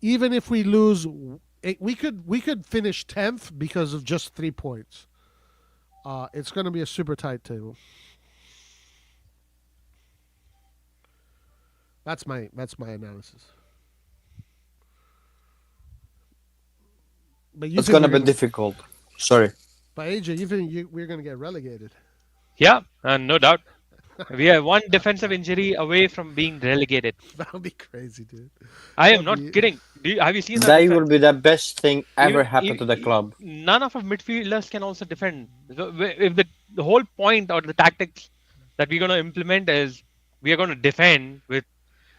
even if we lose, we could finish 10th because of just 3 points. It's going to be a super tight table. That's my analysis. But it's going to be difficult. Sorry. But AJ, you think we're going to get relegated? Yeah, no doubt. We are one defensive injury away from being relegated. That would be crazy, dude. I am not kidding. Have you seen that? That will be the best thing ever happen to the club. None of our midfielders can also defend. So if the whole point or the tactics that we're going to implement is we are going to defend with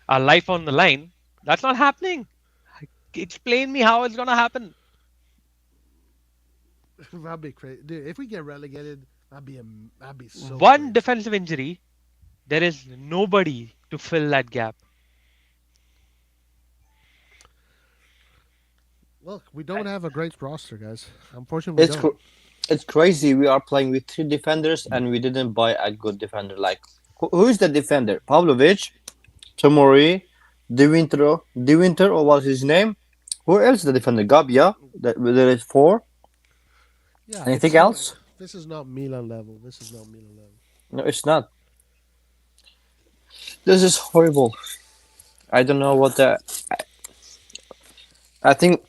our life on the line, that's not happening. Explain me how it's going to happen. That'd be crazy, dude. If we get relegated, that'd be so. One crazy. defensive injury, there is nobody to fill that gap. Look, we don't have a great roster, guys. Unfortunately, we don't. It's crazy. We are playing with 3 defenders and we didn't buy a good defender. Like, who is the defender? Pavlovic, Tomori, De Winter, or what's his name? Who else is the defender? Gabia. There is 4. Yeah. Anything else? This is not Milan level. No, it's not. This is horrible. I don't know what the. I think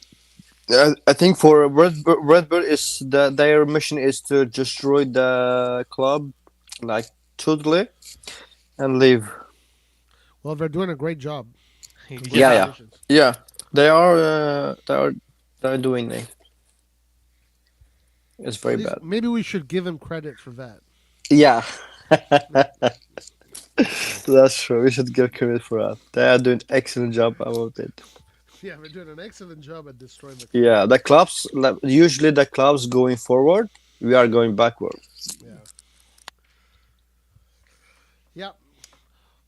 for Red Bull is their mission is to destroy the club, like totally, and leave. Well, they're doing a great job. Yeah. They are doing it. It's very bad. Maybe we should give them credit for that. Yeah. That's true. We should give credit for that. They are doing an excellent job about it. Yeah, we're doing an excellent job at destroying the club. Yeah, the clubs, usually the clubs going forward, we are going backward. Yeah.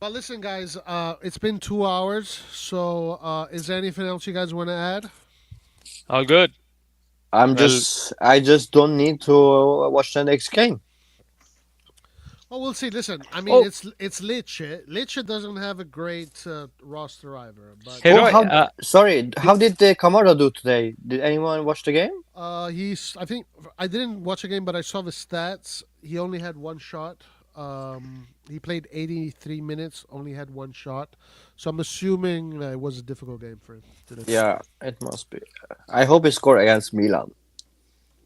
Well, listen, guys, it's been 2 hours. So is there anything else you guys want to add? All good. I just don't need to watch the next game. Well, we'll see. Listen, I mean, it's Lecce. Lecce doesn't have a great roster either. But how did Kamara do today? Did anyone watch the game? I think I didn't watch a game, but I saw the stats. He only had 1 shot. He played 83 minutes, only had 1 shot. So I'm assuming it was a difficult game for him today. Yeah, it must be. I hope he scored against Milan.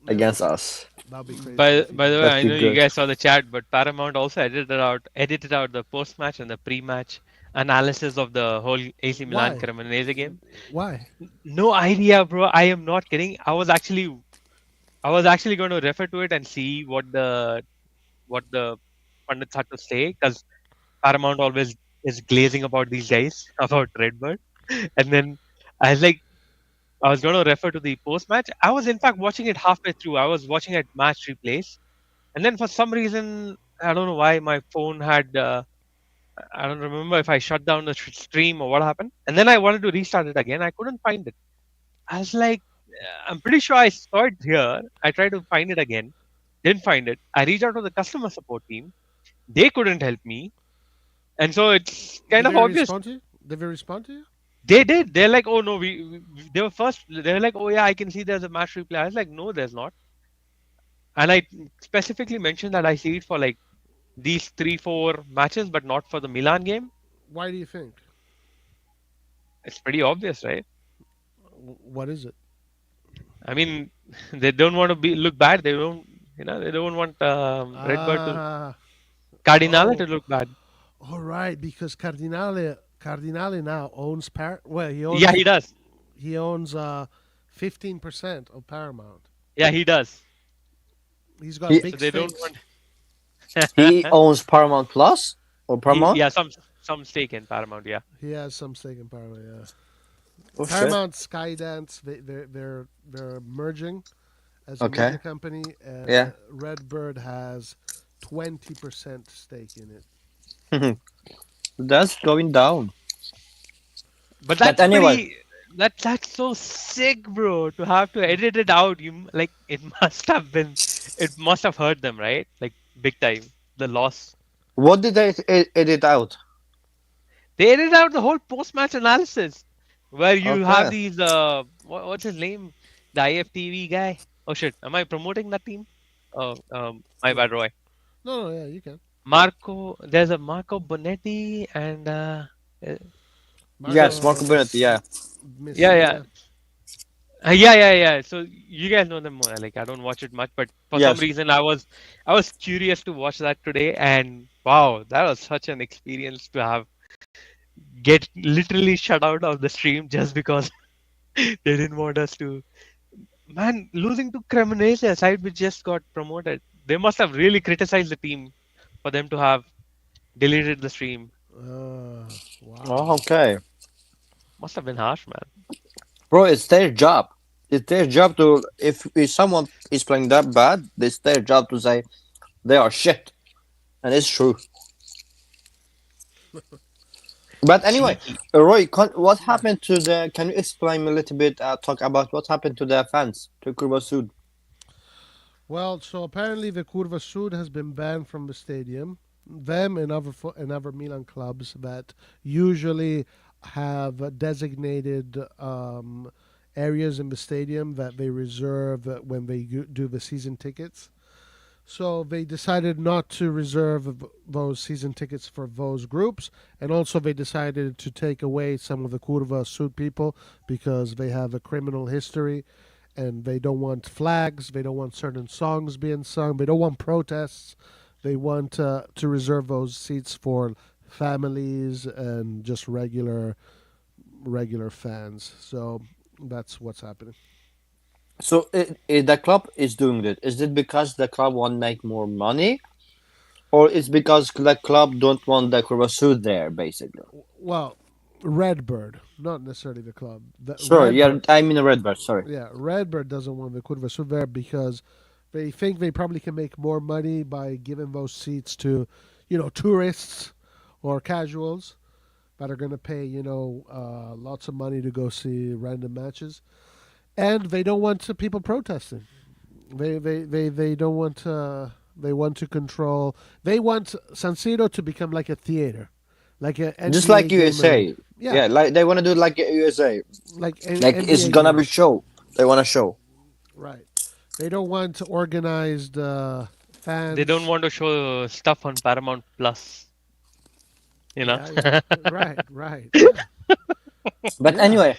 against us. That'd be crazy. By the way, That'd I be know you good. guys saw the chat, but Paramount also edited out the post match and the pre-match analysis of the whole AC Milan Why? Cremonese game. Why? No idea, bro. I am not kidding. I was actually going to refer to it and see what the pundits had to say, because Paramount always is glazing about these guys about Redbird, and then I was like, I was going to refer to the post match. I was in fact watching it halfway through. I was watching it match replays, and then for some reason I don't know why my phone had. I don't remember if I shut down the stream or what happened, and then I wanted to restart it again. I couldn't find it. I was like, I'm pretty sure I saw it here. I tried to find it again, didn't find it. I reached out to the customer support team. They couldn't help me, and so it's kind Did of they obvious. respond to you? Did they respond to you? They did. They're like, oh no, they were first. They were like, oh yeah, I can see there's a match replay. I was like, no, there's not. And I specifically mentioned that I see it for like these 3-4 matches, but not for the Milan game. Why do you think? It's pretty obvious, right? What is it? I mean, they don't want to look bad. They don't, they don't want Redbird to Ah, Cardinale to oh, look bad. all right. Because Cardinale now owns Well, Yeah, he does. he owns 15% of Paramount. Yeah, he does. He's got He So big they don't stakes. he owns Paramount Plus or Paramount. yeah, some stake in Paramount. Yeah. He has some stake in Paramount. Yeah. Oh shit. Paramount Skydance. They're merging as a Okay. media company, and Yeah. Redbird has 20% stake in it. That's going down. But But that's anyway, pretty. That's so sick, bro. To have to edit it out, like it must have been. It must have hurt them, right? Like big time. The loss. what did they edit out? They edited out the whole post-match analysis, where you have Okay. these. What's his name? The IFTV guy. Oh shit! Am I promoting that team? Oh, my No, bad, Roy. no, yeah, you can. Marco. There's a Marco Bonetti and. Uh, Yes, Marco Marco Bennett. Yeah. yeah, yeah. Messina. Yeah. So you guys know them more. Like I don't watch it much, but for some Yes. reason I was curious to watch that today, and wow, that was such an experience to have get literally shut out of the stream just because they didn't want us to. Man, losing to Cremonese, a side which just got promoted, they must have really criticized the team for them to have deleted the stream. Wow. Oh, okay. Must have been harsh, man. Bro, it's their job. It's their job to if someone is playing that bad, it's their job to say they are shit, and it's true. But anyway, Cheeky. Roy, what happened to the? Can you explain a little bit? Talk about what happened to the fans to Curva Sud. Well, so apparently the Curva Sud has been banned from the stadium. Them and other Milan clubs that usually have designated areas in the stadium that they reserve when they do the season tickets. So they decided not to reserve those season tickets for those groups, and also they decided to take away some of the Curva Sud people because they have a criminal history, and they don't want flags, they don't want certain songs being sung, they don't want protests. They want to reserve those seats for families and just regular fans. So that's what's happening. So the club is doing it. Is it because the club want to make more money, or it's because the club don't want the Curva Sud there, basically? Well, Redbird, not necessarily the club. Sorry, yeah, Redbird, I mean Redbird. Sorry. yeah, Redbird doesn't want the Curva Sud there because they think they probably can make more money by giving those seats to, tourists or casuals that are going to pay, lots of money to go see random matches, and they don't want people protesting. They don't want. They want to control. They want San Siro to become like a theater, like a Just NBA like game arena. USA. Yeah, Yeah, like they want to do like USA. like Like it's NBA gonna be games. show. They want to show. Right. They don't want organized They don't fans. want to show stuff on Paramount Plus. You know. Yeah, yeah. Right. Yeah. But Yeah. anyway,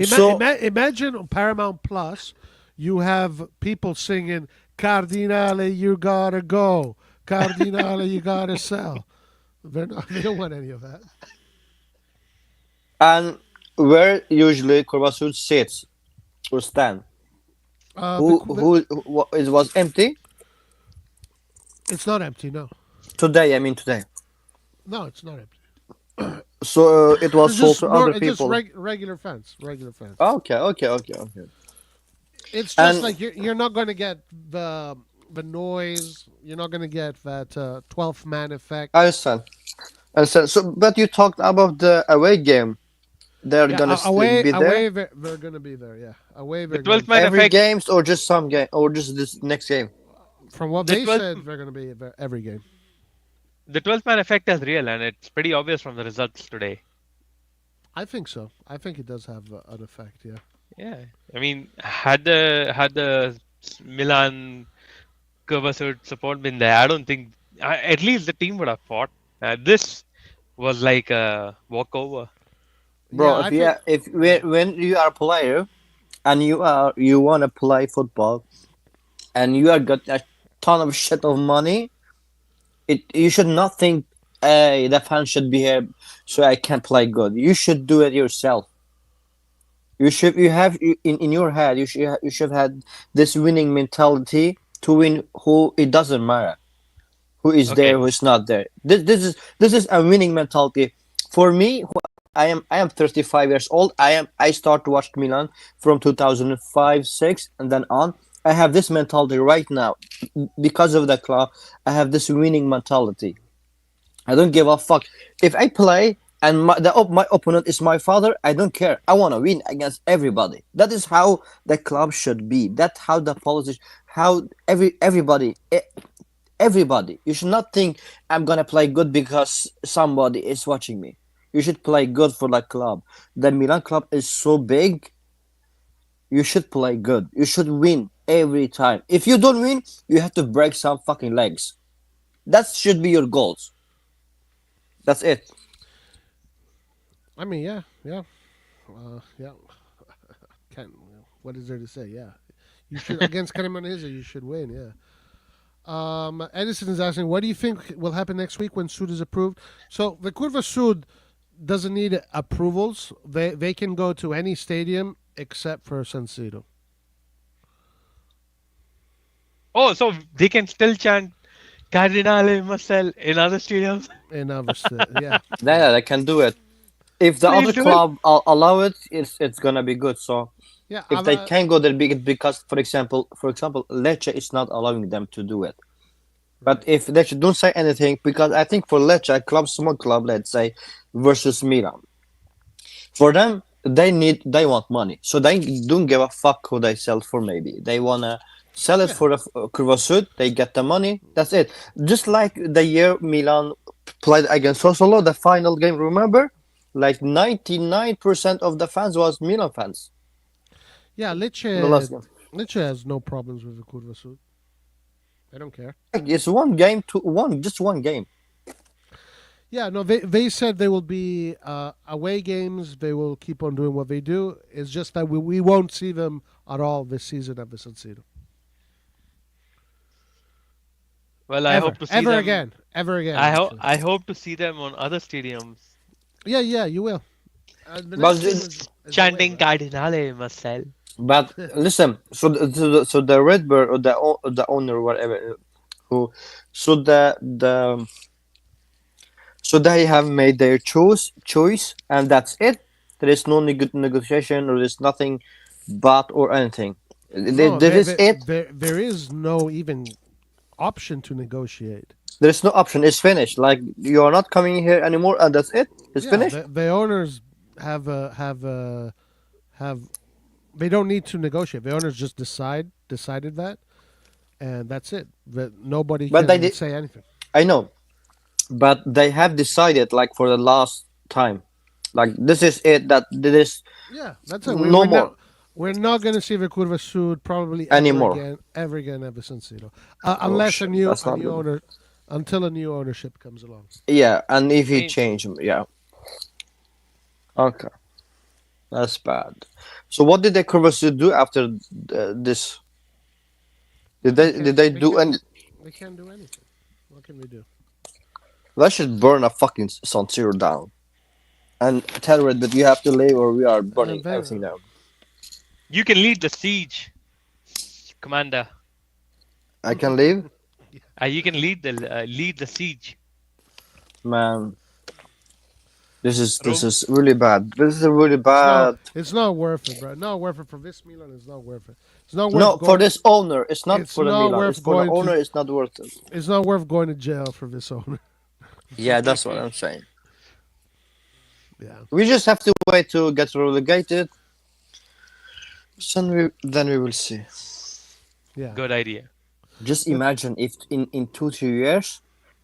so Imagine on Paramount Plus, you have people singing Cardinale, you gotta go. Cardinale, you gotta sell. They don't want any of that. And where usually Kovacic sits or stand? It was empty It's not empty. No, today. I mean today. no, it's not empty. So it was sold to other It's just people. regular fans. Regular fans. Okay. It's just And like you're not going to get the noise. You're not going to get that 12th man effect. I understand. So, but you talked about the away game. They're Yeah, gonna be there away, they're going to be there. Yeah, away, The they're going 12th to be. man every effect. games or just some game or just this next game. From what The they 12th. said, they're going to be every game. The 12th man effect is real, and it's pretty obvious from the results today. I think so. I think it does have an effect. Yeah. Yeah, I mean, had the Milan Kovacic support been there, I don't think at least the team would have fought. This was like a walkover. Bro, Yeah, I think. if when you are a player and you wanna play football and you are got a ton of shit of money, you should not think, hey, the fans should be here so I can play good. You should do it yourself. In your head you should have this winning mentality to win. Who it doesn't matter who is there, Okay, who is not there. This is a winning mentality for me. I am 35 years old. I start to watch Milan from 2005 6 and then on. I have this mentality right now because of the club. I have this winning mentality. I don't give a fuck if I play and my opponent is my father. I don't care. I want to win against everybody. That is how the club should be. That's how the policy. How everybody. You should not think I'm gonna play good because somebody is watching me. You should play good for the club. The Milan club is so big. You should play good. You should win every time. If you don't win, you have to break some fucking legs. That should be your goals. That's it. I mean, yeah. Yeah. Can't. What is there to say? Yeah, you should against CREMONESE. You should win. Yeah. Edison is asking, what do you think will happen next week when Sud is approved? So the Curva Sud doesn't need approvals. They can go to any stadium except for San Siro. oh, so they can still chant Cardinale Marcel in other stadiums. In other yeah. Yeah, they can do it. If the Please other do it. club allow it, it's gonna be good. So Yeah. if they can go there, because for example, Lecce is not allowing them to do it. But if Lecce don't say anything, because I think for Lecce, small club, let's say, versus Milan, for them they want money, so they don't give a fuck who they sell for. Maybe they wanna sell it for the Curva Sud. They get the money. That's it. Just like the year Milan played against Sassuolo, the final game. Remember, like 99% of the fans was Milan fans. Yeah, The last game. Lecce has no problems with the Curva Sud. They don't care. It's one game to just one game. Yeah, no, they said they will be away games. They will keep on doing what they do. It's just that we won't see them at all this season at the San Siro. Well, I hope to see them again. Ever again. I hope to see them on other stadiums. Yeah, you will. The But next game is Chanting away, right? Cardinale Marcel. But listen, so the Red Bird or the owner, whatever, who, so so they have made their choice, and that's it. There is no negotiation, or there's nothing, but or anything. No, That is it. There is no even option to negotiate. There's no option. It's finished. Like you are not coming here anymore, and that's it. It's finished. The owners have they don't need to negotiate. The owners just decided that, and that's it. That nobody But can say anything. I know, but they have decided, like for the last time, like this is it. That this Yeah, that's it. no more. We're not going to see the Curva Sud probably Anymore. ever again ever since Zero, unless shit, a new that's not good. owner, until a new ownership comes along. Yeah, and if he change, yeah. Okay. That's bad. So what did the Cremoneses do after this? Did they do any? They can't do anything. What can we do? They should burn a fucking San Siro down and tell Red that you have to leave or we are burning everything down. You can lead the siege, Commander. I can leave. You can lead the siege. Man, this is really bad. This is really bad. It's not worth it, bro. Not worth it for this Milan. It's not worth it. It's not worth. No, for this owner, it's not for the Milan. Worth it's for the owner. It's not worth it. It's not worth going to jail for this owner. Yeah, that's what I'm saying. Yeah. We just have to wait to get relegated. Then we will see. Yeah. Good idea. Just imagine if in 2-3 years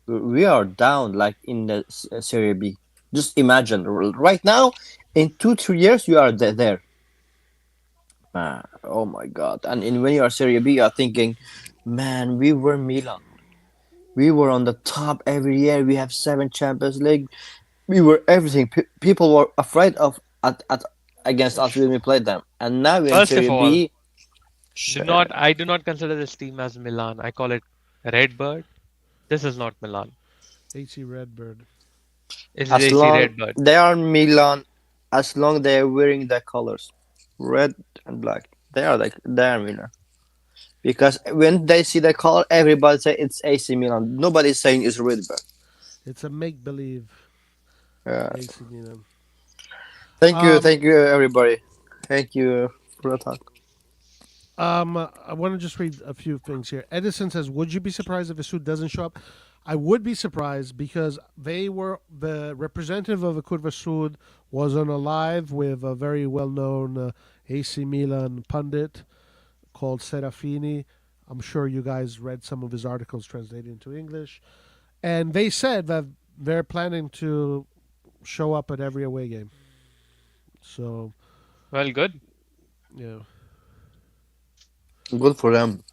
we are down like in the Serie B. Just imagine right now in 2-3 years you are there. Oh my god! And when you are Serie B, you are thinking, man, we were Milan. We were on the top every year. We have 7 Champions League. We were everything. People were afraid of against us when we played them. And now we're in Serie B. I do not consider this team as Milan. I call it Redbird. This is not Milan. AC Redbird. It's AC Redbird. They are Milan as long they are wearing their colors, red and black. They are Milan. Because when they see the color, everybody say it's AC Milan. Nobody's saying it's Redbird. It's a make believe. AC Milan. Thank you, everybody. Thank you for the talk. I want to just read a few things here. Edison says, "Would you be surprised if Isud doesn't show up?" I would be surprised because the representative of Curva Sud was on a live with a very well-known AC Milan pundit called Serafini. I'm sure you guys read some of his articles translated into English, and they said that they're planning to show up at every away game. So, well, good. Yeah. Good for them.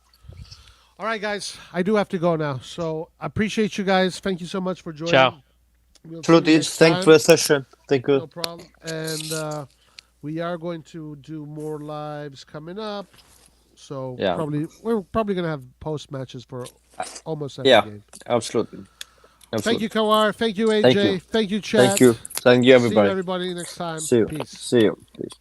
All right, guys. I do have to go now. So I appreciate you guys. Thank you so much for joining. Ciao. Thanks for the session. Thank you. No problem. And we are going to do more lives coming up. So we're probably going to have post matches for almost every game. Absolutely. Thank you, Kawar. Thank you, AJ. Thank you, chat. Thank you, everybody. See you, everybody, next time. See you. Peace. See you. Peace.